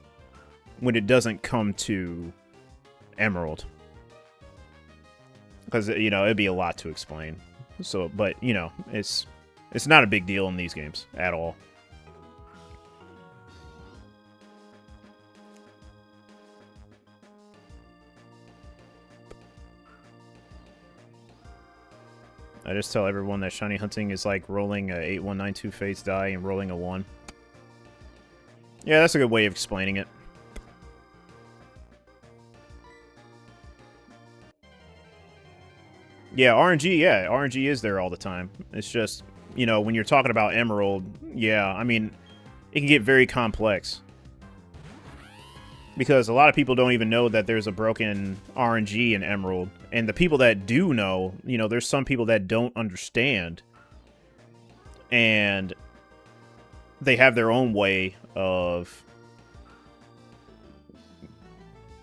when it doesn't come to Emerald, because, you know, it'd be a lot to explain. So, but, you know, it's not a big deal in these games at all. I just tell everyone that shiny hunting is like rolling a 8192 face die and rolling a 1. Yeah, that's a good way of explaining it. Yeah, RNG is there all the time. It's just, you know, when you're talking about Emerald, yeah, I mean, it can get very complex. Because a lot of people don't even know that there's a broken RNG in Emerald. And the people that do know, you know, there's some people that don't understand. And they have their own way of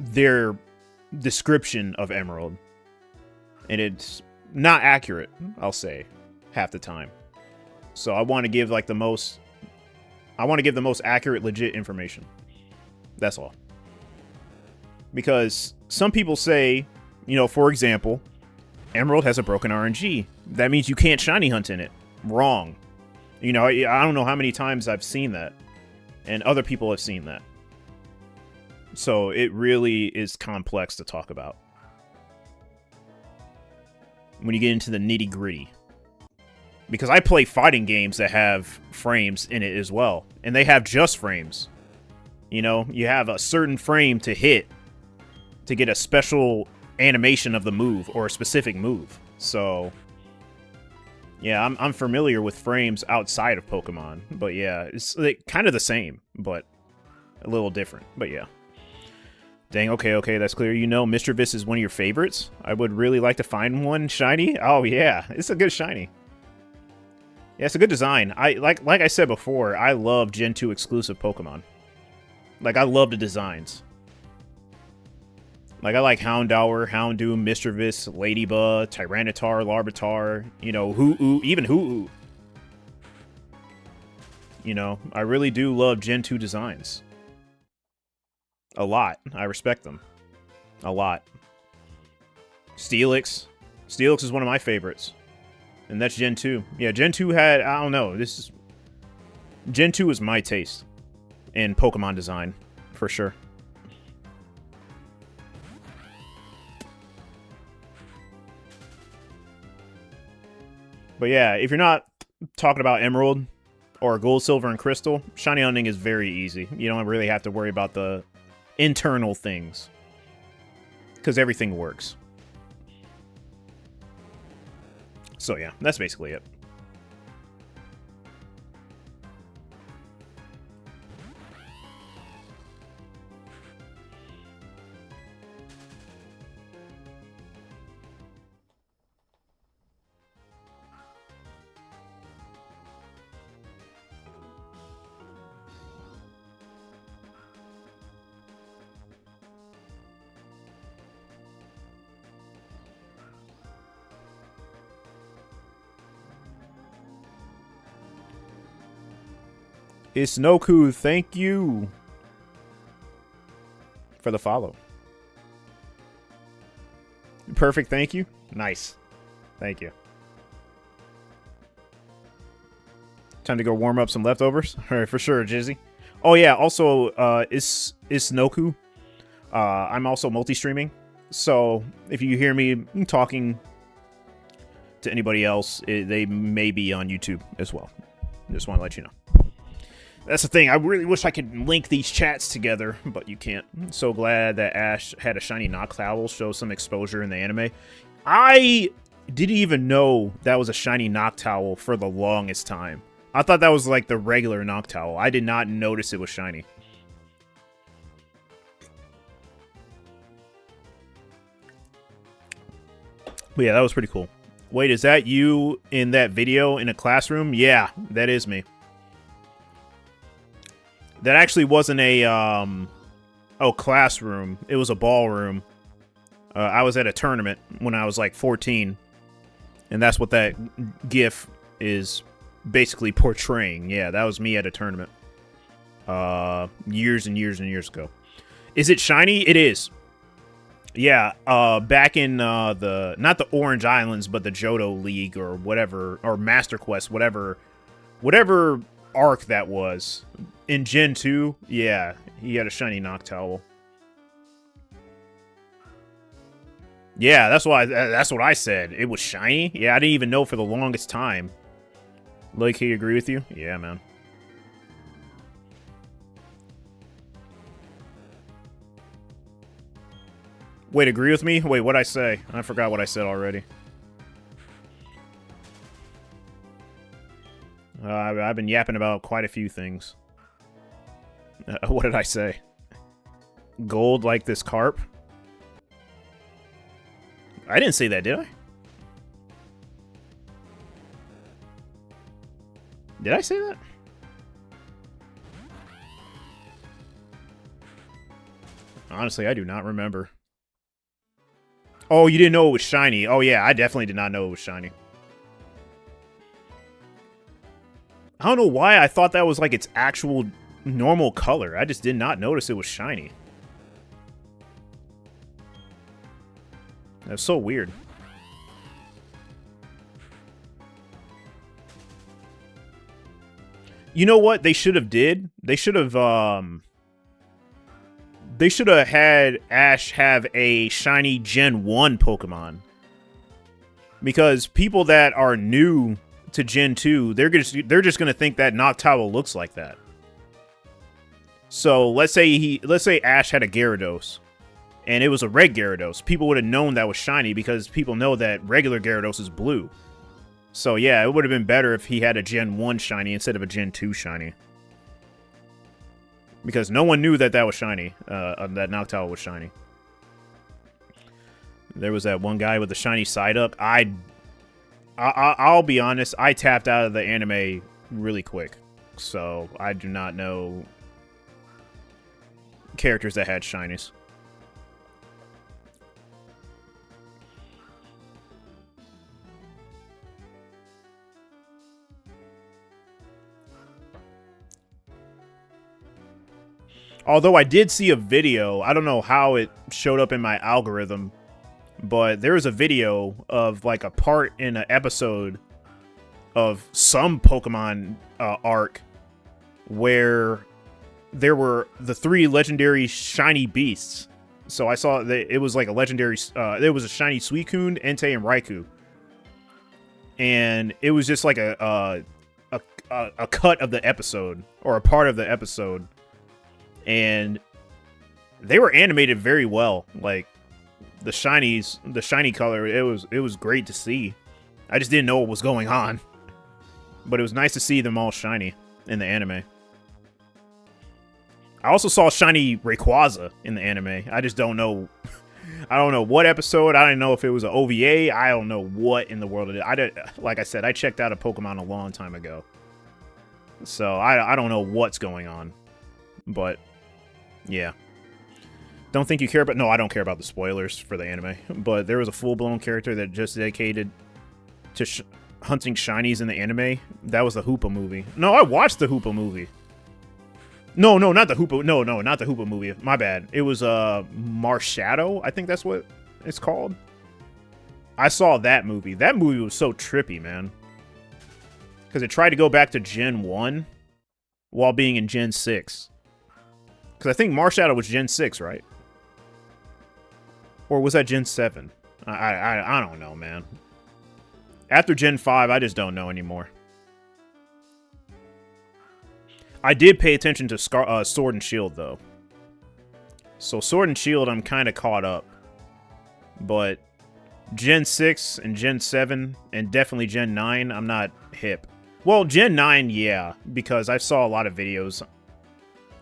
their description of Emerald. And it's not accurate, I'll say, half the time. So I want to give like the most accurate, legit information. That's all. Because some people say, you know, for example, Emerald has a broken RNG. That means you can't shiny hunt in it. wrong. You know, I don't know how many times I've seen that, and other people have seen that. So it really is complex to talk about when you get into the nitty-gritty. Because I play fighting games that have frames in it as well, and they have just frames. You know, you have a certain frame to hit to get a special animation of the move or a specific move. So yeah, I'm familiar with frames outside of Pokemon, but yeah, it's like kind of the same, but a little different. But yeah. Dang, okay, that's clear. You know, Misdreavus is one of your favorites. I would really like to find one shiny. Oh yeah, it's a good shiny. Yeah, it's a good design. Like I said before, I love Gen 2 exclusive Pokemon. Like, I love the designs. Like, I like Houndour, Houndoom, Misdreavus, Ladybug, Tyranitar, Larvitar, you know, Hoo-Oo, even Hoo-Oo. You know, I really do love Gen 2 designs. A lot. I respect them. A lot. Steelix. Steelix is one of my favorites. And that's Gen 2. Yeah, Gen 2 had, I don't know, Gen 2 is my taste in Pokemon design, for sure. But yeah, if you're not talking about Emerald or Gold, Silver, and Crystal, shiny hunting is very easy. You don't really have to worry about the internal things, because everything works. So yeah, that's basically it. Isnoku, thank you for the follow. Perfect, thank you. Nice. Thank you. Time to go warm up some leftovers. All right, for sure, Jizzy. Oh yeah, also Isnoku. I'm also multi-streaming. So if you hear me talking to anybody else, they may be on YouTube as well. Just want to let you know. That's the thing. I really wish I could link these chats together, but you can't. I'm so glad that Ash had a shiny Noctowl show some exposure in the anime. I didn't even know that was a shiny Noctowl for the longest time. I thought that was like the regular Noctowl. I did not notice it was shiny. But yeah, that was pretty cool. Wait, is that you in that video in a classroom? Yeah, that is me. That actually wasn't a, classroom. It was a ballroom. I was at a tournament when I was like 14. And that's what that GIF is basically portraying. Yeah, that was me at a tournament. Years and years and years ago. Is it shiny? It is. Yeah, back in not the Orange Islands, but the Johto League or whatever, or Master Quest, whatever arc that was. In Gen 2, yeah, he had a shiny Noctowl. Yeah, that's what I said. It was shiny? Yeah, I didn't even know for the longest time. Like, he agree with you? Yeah, man. Wait, agree with me? Wait, what'd I say? I forgot what I said already. I've been yapping about quite a few things. What did I say? Gold like this carp? I didn't say that, did I? Did I say that? Honestly, I do not remember. Oh, you didn't know it was shiny. Oh, yeah, I definitely did not know it was shiny. I don't know why I thought that was like its actual normal color. I just did not notice it was shiny. That's so weird. You know what they should have did? They should have had Ash have a shiny Gen 1 Pokemon. Because people that are new to Gen 2, they're just gonna think that Noctowl looks like that. So let's say Ash had a Gyarados, and it was a red Gyarados. People would have known that was shiny because people know that regular Gyarados is blue. So yeah, it would have been better if he had a Gen 1 shiny instead of a Gen 2 shiny. Because no one knew that was shiny, that Noctowl was shiny. There was that one guy with the shiny Psyduck. I'll be honest, I tapped out of the anime really quick. So I do not know characters that had shinies. Although I did see a video, I don't know how it showed up in my algorithm, but there was a video of like a part in an episode of some Pokemon arc where there were the 3 legendary shiny beasts. So I saw that it was like a legendary, there was a shiny Suicune, Entei, and Raikou. And it was just like a cut of the episode, or a part of the episode. And they were animated very well. Like the shiny color, it was great to see. I just didn't know what was going on. But it was nice to see them all shiny in the anime. I also saw shiny Rayquaza in the anime. I just don't know. I don't know what episode. I didn't know if it was an OVA. I don't know what in the world it is. Like I said, I checked out a Pokemon a long time ago. So I don't know what's going on. But yeah. Don't think you care about... No, I don't care about the spoilers for the anime. But there was a full-blown character that just dedicated to hunting shinies in the anime. That was the Hoopa movie. No, I watched the Hoopa movie. No, not the Hoopa. No, not the Hoopa movie. My bad. It was Marshadow. I think that's what it's called. I saw that movie. That movie was so trippy, man. Because it tried to go back to Gen 1 while being in Gen 6. Because I think Marshadow was Gen 6, right? Or was that Gen 7? I don't know, man. After Gen 5, I just don't know anymore. I did pay attention to Sword and Shield, though. So Sword and Shield, I'm kind of caught up. But Gen 6 and Gen 7, and definitely Gen 9, I'm not hip. Well, Gen 9, yeah, because I saw a lot of videos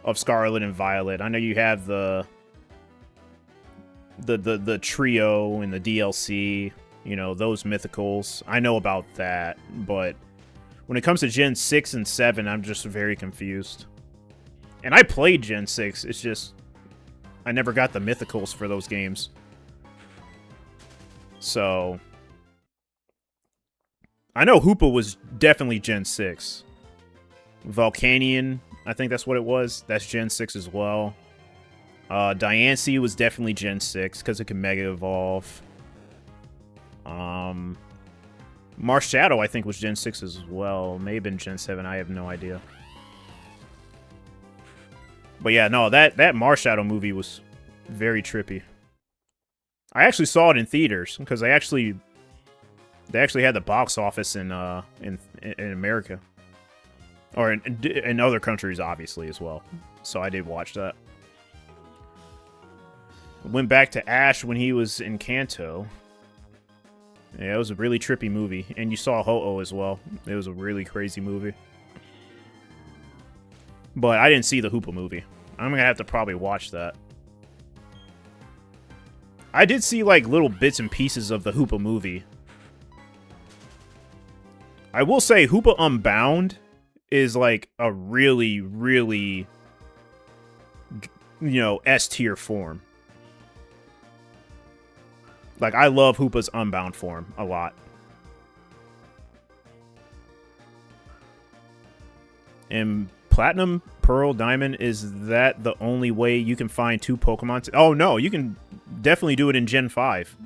of Scarlet and Violet. I know you have the trio and the DLC, you know, those mythicals. I know about that, but when it comes to Gen 6 and 7, I'm just very confused. And I played Gen 6, it's just I never got the mythicals for those games. So I know Hoopa was definitely Gen 6. Volcanion, I think that's what it was. That's Gen 6 as well. Diancie was definitely Gen 6 because it can Mega Evolve. Marshadow, I think, was Gen 6 as well. May have been Gen 7. I have no idea. But yeah, no, that Marshadow movie was very trippy. I actually saw it in theaters because they actually had the box office in America, or in other countries, obviously, as well. So I did watch that. Went back to Ash when he was in Kanto. Yeah, it was a really trippy movie. And you saw Ho-Oh as well. It was a really crazy movie. But I didn't see the Hoopa movie. I'm going to have to probably watch that. I did see, like, little bits and pieces of the Hoopa movie. I will say, Hoopa Unbound is, like, a really, really, you know, S-tier form. Like, I love Hoopa's Unbound form a lot. And Platinum, Pearl, Diamond, is that the only way you can find 2 Pokemon? Oh, no, you can definitely do it in Gen 5.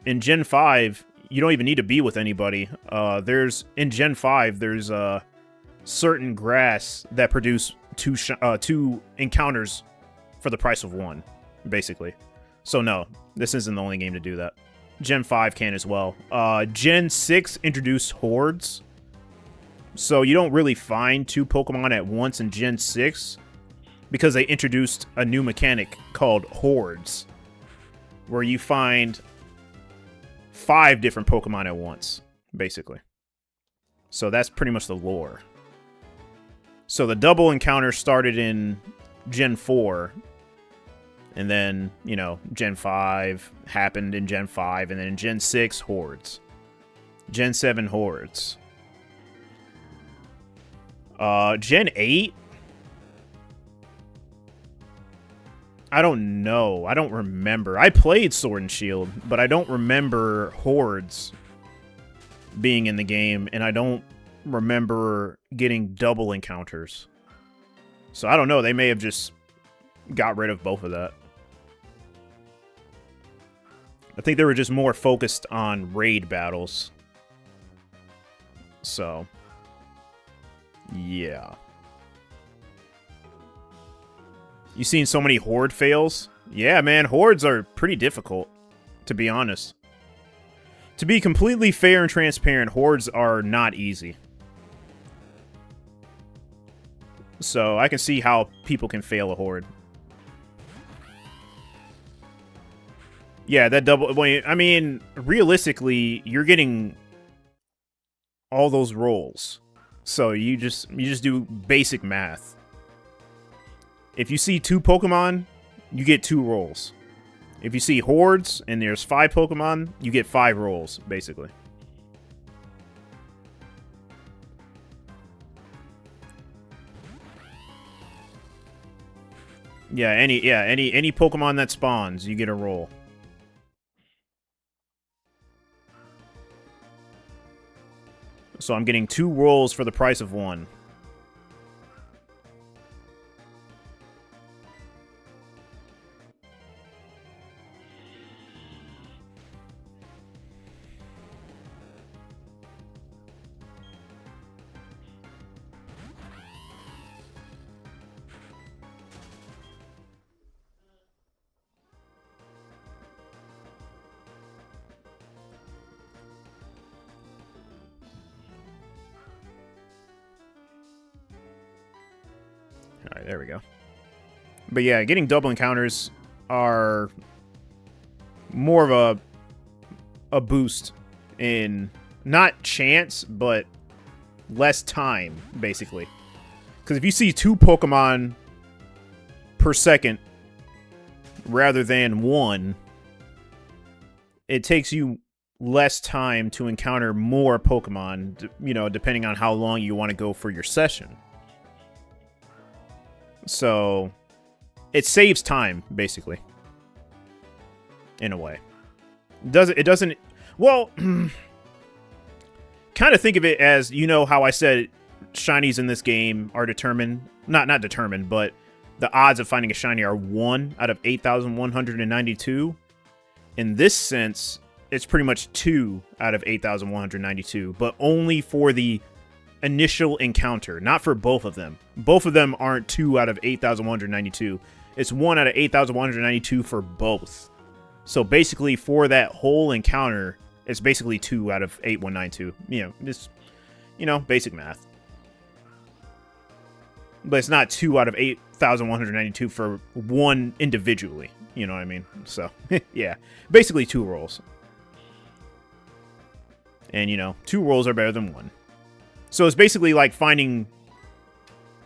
In Gen 5, you don't even need to be with anybody. In Gen 5, there's certain grass that produce two encounters for the price of one, basically. So no, this isn't the only game to do that. Gen 5 can as well. Gen 6 introduced hordes. So you don't really find two Pokemon at once in Gen 6 because they introduced a new mechanic called hordes, where you find 5 different Pokemon at once, basically. So that's pretty much the lore. So the double encounter started in Gen 4, and then, you know, Gen 5 happened in Gen 5, and then in Gen 6, hordes. Gen 7, hordes. Gen 8? I don't know. I don't remember. I played Sword and Shield, but I don't remember hordes being in the game, and I don't remember getting double encounters. So I don't know. They may have just got rid of both of that. I think they were just more focused on raid battles. So, yeah. You seen so many horde fails? Yeah, man, hordes are pretty difficult, to be honest. To be completely fair and transparent, hordes are not easy. So I can see how people can fail a horde. Yeah, that double... I mean, realistically, you're getting all those rolls. So you just do basic math. If you see 2 Pokemon, you get 2 rolls. If you see hordes and there's 5 Pokemon, you get 5 rolls, basically. Yeah, any Pokemon that spawns, you get a roll. So I'm getting 2 rolls for the price of 1. Alright, there we go. But yeah, getting double encounters are more of a boost in not chance, but less time, basically. Because if you see 2 Pokemon per second rather than 1, it takes you less time to encounter more Pokemon, you know, depending on how long you want to go for your session. So, it saves time, basically. In a way. It doesn't... Well, kind of think of it as, you know how I said shinies in this game are determined... Not determined, but the odds of finding a shiny are 1 out of 8,192. In this sense, it's pretty much 2 out of 8,192, but only for the initial encounter, not for both of them. Both of them aren't 2 out of 8,192. It's 1 out of 8,192 for both. So basically, for that whole encounter, it's basically 2 out of 8,192. You know, just, you know, basic math. But it's not 2 out of 8,192 for one individually. You know what I mean? So, yeah. Basically 2 rolls. And, you know, 2 rolls are better than 1. So it's basically like finding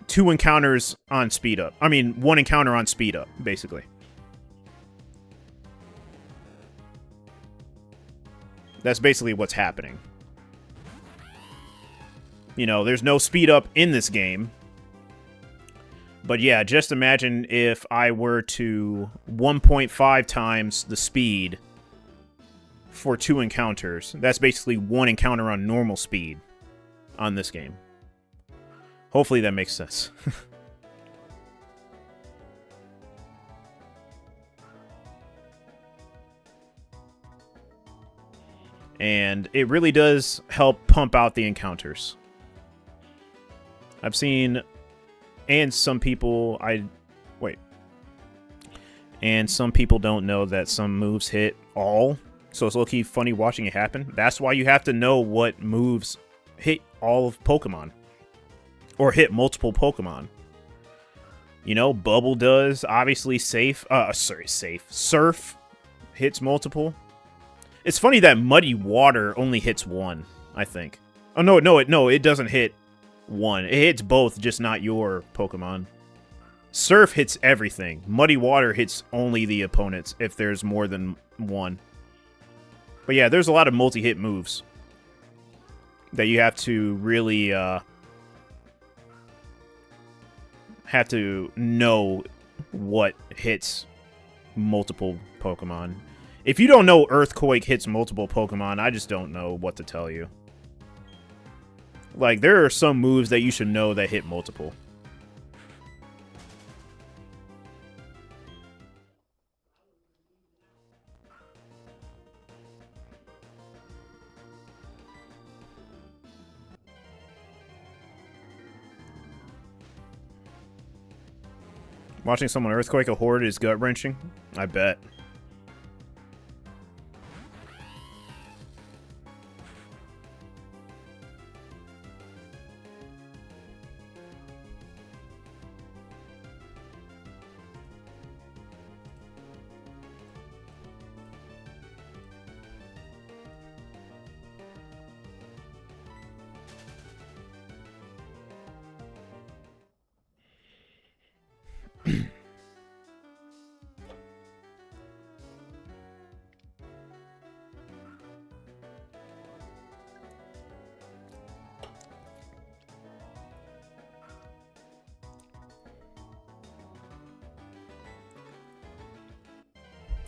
2 encounters on speed up. I mean, 1 encounter on speed up, basically. That's basically what's happening. You know, there's no speed up in this game. But yeah, just imagine if I were to 1.5 times the speed for 2 encounters. That's basically 1 encounter on normal speed on this game. Hopefully that makes sense. And it really does help pump out the encounters. I've seen, and some people, and some people don't know that some moves hit all, so it's low-key funny watching it happen. That's why you have to know what moves hit all of Pokemon, or hit multiple Pokemon. You know, Bubble does, obviously Safe, Surf hits multiple. It's funny that Muddy Water only hits one, I think. Oh, no, it doesn't hit one. It hits both, just not your Pokemon. Surf hits everything. Muddy Water hits only the opponents if there's more than one. But yeah, there's a lot of multi-hit moves that you have to really have to know what hits multiple Pokemon. If you don't know Earthquake hits multiple Pokemon, I just don't know what to tell you. Like, there are some moves that you should know that hit multiple. Watching someone Earthquake a Horde is gut-wrenching? I bet.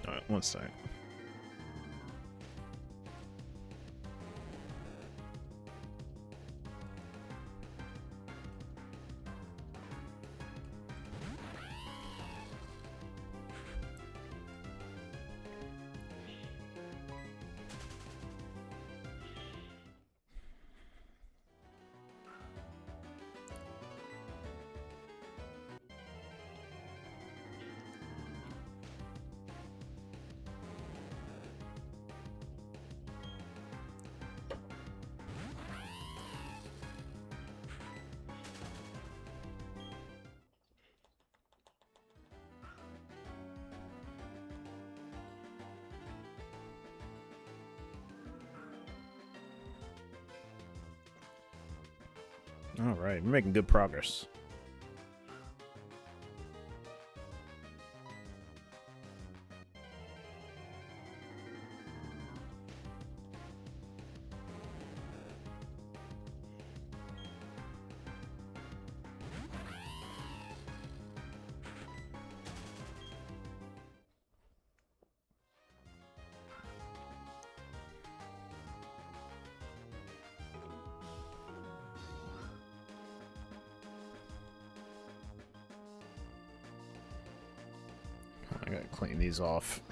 Alright, one sec. Alright, we're making good progress. I gotta clean these off.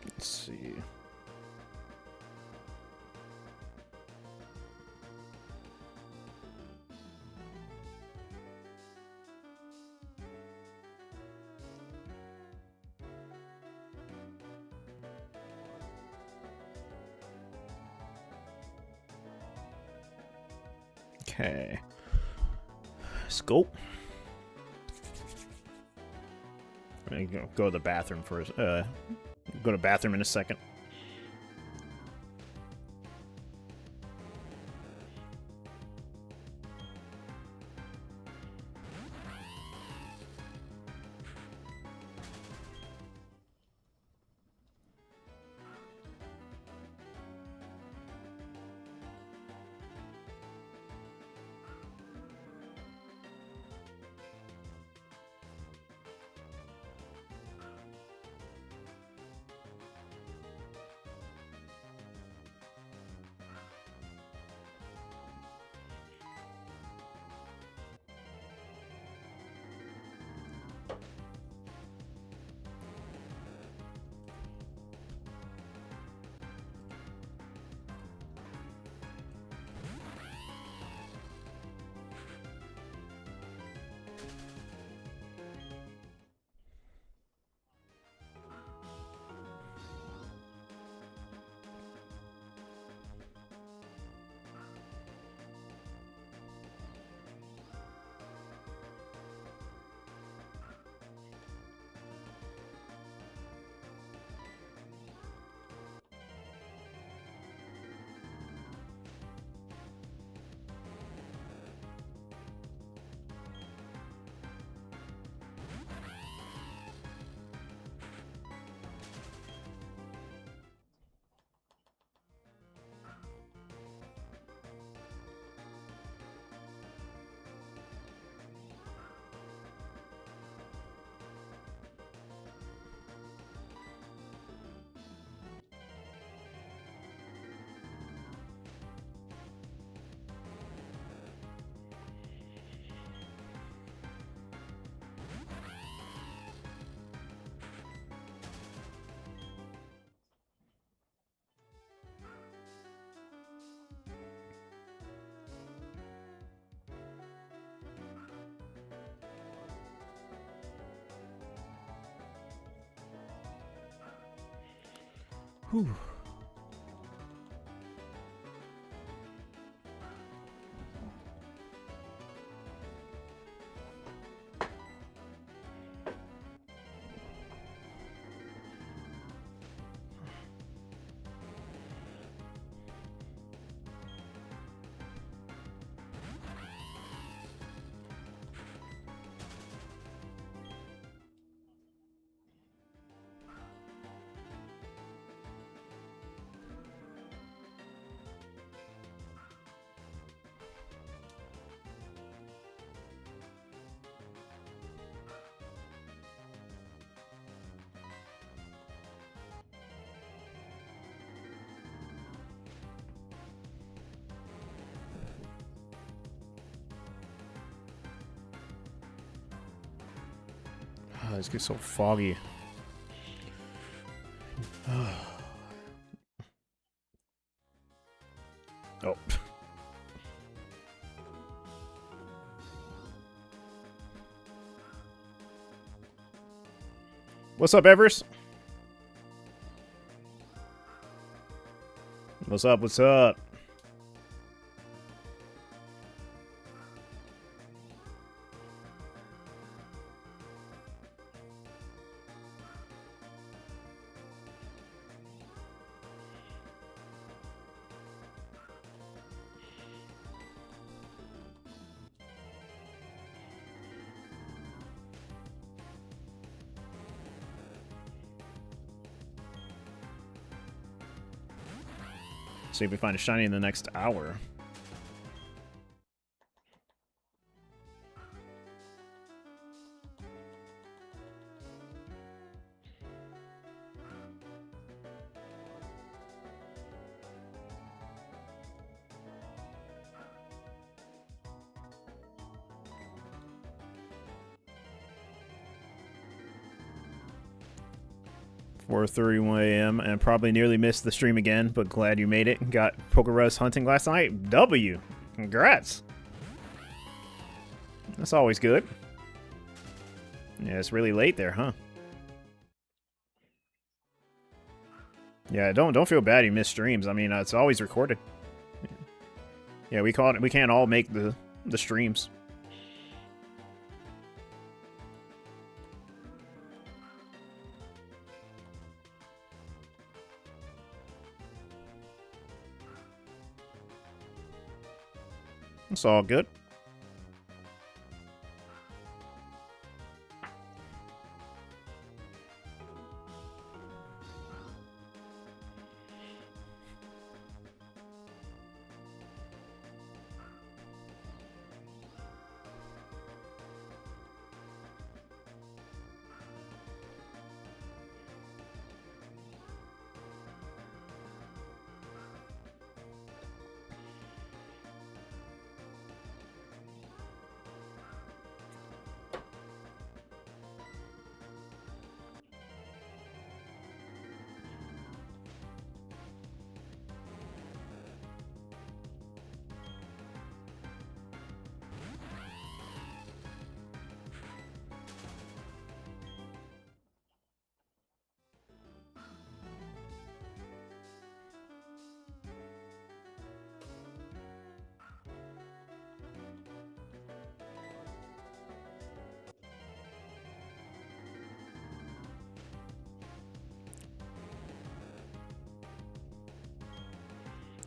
Let's see. Okay. Scope. I'm gonna go to the bathroom first. Go to the bathroom in a second. Whew. Oh, this gets so foggy. Oh. What's up, Evers? What's up? What's up? See if we find a shiny in the next hour. .31 a.m. and probably nearly missed the stream again, but glad you made it. Got Pokerus hunting last night. W. Congrats. That's always good. Yeah, it's really late there, huh? Yeah, don't feel bad you missed streams. I mean, it's always recorded. Yeah, we can't all make the streams. It's all good.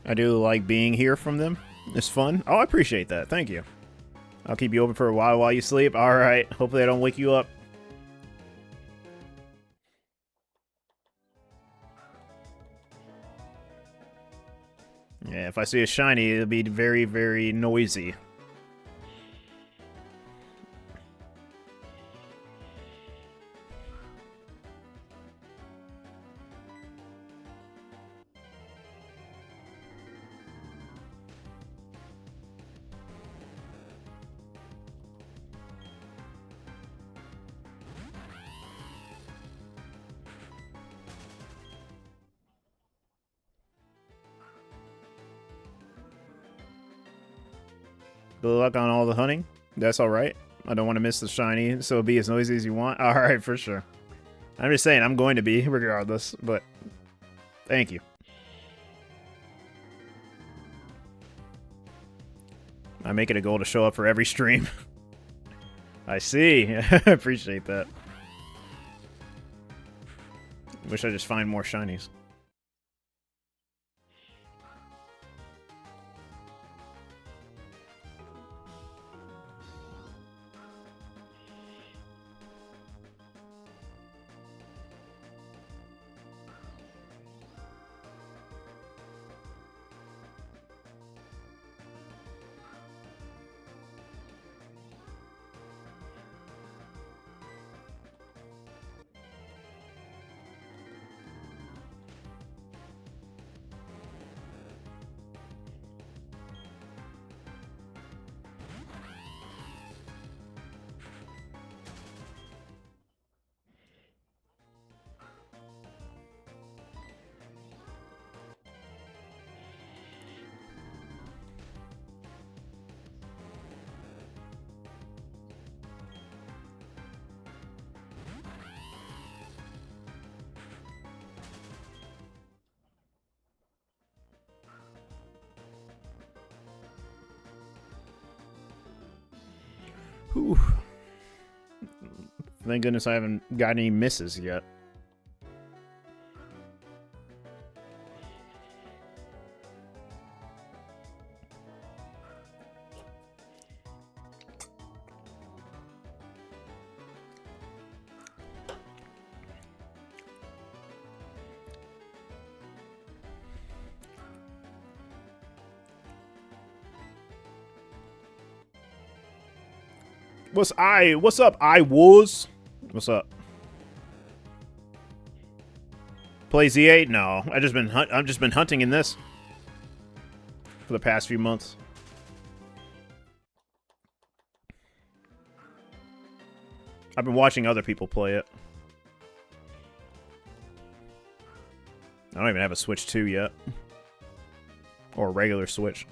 I do like being here from them. It's fun. Oh, I appreciate that. Thank you. I'll keep you open for a while you sleep. All right. Hopefully I don't wake you up. Yeah, if I see a shiny, it'll be very, very noisy. Good luck on all the hunting. That's alright. I don't want to miss the shiny, so be as noisy as you want. Alright, for sure. I'm just saying, I'm going to be, regardless, but Thank you. I make it a goal to show up for every stream. I see. I appreciate that. Wish I just find more shinies. Whew. Thank goodness I haven't got any misses yet. What's up, I was? What's up? Play Z8? No. I've just been hunting in this for the past few months. I've been watching other people play it. I don't even have a Switch 2 yet. Or a regular Switch.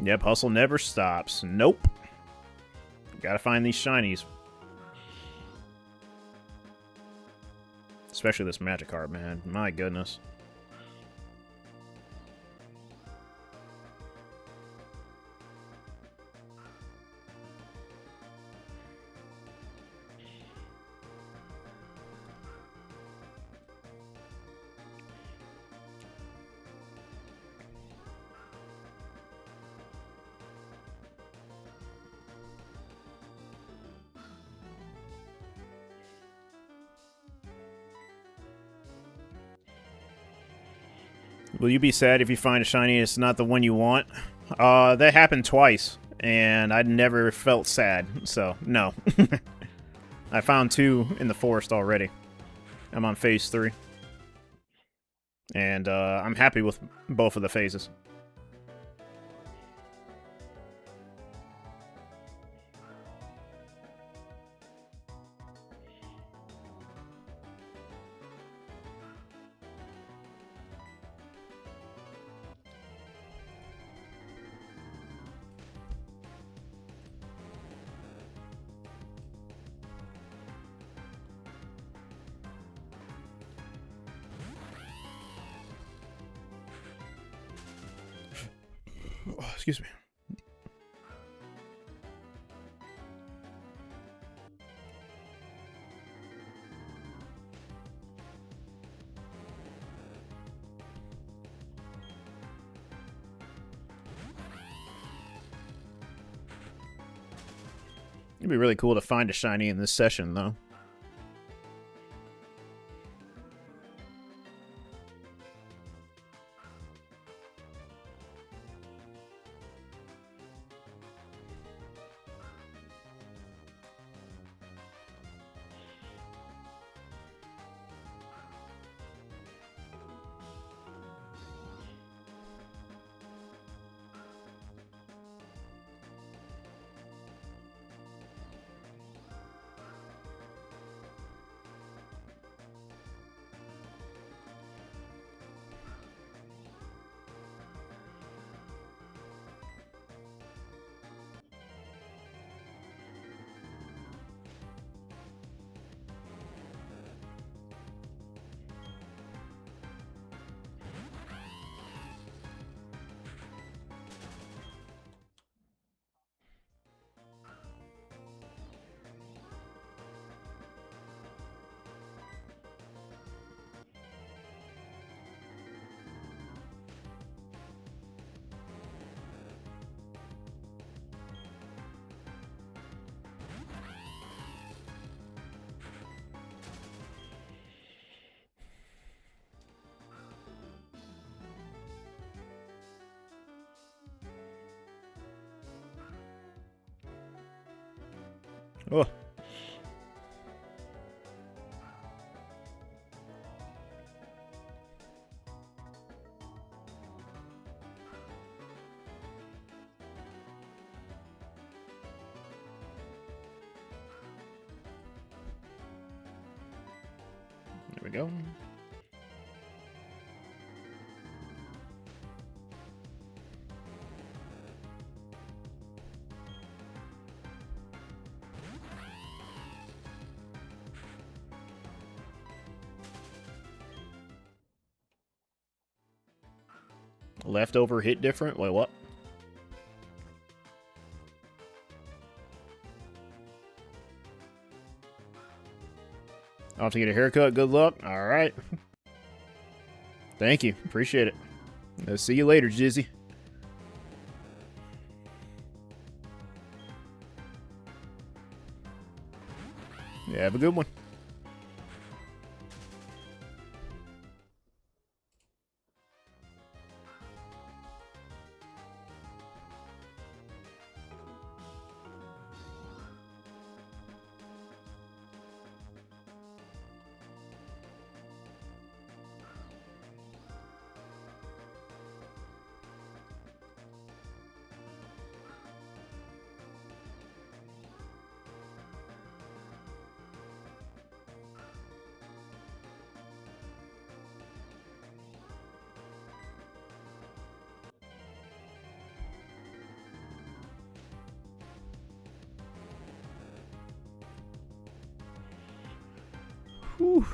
Yep, hustle never stops. Nope. Gotta find these shinies. Especially this Magikarp, man. My goodness. Will you be sad if you find a shiny and it's not the one you want? That happened twice, and I never felt sad, so no. I found 2 in the forest already. I'm on phase 3. And I'm happy with both of the phases. Oh, excuse me. It'd be really cool to find a shiny in this session, though. Oh. There we go. Leftover hit different? Wait, what? I'll have to get a haircut. Good luck. All right. Thank you. Appreciate it. I'll see you later, Jizzy. Yeah, have a good one. Whew.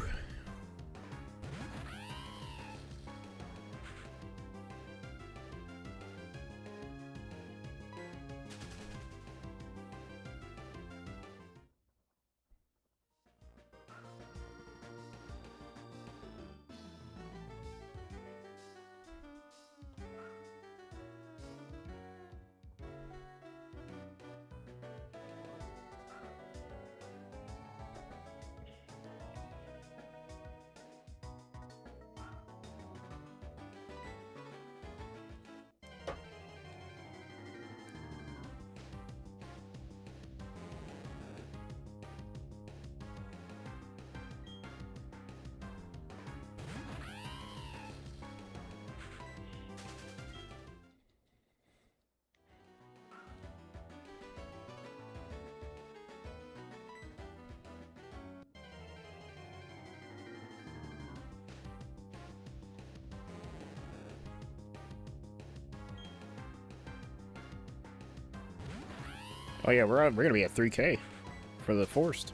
Oh yeah, we're gonna be at 3K for the forced.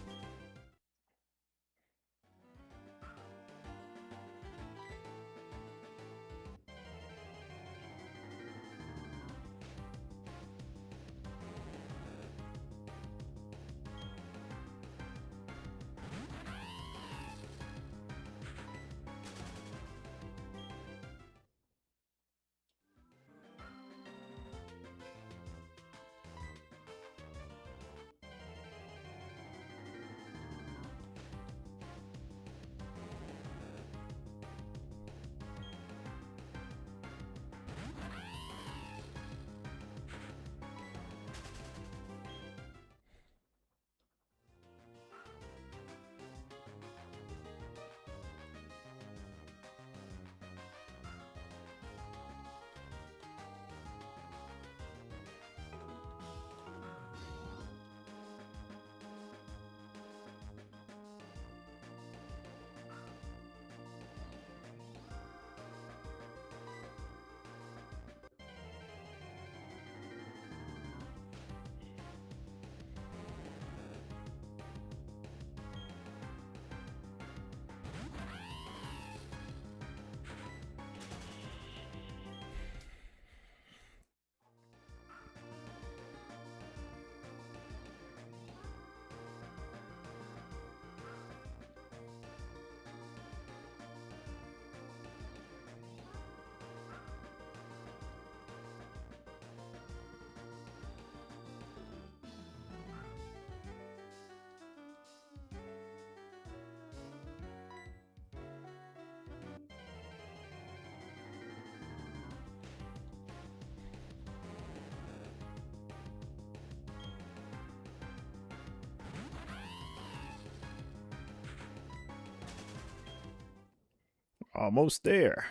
Almost there.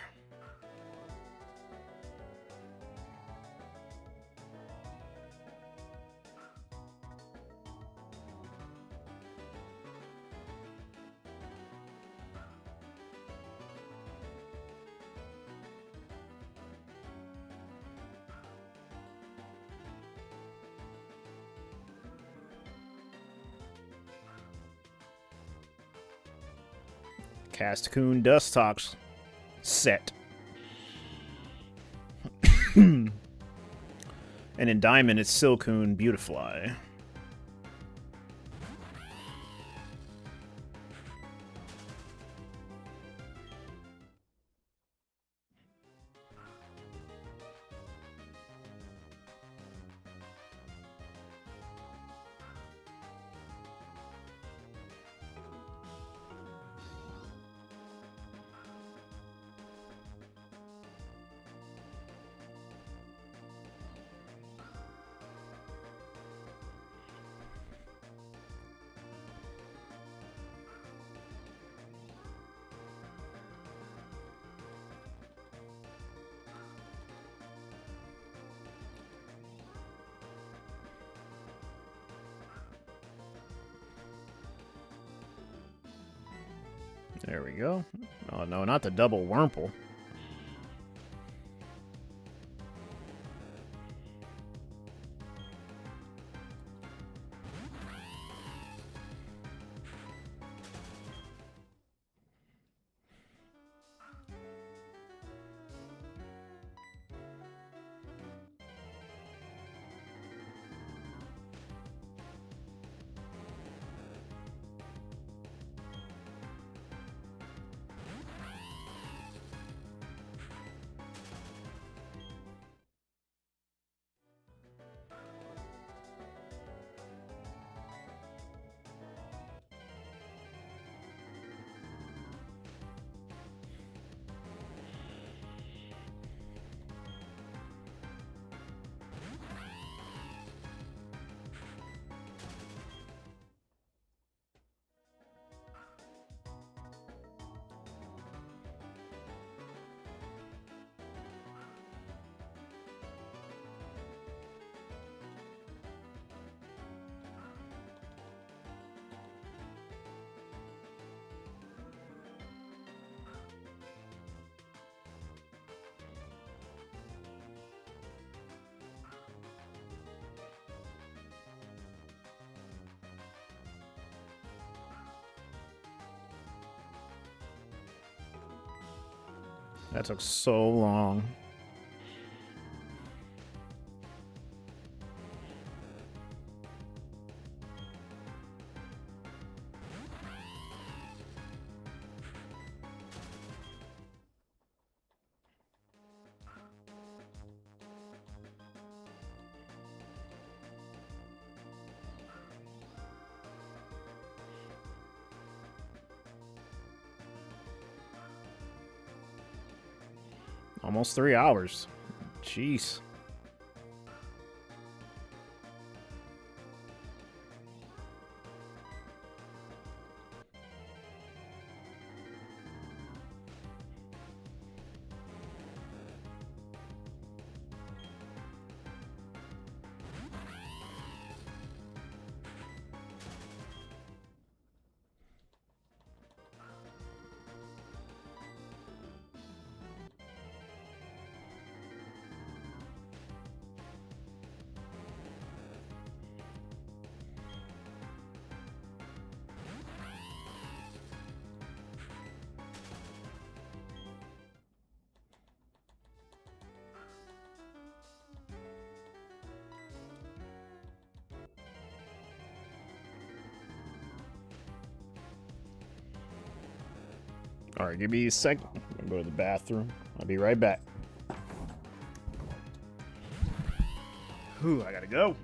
Cascoon Dustox set. And in Diamond, it's Silcoon Beautifly. There we go. Oh, no, not the double Wurmple. That took so long. Almost 3 hours. Jeez. Alright, give me a second. I'm gonna go to the bathroom. I'll be right back. Whew, I gotta go.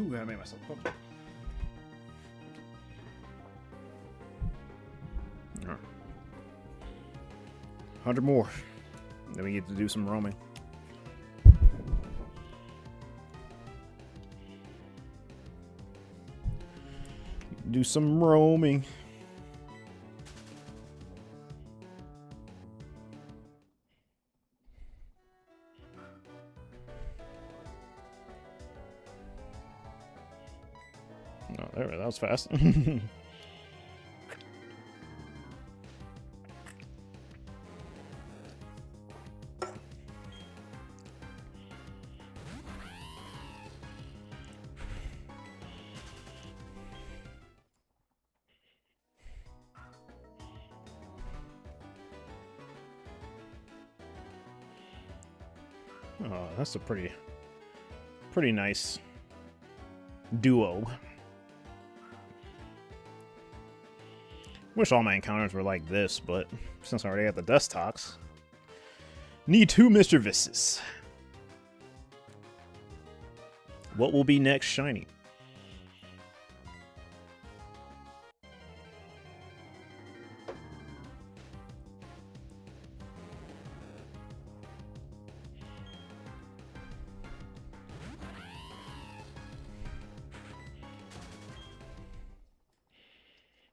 Ooh, I made myself cook. 100 more. Then we get to do some roaming. Do some roaming. Oh, there, that was fast. Oh, that's a pretty nice duo. Wish all my encounters were like this, but since I already got the dust tox, need 2 Misdreavuses. What will be next shiny?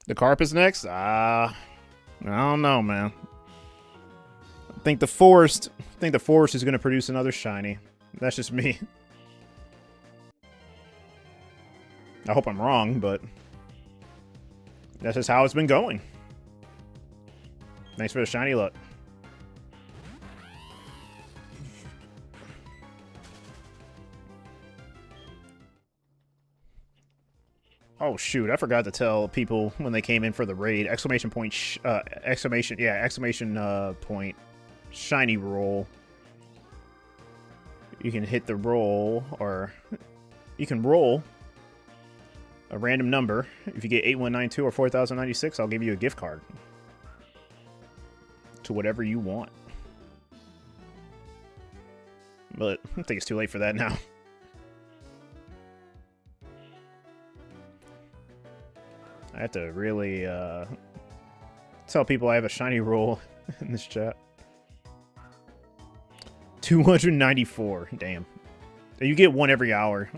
The Carp is next? I don't know, man. I think the Forest is going to produce another shiny. That's just me. I hope I'm wrong, but that's just how it's been going. Thanks for the shiny luck. Oh shoot, I forgot to tell people when they came in for the raid, exclamation point shiny roll. You can hit the roll, or you can roll a random number. If you get 8192 or 4096, I'll give you a gift card to whatever you want. But I think it's too late for that now. I have to really tell people I have a shiny roll in this chat. 294. Damn. You get one every hour.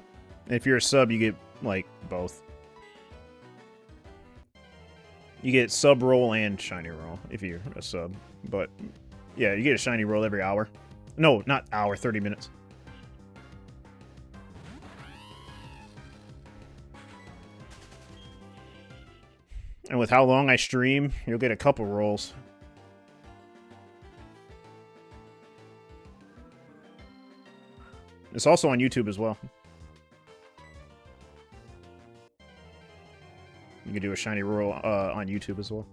If you're a sub, you get, like, both. You get sub roll and shiny roll if you're a sub. But, yeah, you get a shiny roll every hour. No, not hour, 30 minutes. And with how long I stream, you'll get a couple rolls. It's also on YouTube as well. You can do a shiny roll on YouTube as well.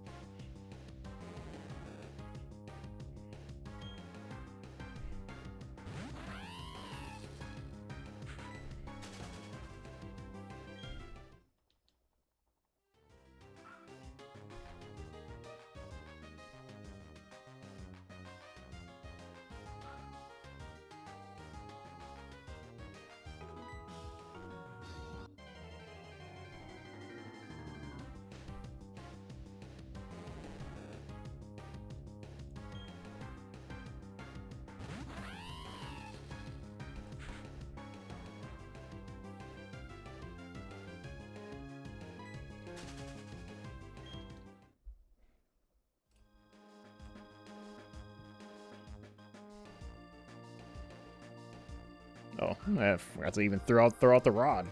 Oh, I forgot to even throw out the rod.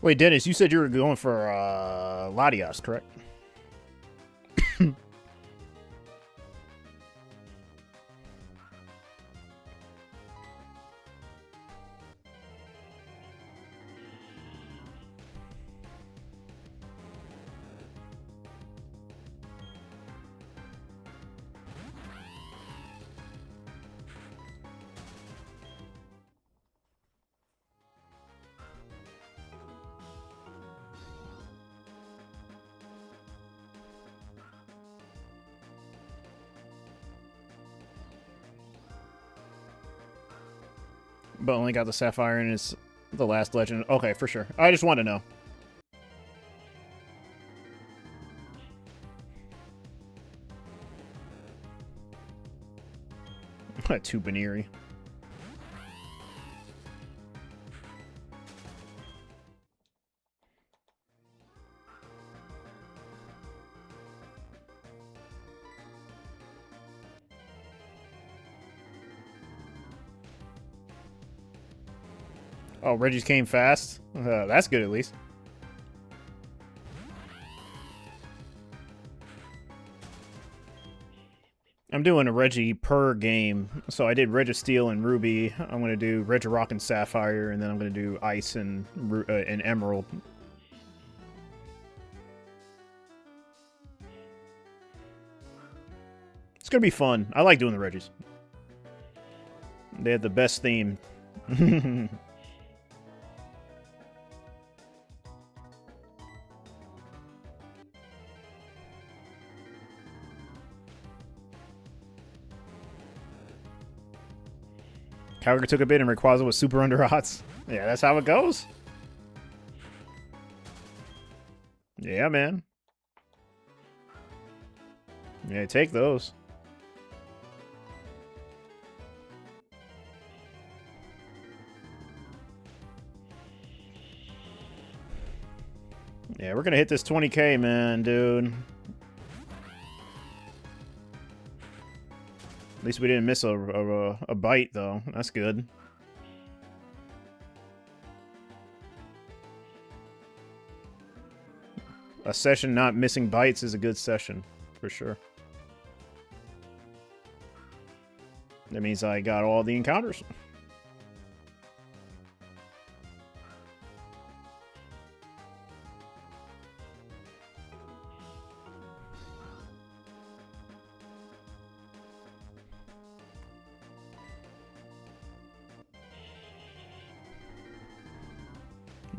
Wait, Dennis, you said you were going for Latias, correct? But only got the Sapphire and it's the last legend. Okay, for sure. I just want to know. Two Baneri. Oh, Reggie's came fast? That's good, at least. I'm doing a Reggie per game. So I did Registeel and Ruby. I'm going to do Regirock and Sapphire, and then I'm going to do Ice and Emerald. It's going to be fun. I like doing the Reggies. They have the best theme. Kyogre took a bit and Rayquaza was super under odds. Yeah, that's how it goes. Yeah, man. Yeah, take those. Yeah, we're gonna hit this 20K, man, dude. At least we didn't miss a bite, though. That's good. A session not missing bites is a good session, for sure. That means I got all the encounters.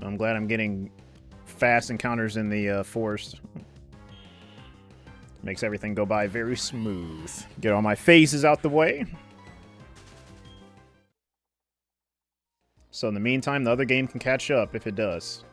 I'm glad I'm getting fast encounters in the forest. Makes everything go by very smooth. Get all my phases out the way. So in the meantime, the other game can catch up if it does.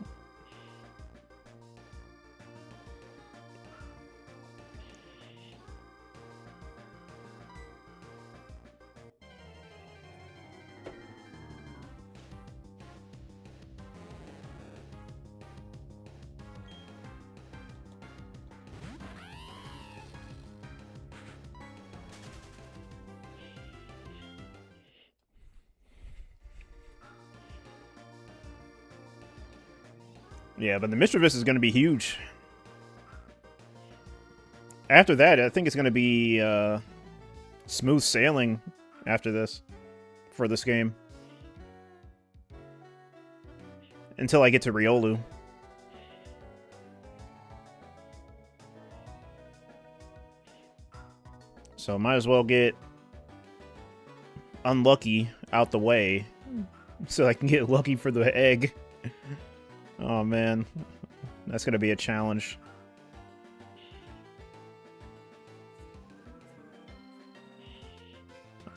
Yeah, but the Misdreavus is going to be huge. After that, I think it's going to be smooth sailing after this for this game. Until I get to Riolu. So might as well get unlucky out the way so I can get lucky for the egg. Oh man, that's gonna be a challenge.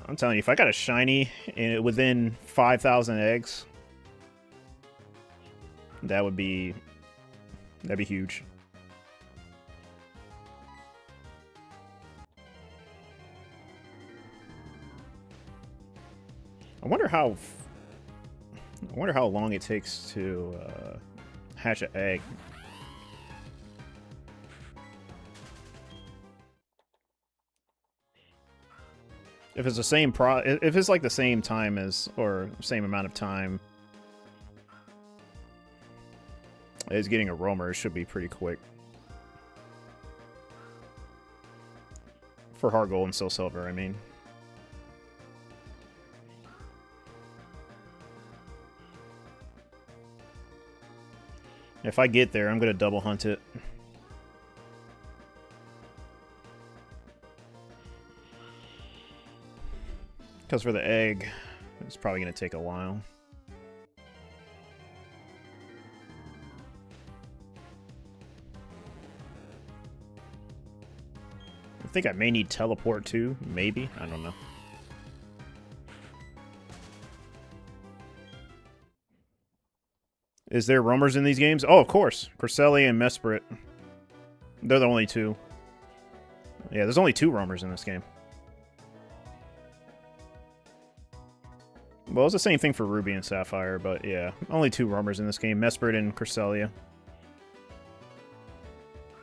I'm telling you, if I got a shiny within 5,000 eggs, that'd be huge. I wonder how long it takes to hatch an egg. If it's the same if it's like the same time as, or same amount of time. Is getting a roamer should be pretty quick. For hard gold and still silver, I mean. If I get there, I'm going to double hunt it. Because for the egg, it's probably going to take a while. I think I may need teleport too, maybe. I don't know. Is there roamers in these games? Oh, of course. Cresselia and Mesprit. They're the only two. Yeah, there's only 2 roamers in this game. Well, it's the same thing for Ruby and Sapphire, but yeah. Only 2 roamers in this game. Mesprit and Cresselia.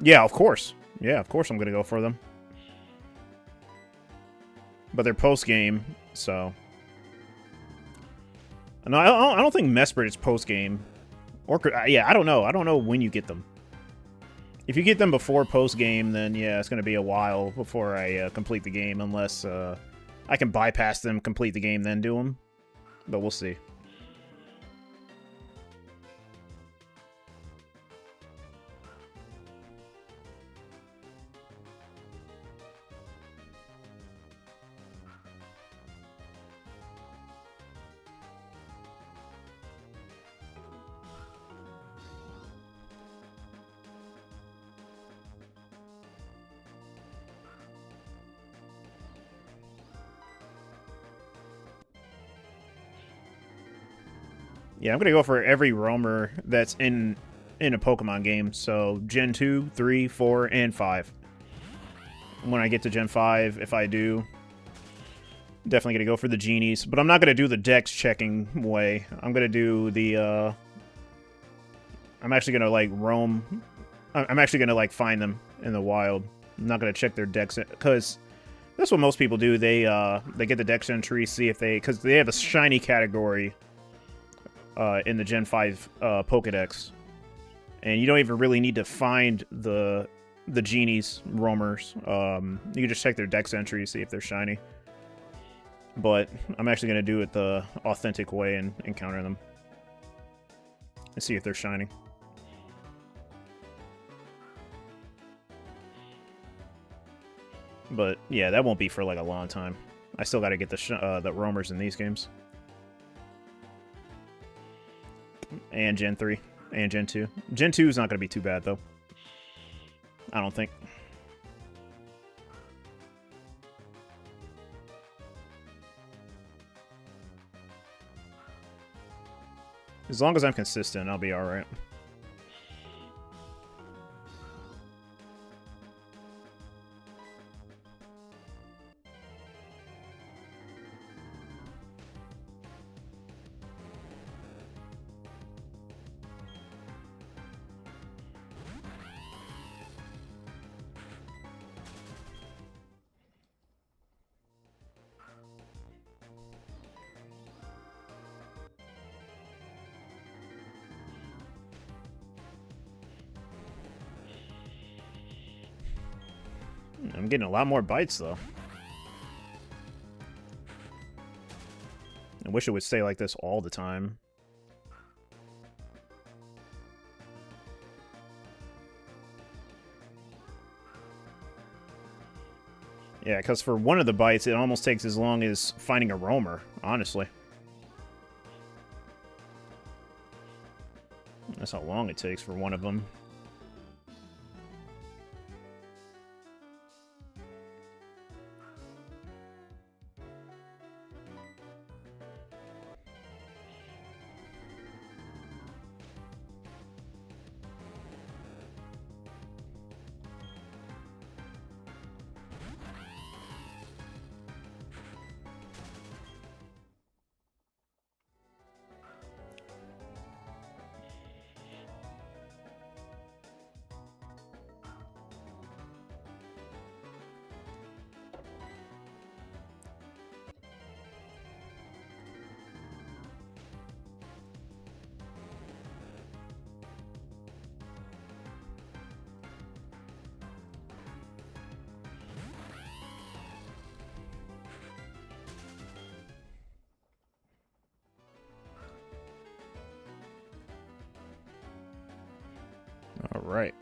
Yeah, of course. Yeah, of course I'm going to go for them. But they're post-game, so... No, I don't think Mesprit is post-game. Or, yeah, I don't know. I don't know when you get them. If you get them before post-game, then yeah, it's going to be a while before I complete the game, unless I can bypass them, complete the game, then do them. But we'll see. Yeah, I'm going to go for every roamer that's in a Pokemon game. So, Gen 2, 3, 4, and 5. When I get to Gen 5, if I do, definitely going to go for the genies. But I'm not going to do the dex checking way. I'm going to do the, I'm actually going to, like, roam. I'm actually going to, like, find them in the wild. I'm not going to check their dex, because that's what most people do. They get the dex entry, see if they, because they have a shiny category in the Gen 5 Pokedex. And you don't even really need to find the genies, roamers. You can just check their dex entry, see if they're shiny. But I'm actually going to do it the authentic way and encounter them. And see if they're shiny. But yeah, that won't be for like a long time. I still got to get the roamers in these games. And Gen 3. And Gen 2. Gen 2 is not going to be too bad, though. I don't think. As long as I'm consistent, I'll be alright. I'm getting a lot more bites, though. I wish it would stay like this all the time. Yeah, because for one of the bites, it almost takes as long as finding a roamer, honestly. That's how long it takes for one of them. right.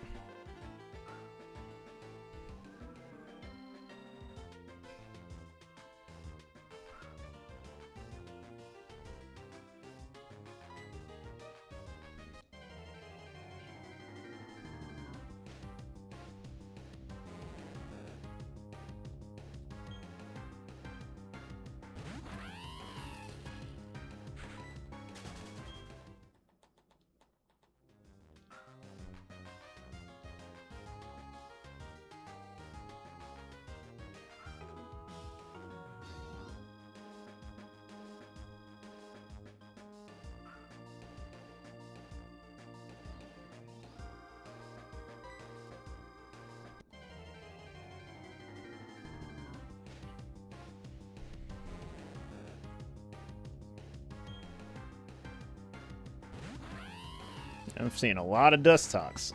I'm seeing a lot of dust talks.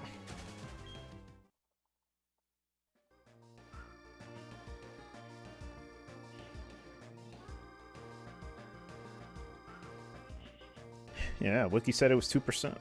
Yeah, Wiki said it was 2%.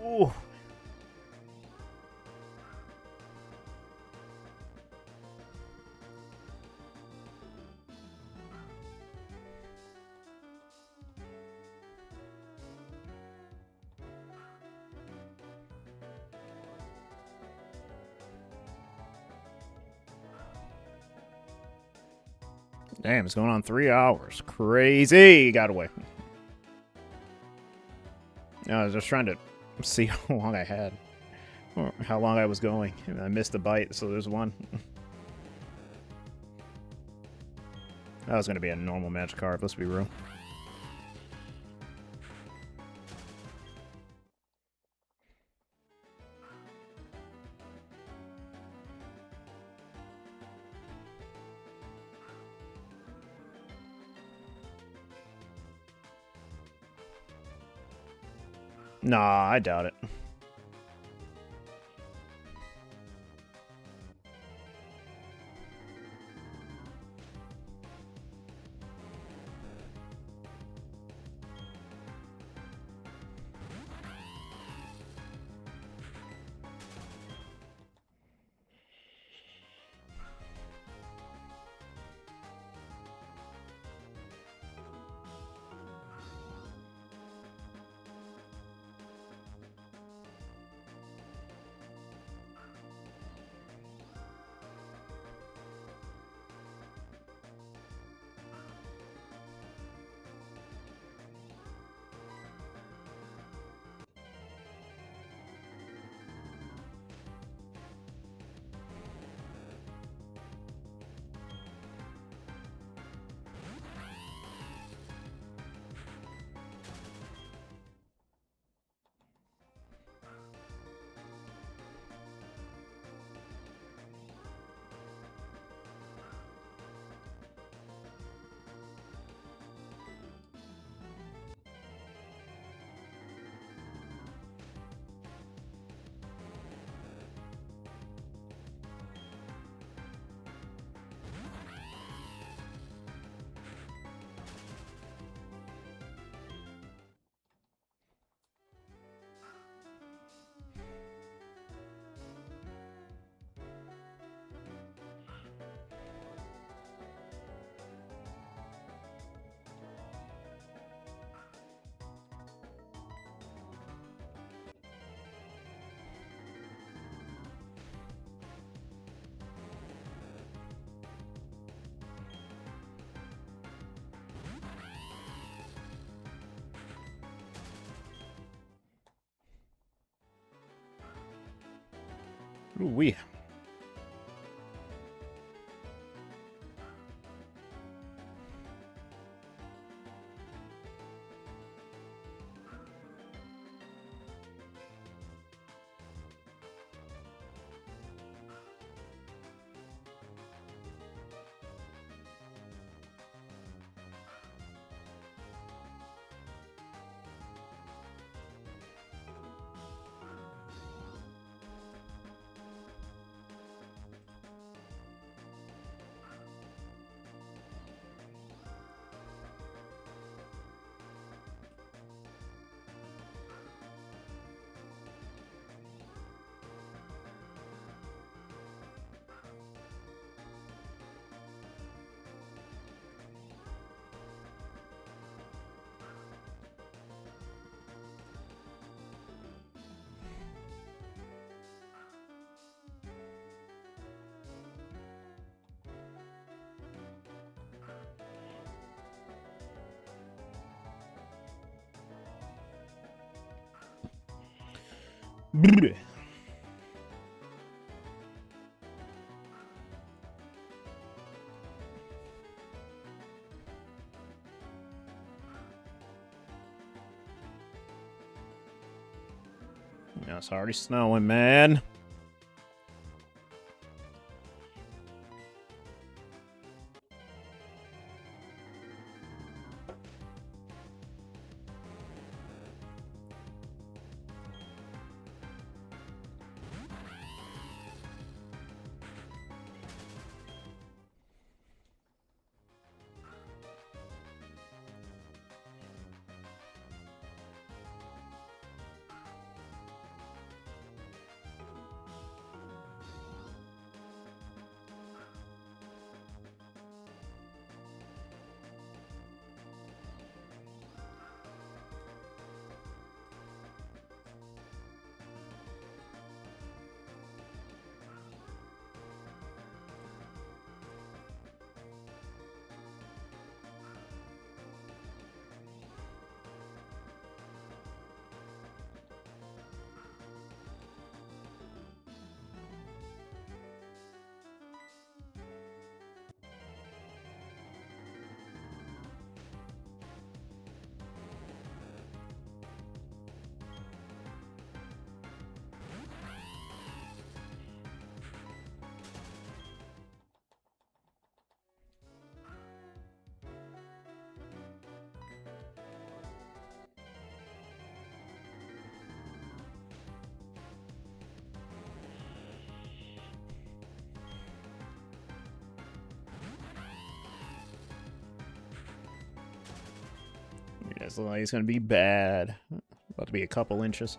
Ooh. Damn, it's going on 3 hours. Crazy. Got away. I was just trying to see how long I had. Or how long I was going. I missed a bite, so there's one. That was going to be a normal Magikarp, let's be real. Nah, I doubt it. Ooh-wee. Bleh. Yeah, it's already snowing, man. It looks like it's gonna be bad. About to be a couple inches.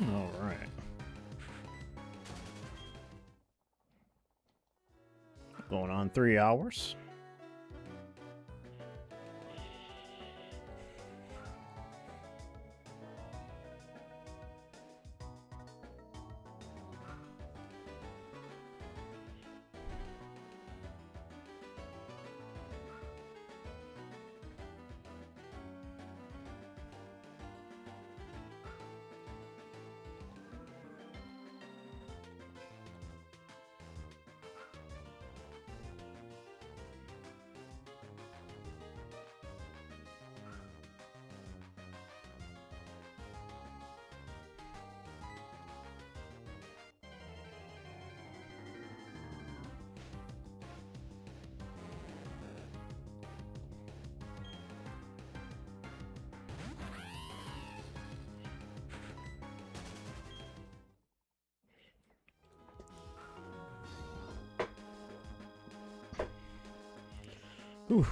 All right. Going on 3 hours. Whew.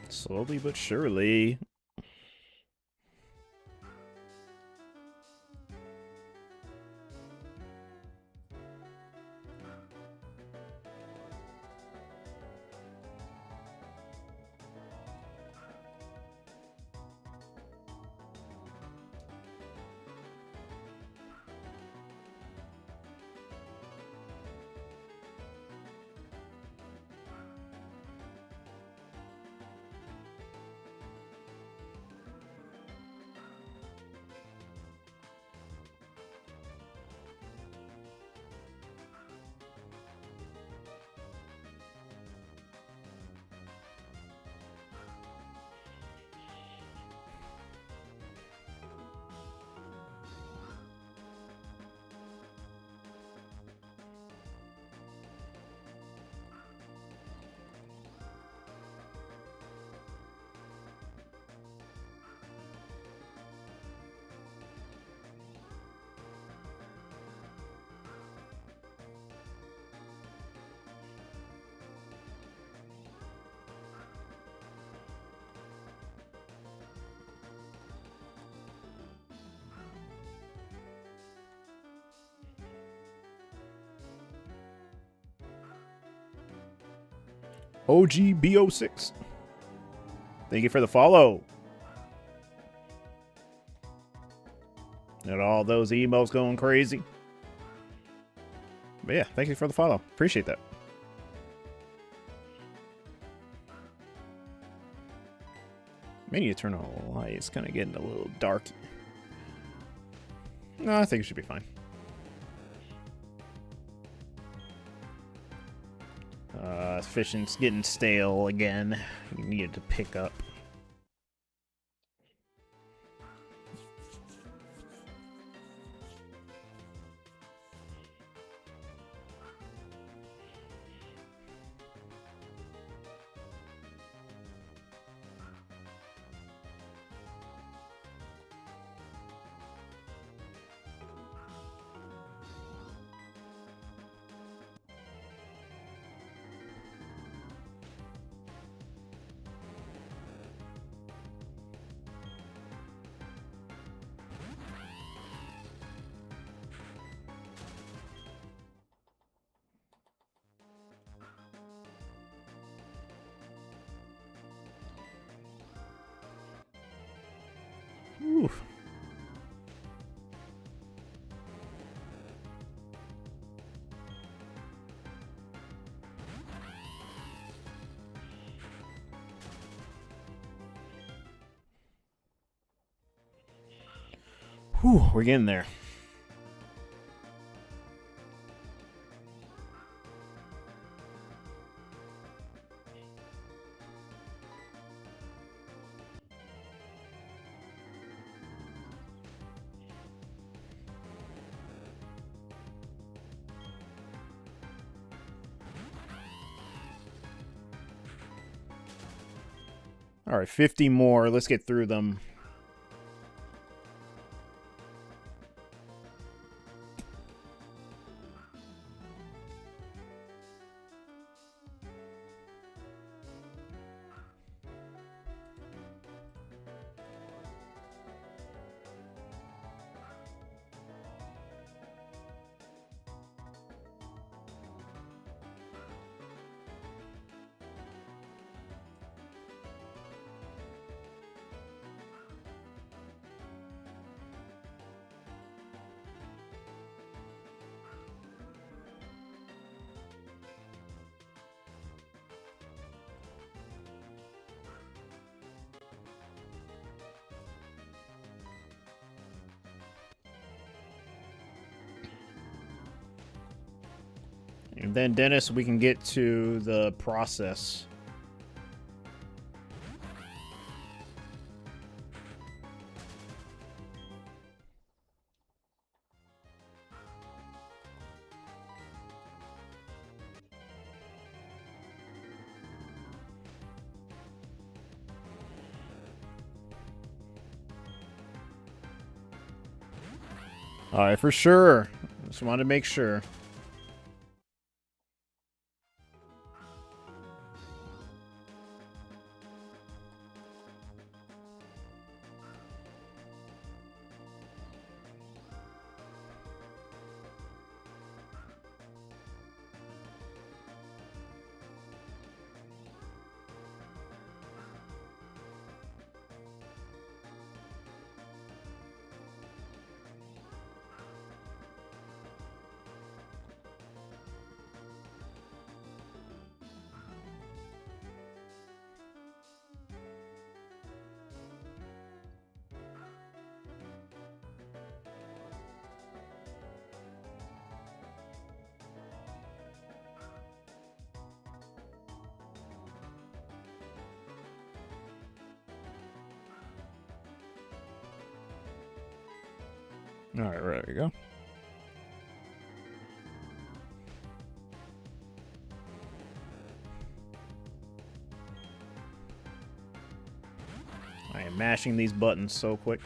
Slowly but surely. OGBO6. Thank you for the follow. And all those emos going crazy. But yeah, thank you for the follow. Appreciate that. May need to turn on the light. It's kind of getting a little dark. No, I think it should be fine. Fishing's getting stale again. You needed to pick up. Oof. Whew, we're getting there. All right, 50 more. Let's get through them. And then, Dennis, we can get to the process. All right, for sure. Just wanted to make sure. All right, there we go. I am mashing these buttons so quick.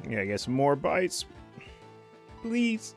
Yeah, get some more bites. Please.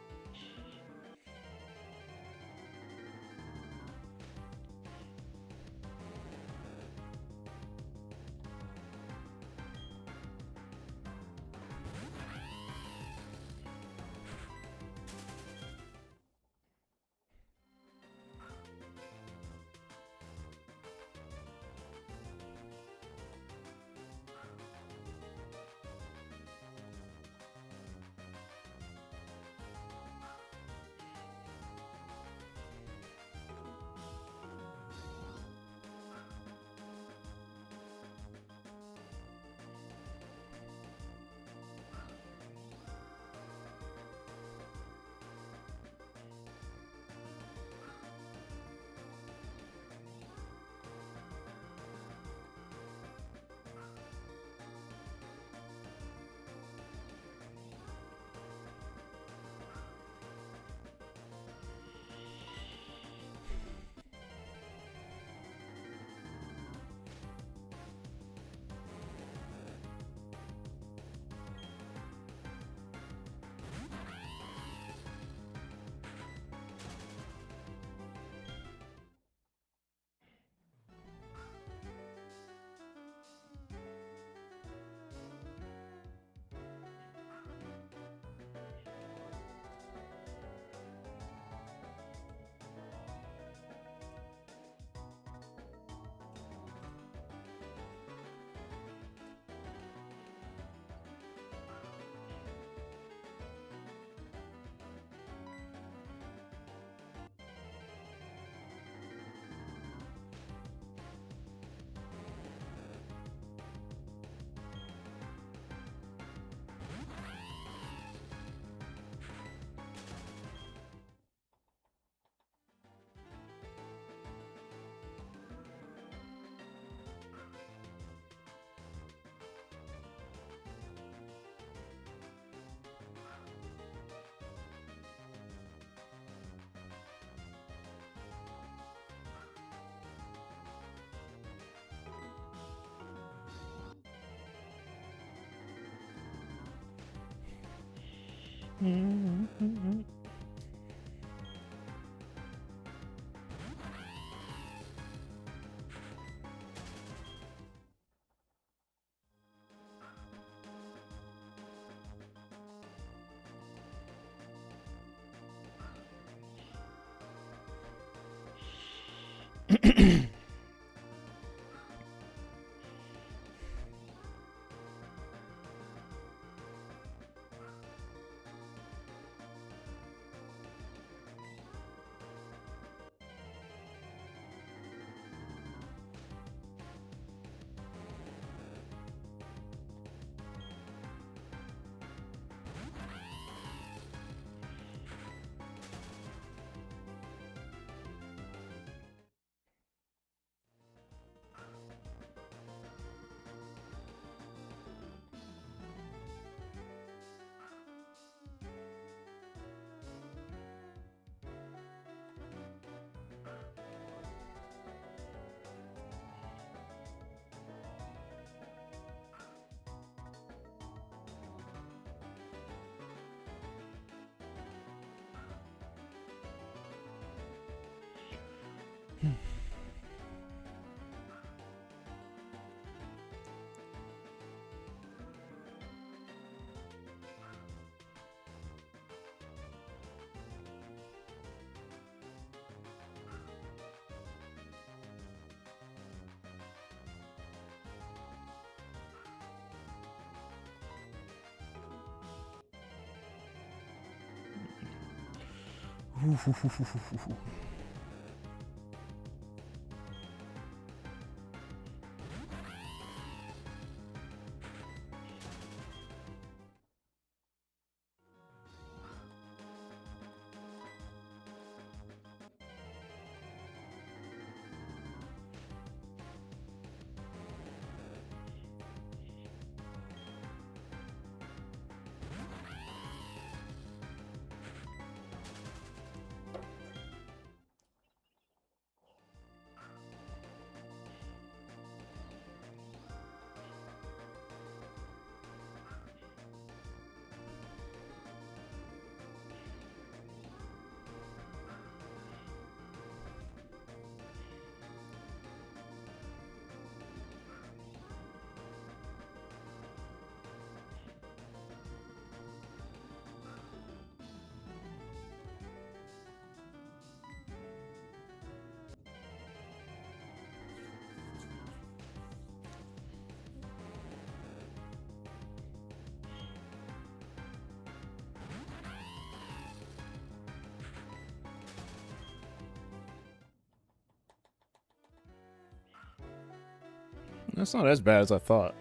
That's not as bad as I thought.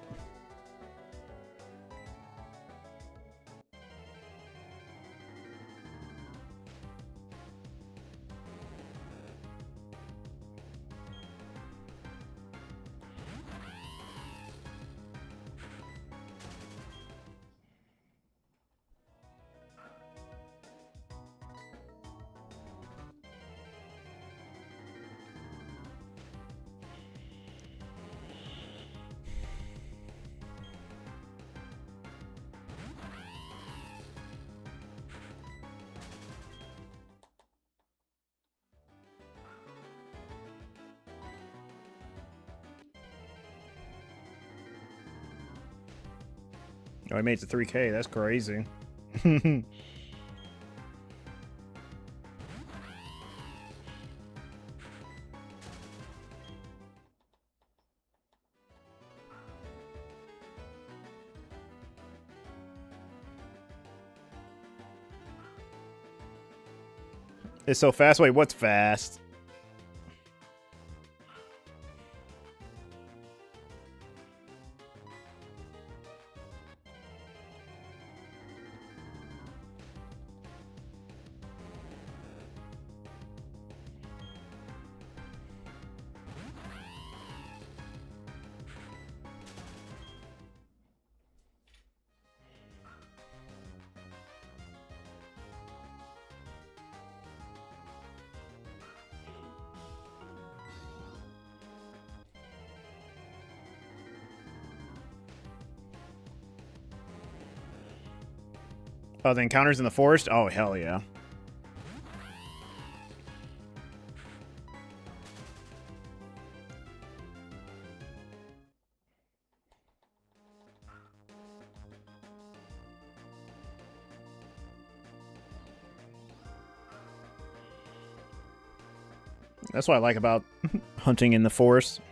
Oh, I made it to 3K. That's crazy. It's so fast. Wait, what's fast? Oh, the encounters in the forest? Oh, hell yeah. That's what I like about hunting in the forest.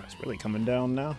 It's really coming down now.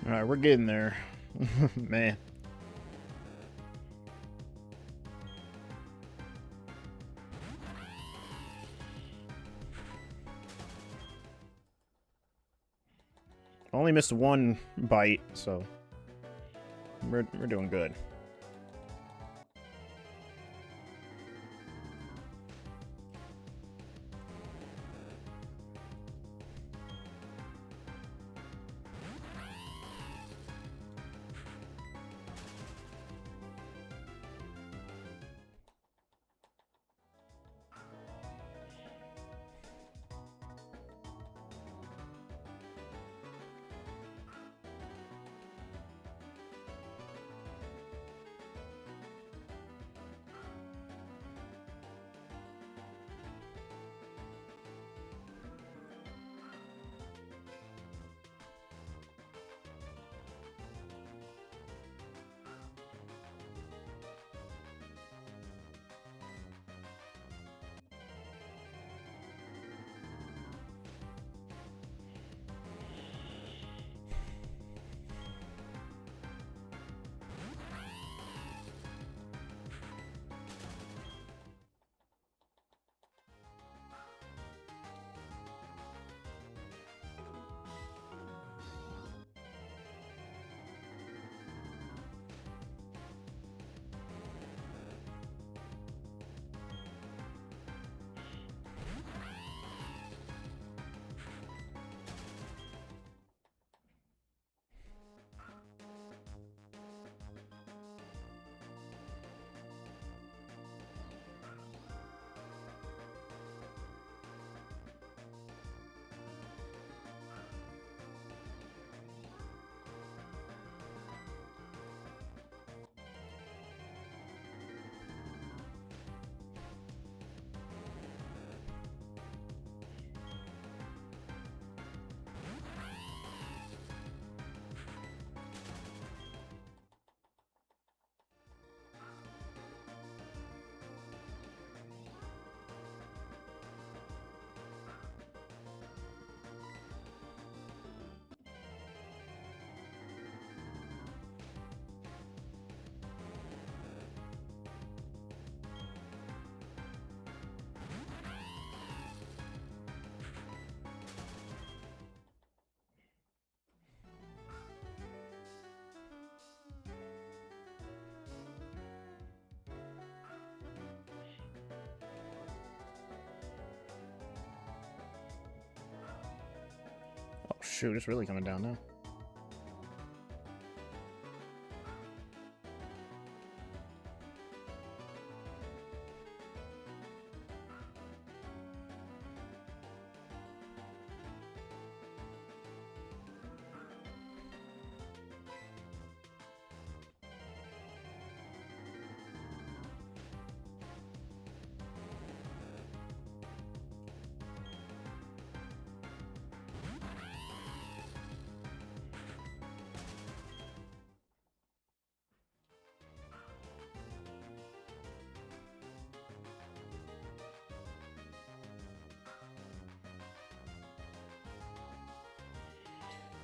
Alright, we're getting there. Man. Only missed one bite, so we're doing good. Oh shoot, it's really coming down now.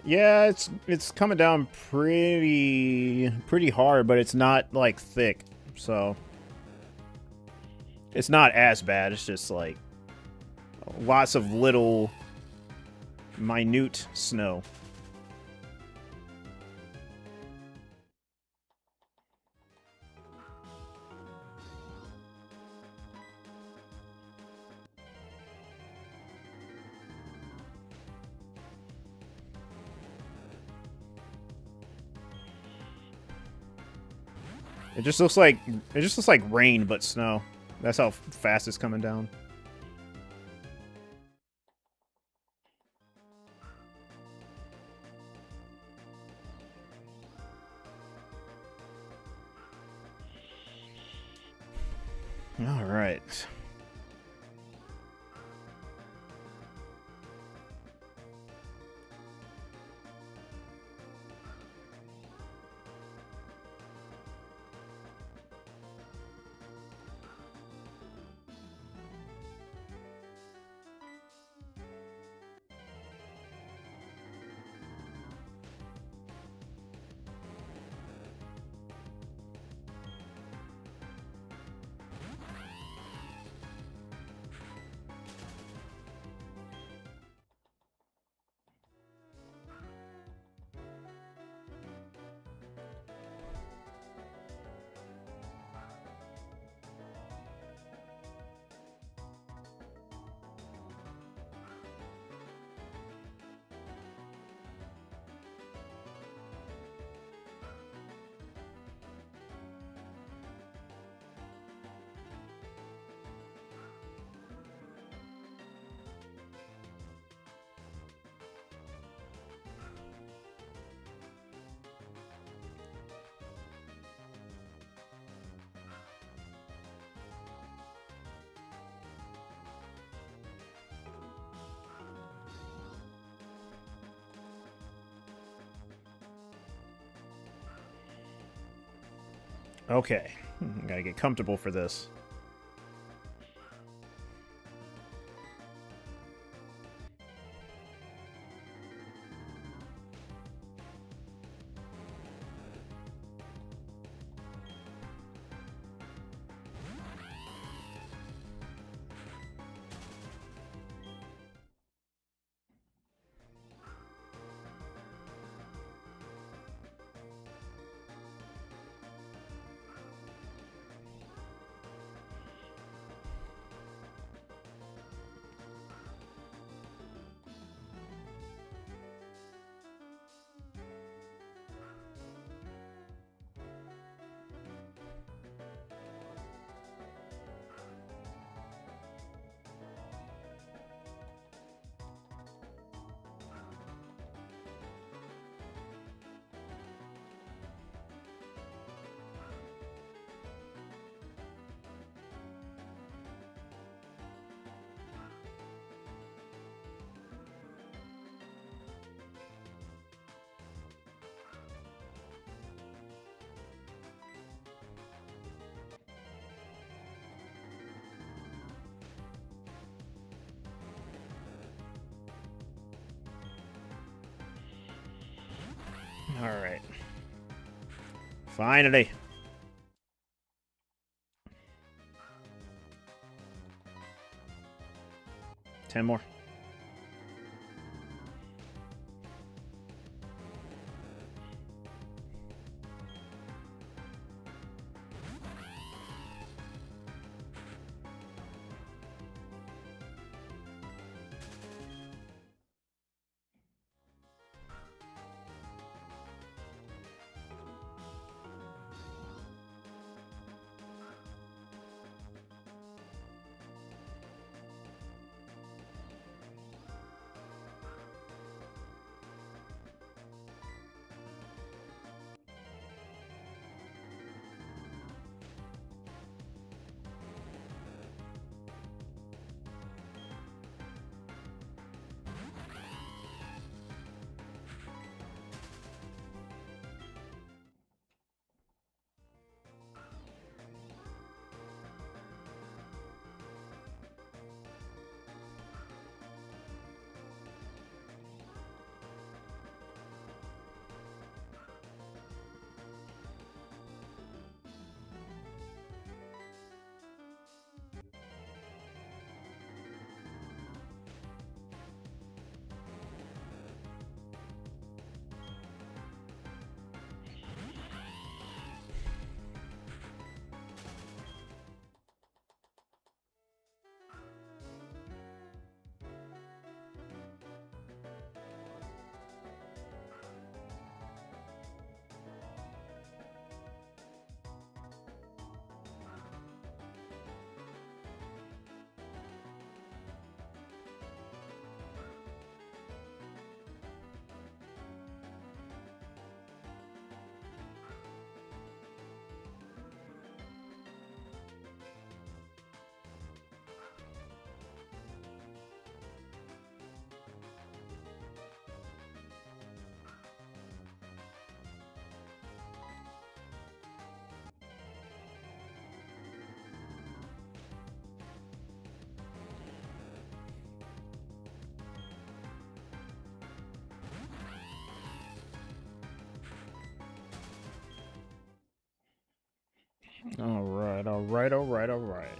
Yeah, it's coming down pretty hard, but it's not like thick, so it's not as bad. It's just like lots of little minute snow. It just looks like rain but snow. That's how fast it's coming down. All right. Okay. Gotta get comfortable for this. Alright. Finally. Ten more. Alright, alright, alright, alright.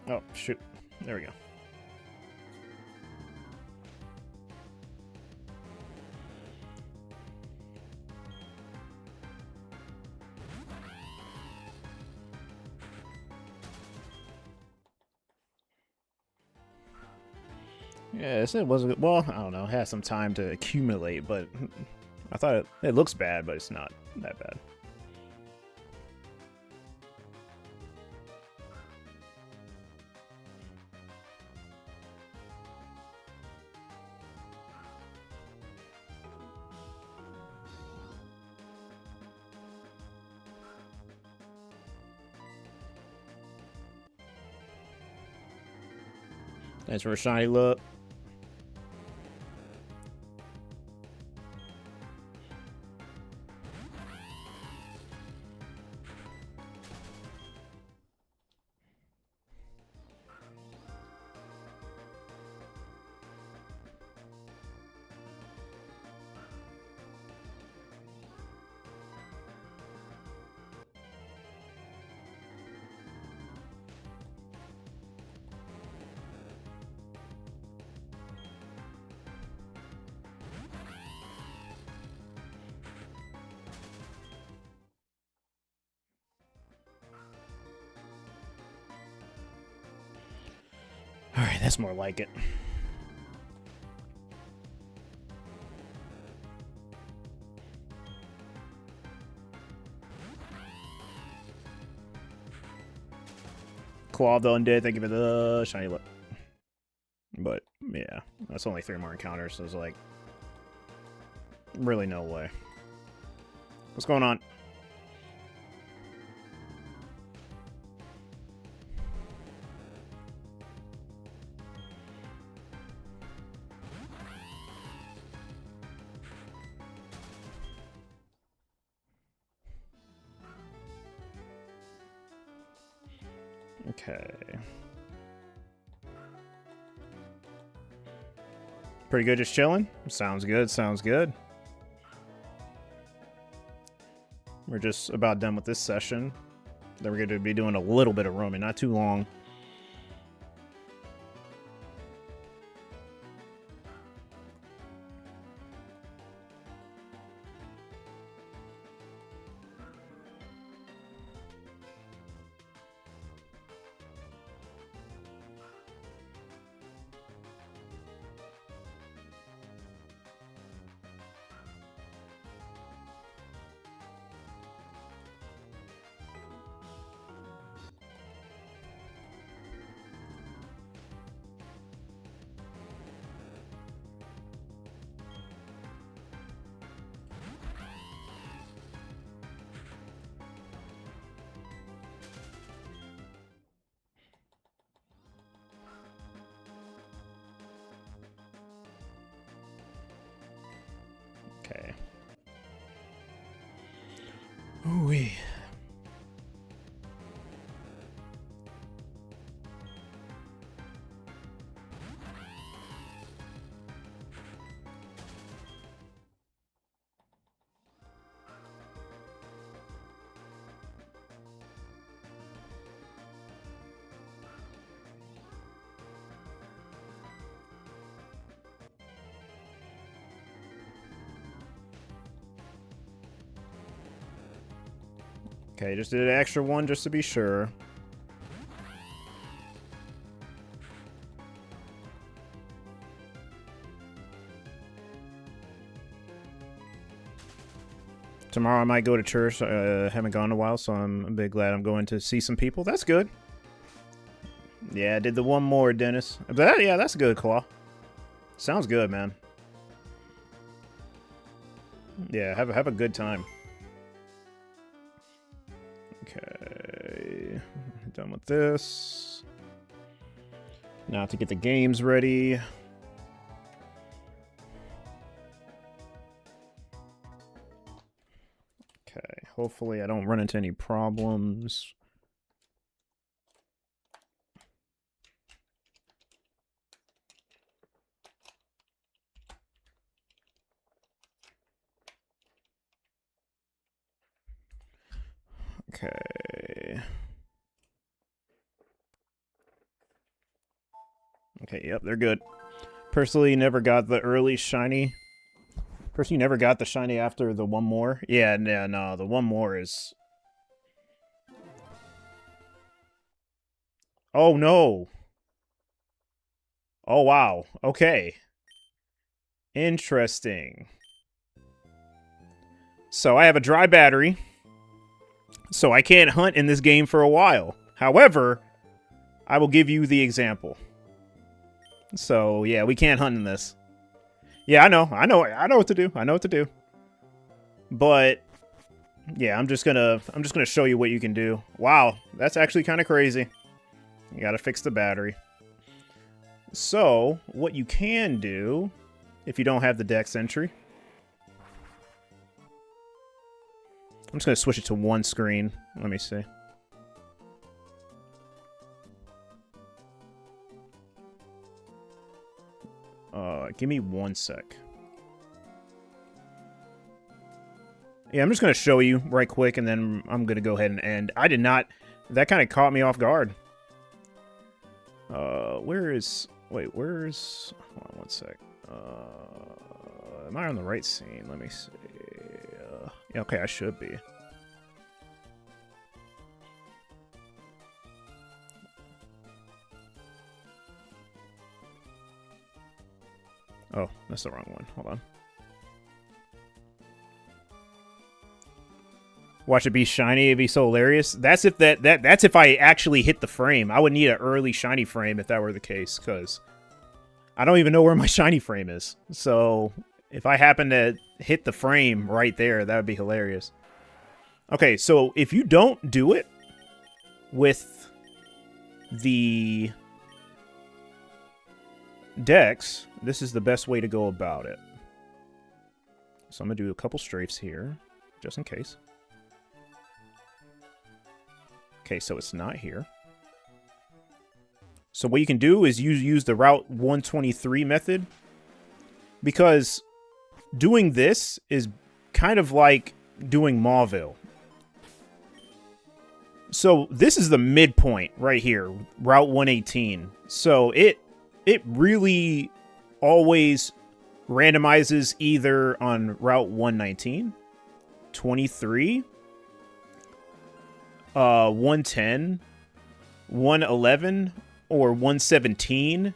Oh, shoot. There we go. Yeah, it wasn't. Well, I don't know. It has some time to accumulate, but I thought it looks bad, but it's not that bad. Thanks for a shiny look. Alright, that's more like it. Claw of the Undead, thank you for the shiny look. But, yeah, that's only 3 more encounters, so it's like, really no way. What's going on? Okay. Pretty good, just chilling? Sounds good, sounds good. We're just about done with this session. Then we're going to be doing a little bit of roaming, not too long. Okay. Ooh-wee. Okay, just did an extra one just to be sure. Tomorrow I might go to church. Haven't gone in a while, so I'm a bit glad I'm going to see some people. That's good. Yeah, I did the one more, Dennis. But yeah, that's good, Claw. Sounds good, man. Yeah, have a good time. Okay, done with this. Now to get the games ready. Okay, hopefully I don't run into any problems. Okay. Okay, yep, they're good. Personally, never got the early shiny. Personally, never got the shiny after the one more. Yeah, no, the one more is... Oh, no! Oh, wow. Okay. Interesting. So I have a dry battery, so I can't hunt in this game for a while. However, I will give you the example. So, yeah, we can't hunt in this. Yeah, I know what to do. I know what to do. But yeah, I'm just gonna show you what you can do. Wow, that's actually kind of crazy. You gotta fix the battery. So, what you can do, if you don't have the Dex entry, I'm just gonna switch it to one screen. Let me see. Give me 1 sec. Yeah, I'm just going to show you right quick, and then I'm going to go ahead and end. I did not... That kind of caught me off guard. Where is... Wait, where's... Hold on 1 sec. Am I on the right scene? Let me see. Yeah, okay, I should be. Oh, that's the wrong one. Hold on. Watch it be shiny, it'd be so hilarious. That's if that's if I actually hit the frame. I would need an early shiny frame if that were the case, because I don't even know where my shiny frame is. So if I happen to hit the frame right there, that would be hilarious. Okay, so if you don't do it with the Dex, this is the best way to go about it. So I'm going to do a couple strafes here, just in case. Okay, so it's not here. So what you can do is use the Route 123 method, because doing this is kind of like doing Mauville. So this is the midpoint right here, Route 118. So it really always randomizes either on Route 119, 23, 110, 111, or 117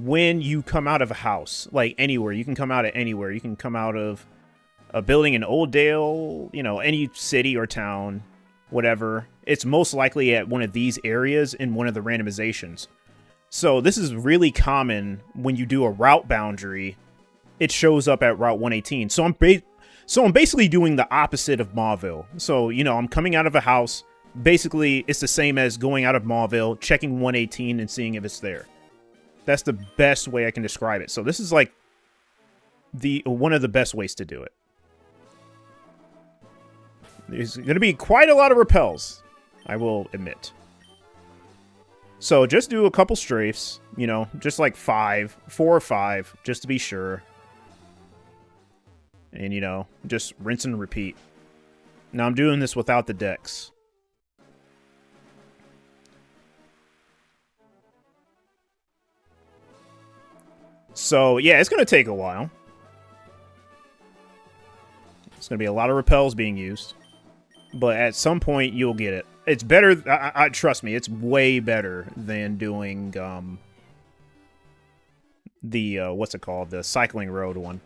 when you come out of a house. Like anywhere. You can come out of anywhere. You can come out of a building in Oldale, you know, any city or town, whatever. It's most likely at one of these areas in one of the randomizations. So this is really common when you do a route boundary. It shows up at Route 118. So I'm basically doing the opposite of Mauville. So, you know, I'm coming out of a house. Basically, it's the same as going out of Mauville, checking 118 and seeing if it's there. That's the best way I can describe it. So this is like one of the best ways to do it. There's going to be quite a lot of repels, I will admit. So just do a couple strafes, you know, just like 4 or 5, just to be sure. And, you know, just rinse and repeat. Now I'm doing this without the Dex. So, yeah, it's going to take a while. It's going to be a lot of repels being used. But at some point, you'll get it. It's better, trust me, it's way better than doing the, what's it called? The cycling road one.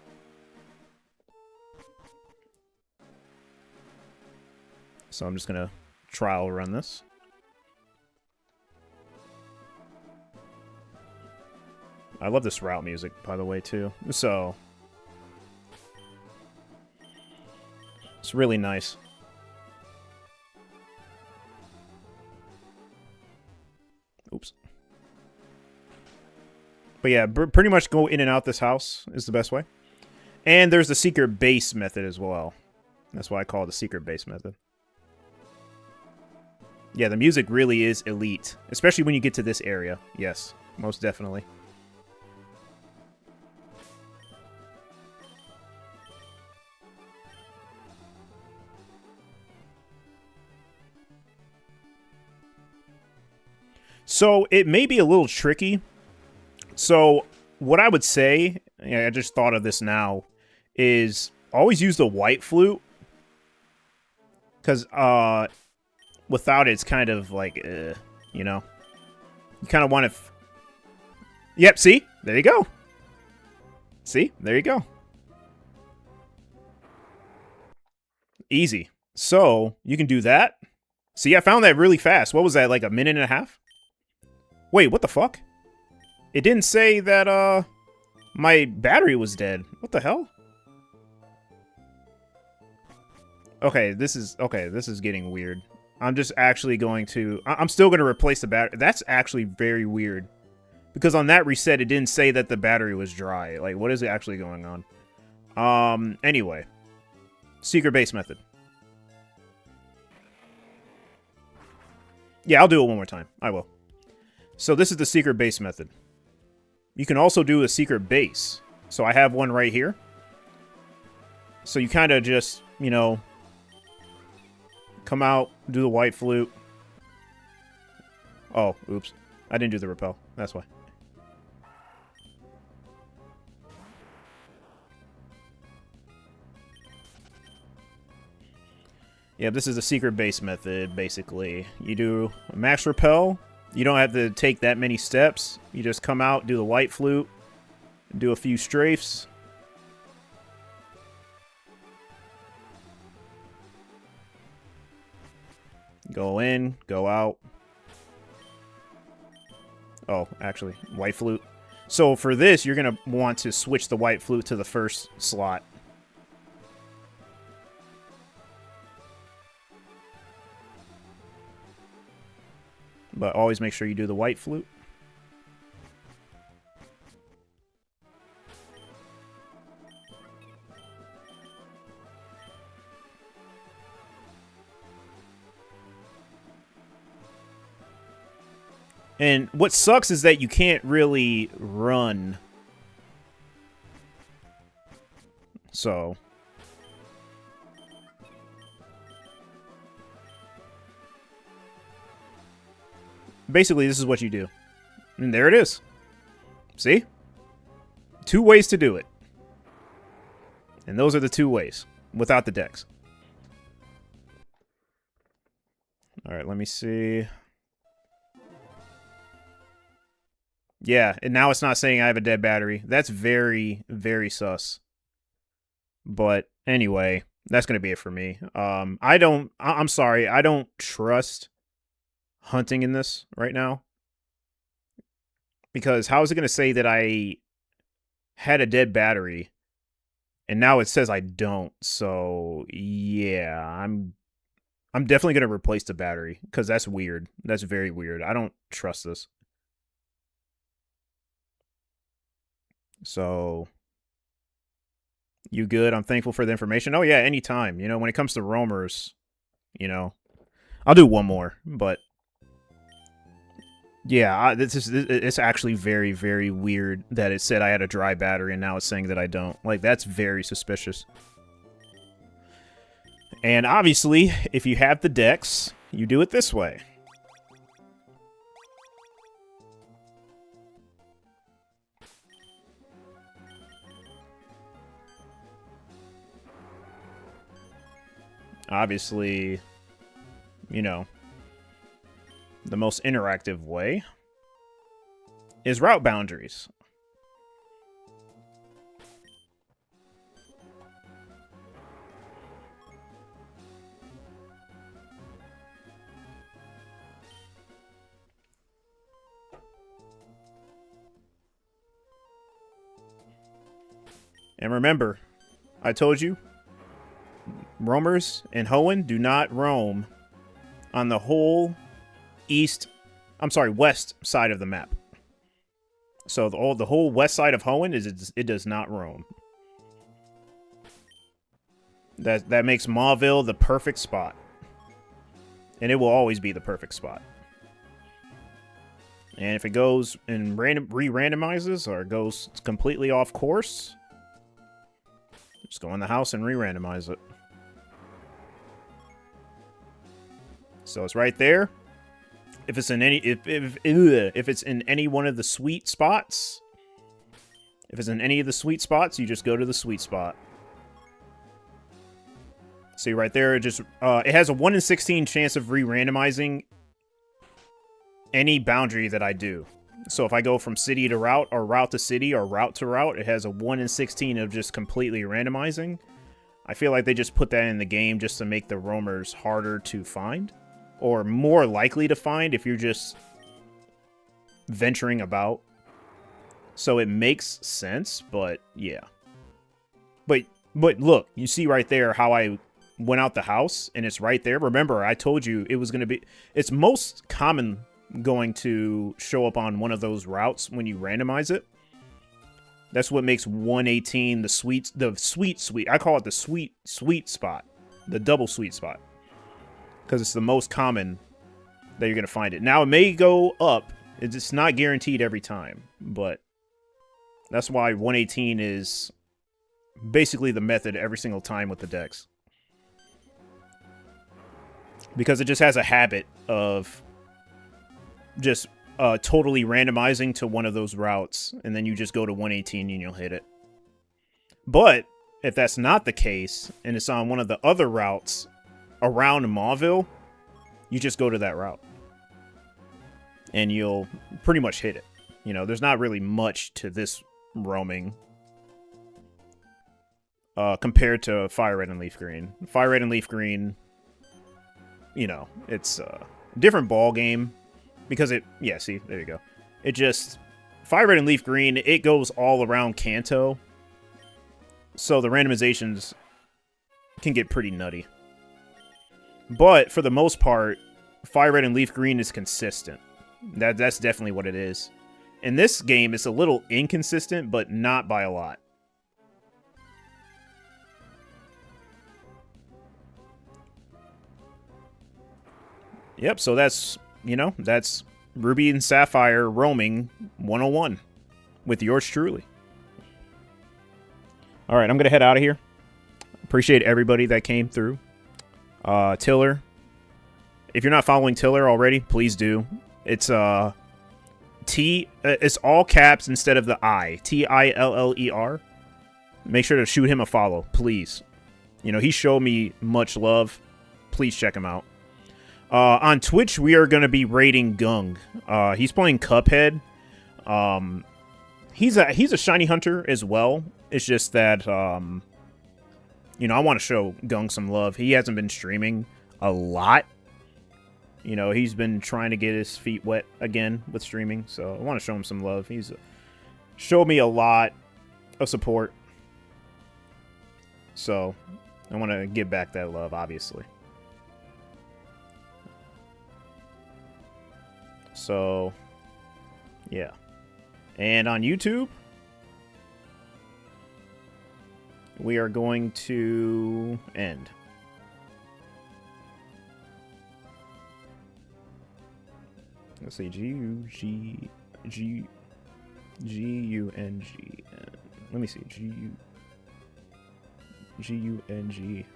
So I'm just going to trial run this. I love this route music, by the way, too. So it's really nice. Oops. But yeah, pretty much go in and out this house is the best way. And there's the secret base method as well. That's why I call it the secret base method. Yeah, the music really is elite. Especially when you get to this area. Yes, most definitely. So it may be a little tricky. So what I would say, I just thought of this now, is always use the white flute. Because without it, it's kind of like, you know. You kind of want to... Yep, see? There you go. See? There you go. Easy. So, you can do that. See, I found that really fast. What was that, like a minute and a half? Wait, what the fuck? It didn't say that, my battery was dead. What the hell? Okay, this is getting weird. I'm just actually going to... I'm still going to replace the battery. That's actually very weird. Because on that reset, it didn't say that the battery was dry. Like, what is actually going on? Anyway. Secret base method. Yeah, I'll do it one more time. I will. So this is the secret base method. You can also do a secret base. So I have one right here. So you kind of just, you know, come out, do the white flute. Oh, oops. I didn't do the repel. That's why. Yeah, this is the secret base method, basically. You do a max repel. You don't have to take that many steps. You just come out, do the white flute, do a few strafes. Go in, go out. Oh, actually, white flute. So for this, you're going to want to switch the white flute to the first slot. But always make sure you do the white flute. And what sucks is that you can't really run. So... basically, this is what you do. And there it is. See? 2 ways to do it. And those are the 2 ways. Without the decks. Alright, let me see. Yeah, and now it's not saying I have a dead battery. That's very, very sus. But anyway, that's going to be it for me. I'm sorry, I don't trust hunting in this right now, because how is it going to say that I had a dead battery and now it says I don't? So yeah, I'm definitely going to replace the battery, because that's weird. That's very weird. I don't trust this. So you good? I'm thankful for the information. Oh yeah, anytime. You know, when it comes to roamers, you know, I'll do one more, but yeah, it's actually very, very weird that it said I had a dry battery and now it's saying that I don't. Like, that's very suspicious. And obviously, if you have the decks, you do it this way. Obviously, you know, the most interactive way is route boundaries. And remember, I told you, roamers in Hoenn do not roam on the whole west side of the map. So the whole west side of Hoenn it does not roam. That makes Mauville the perfect spot. And it will always be the perfect spot. And if it goes and re-randomizes or goes completely off course, just go in the house and re-randomize it. So it's right there. If it's in any if it's in any one of the sweet spots, if it's in any of the sweet spots, you just go to the sweet spot. See right there, it has a 1 in 16 chance of re-randomizing any boundary that I do. So if I go from city to route, or route to city, or route to route, it has a 1 in 16 of just completely randomizing. I feel like they just put that in the game just to make the roamers harder to find, or more likely to find if you're just venturing about. So it makes sense, but yeah. But look, you see right there how I went out the house, and it's right there. Remember, I told you it was going to be... It's most common going to show up on one of those routes when you randomize it. That's what makes 118 the sweet. I call it the sweet spot. The double sweet spot. Because it's the most common that you're going to find it. Now, it may go up. It's not guaranteed every time, but that's why 118 is basically the method every single time with the decks. Because it just has a habit of just totally randomizing to one of those routes, and then you just go to 118 and you'll hit it. But if that's not the case, and it's on one of the other routes around Mauville, you just go to that route. And you'll pretty much hit it. You know, there's not really much to this roaming compared to Fire Red and Leaf Green. Fire Red and Leaf Green, you know, it's a different ball game because it, yeah, see, there you go. It just, Fire Red and Leaf Green, it goes all around Kanto. So the randomizations can get pretty nutty. But for the most part, Fire Red and Leaf Green is consistent. That's definitely what it is. In this game, it's a little inconsistent, but not by a lot. Yep, so that's, you know, that's Ruby and Sapphire roaming 101 with yours truly. All right, I'm going to head out of here. Appreciate everybody that came through. Tiller. If you're not following Tiller already, please do. It's it's all caps instead of the I. Tiller. Make sure to shoot him a follow, please. You know, he showed me much love. Please check him out. On Twitch, we are going to be raiding Gung. He's playing Cuphead. He's a shiny hunter as well. It's just that, you know, I want to show Gung some love. He hasn't been streaming a lot. You know, he's been trying to get his feet wet again with streaming, so I want to show him some love. He's showed me a lot of support, so I want to give back that love, obviously. So, yeah. And on YouTube, we are going to end. Let's see, G-U-N-G. Let me see, G-U-N-G.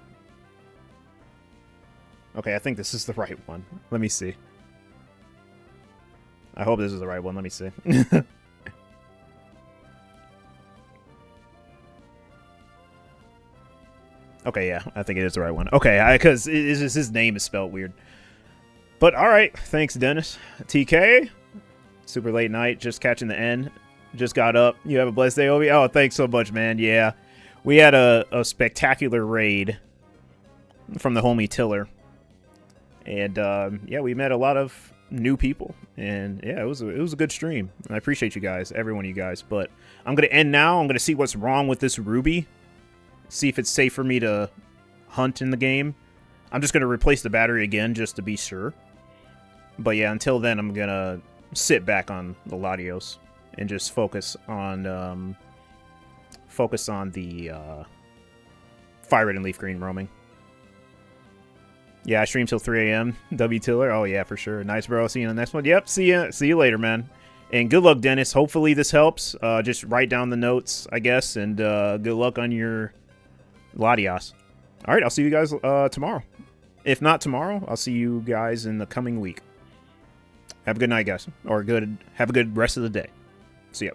Okay, I think this is the right one. Let me see. I hope this is the right one. Let me see. Okay, yeah, I think it is the right one. Okay, because his name is spelled weird. But all right, thanks, Dennis. TK, super late night, just catching the end. Just got up. You have a blessed day, Obi. Oh, thanks so much, man. Yeah, we had a spectacular raid from the homie Tiller, and yeah, we met a lot of new people, and yeah, it was a good stream. I appreciate you guys, every one of you guys. But I'm gonna end now. I'm gonna see what's wrong with this Ruby. See if it's safe for me to hunt in the game. I'm just gonna replace the battery again just to be sure. But yeah, until then, I'm gonna sit back on the Latios and just focus on the Fire Red and Leaf Green roaming. Yeah, I stream till 3 a.m. W Tiller. Oh yeah, for sure. Nice, bro. See you in the next one. Yep. See you later, man. And good luck, Dennis. Hopefully this helps. Just write down the notes, I guess, and good luck on your Latios. All right, I'll see you guys tomorrow. If not tomorrow, I'll see you guys in the coming week. Have a good night, guys. Or have a good rest of the day. See ya.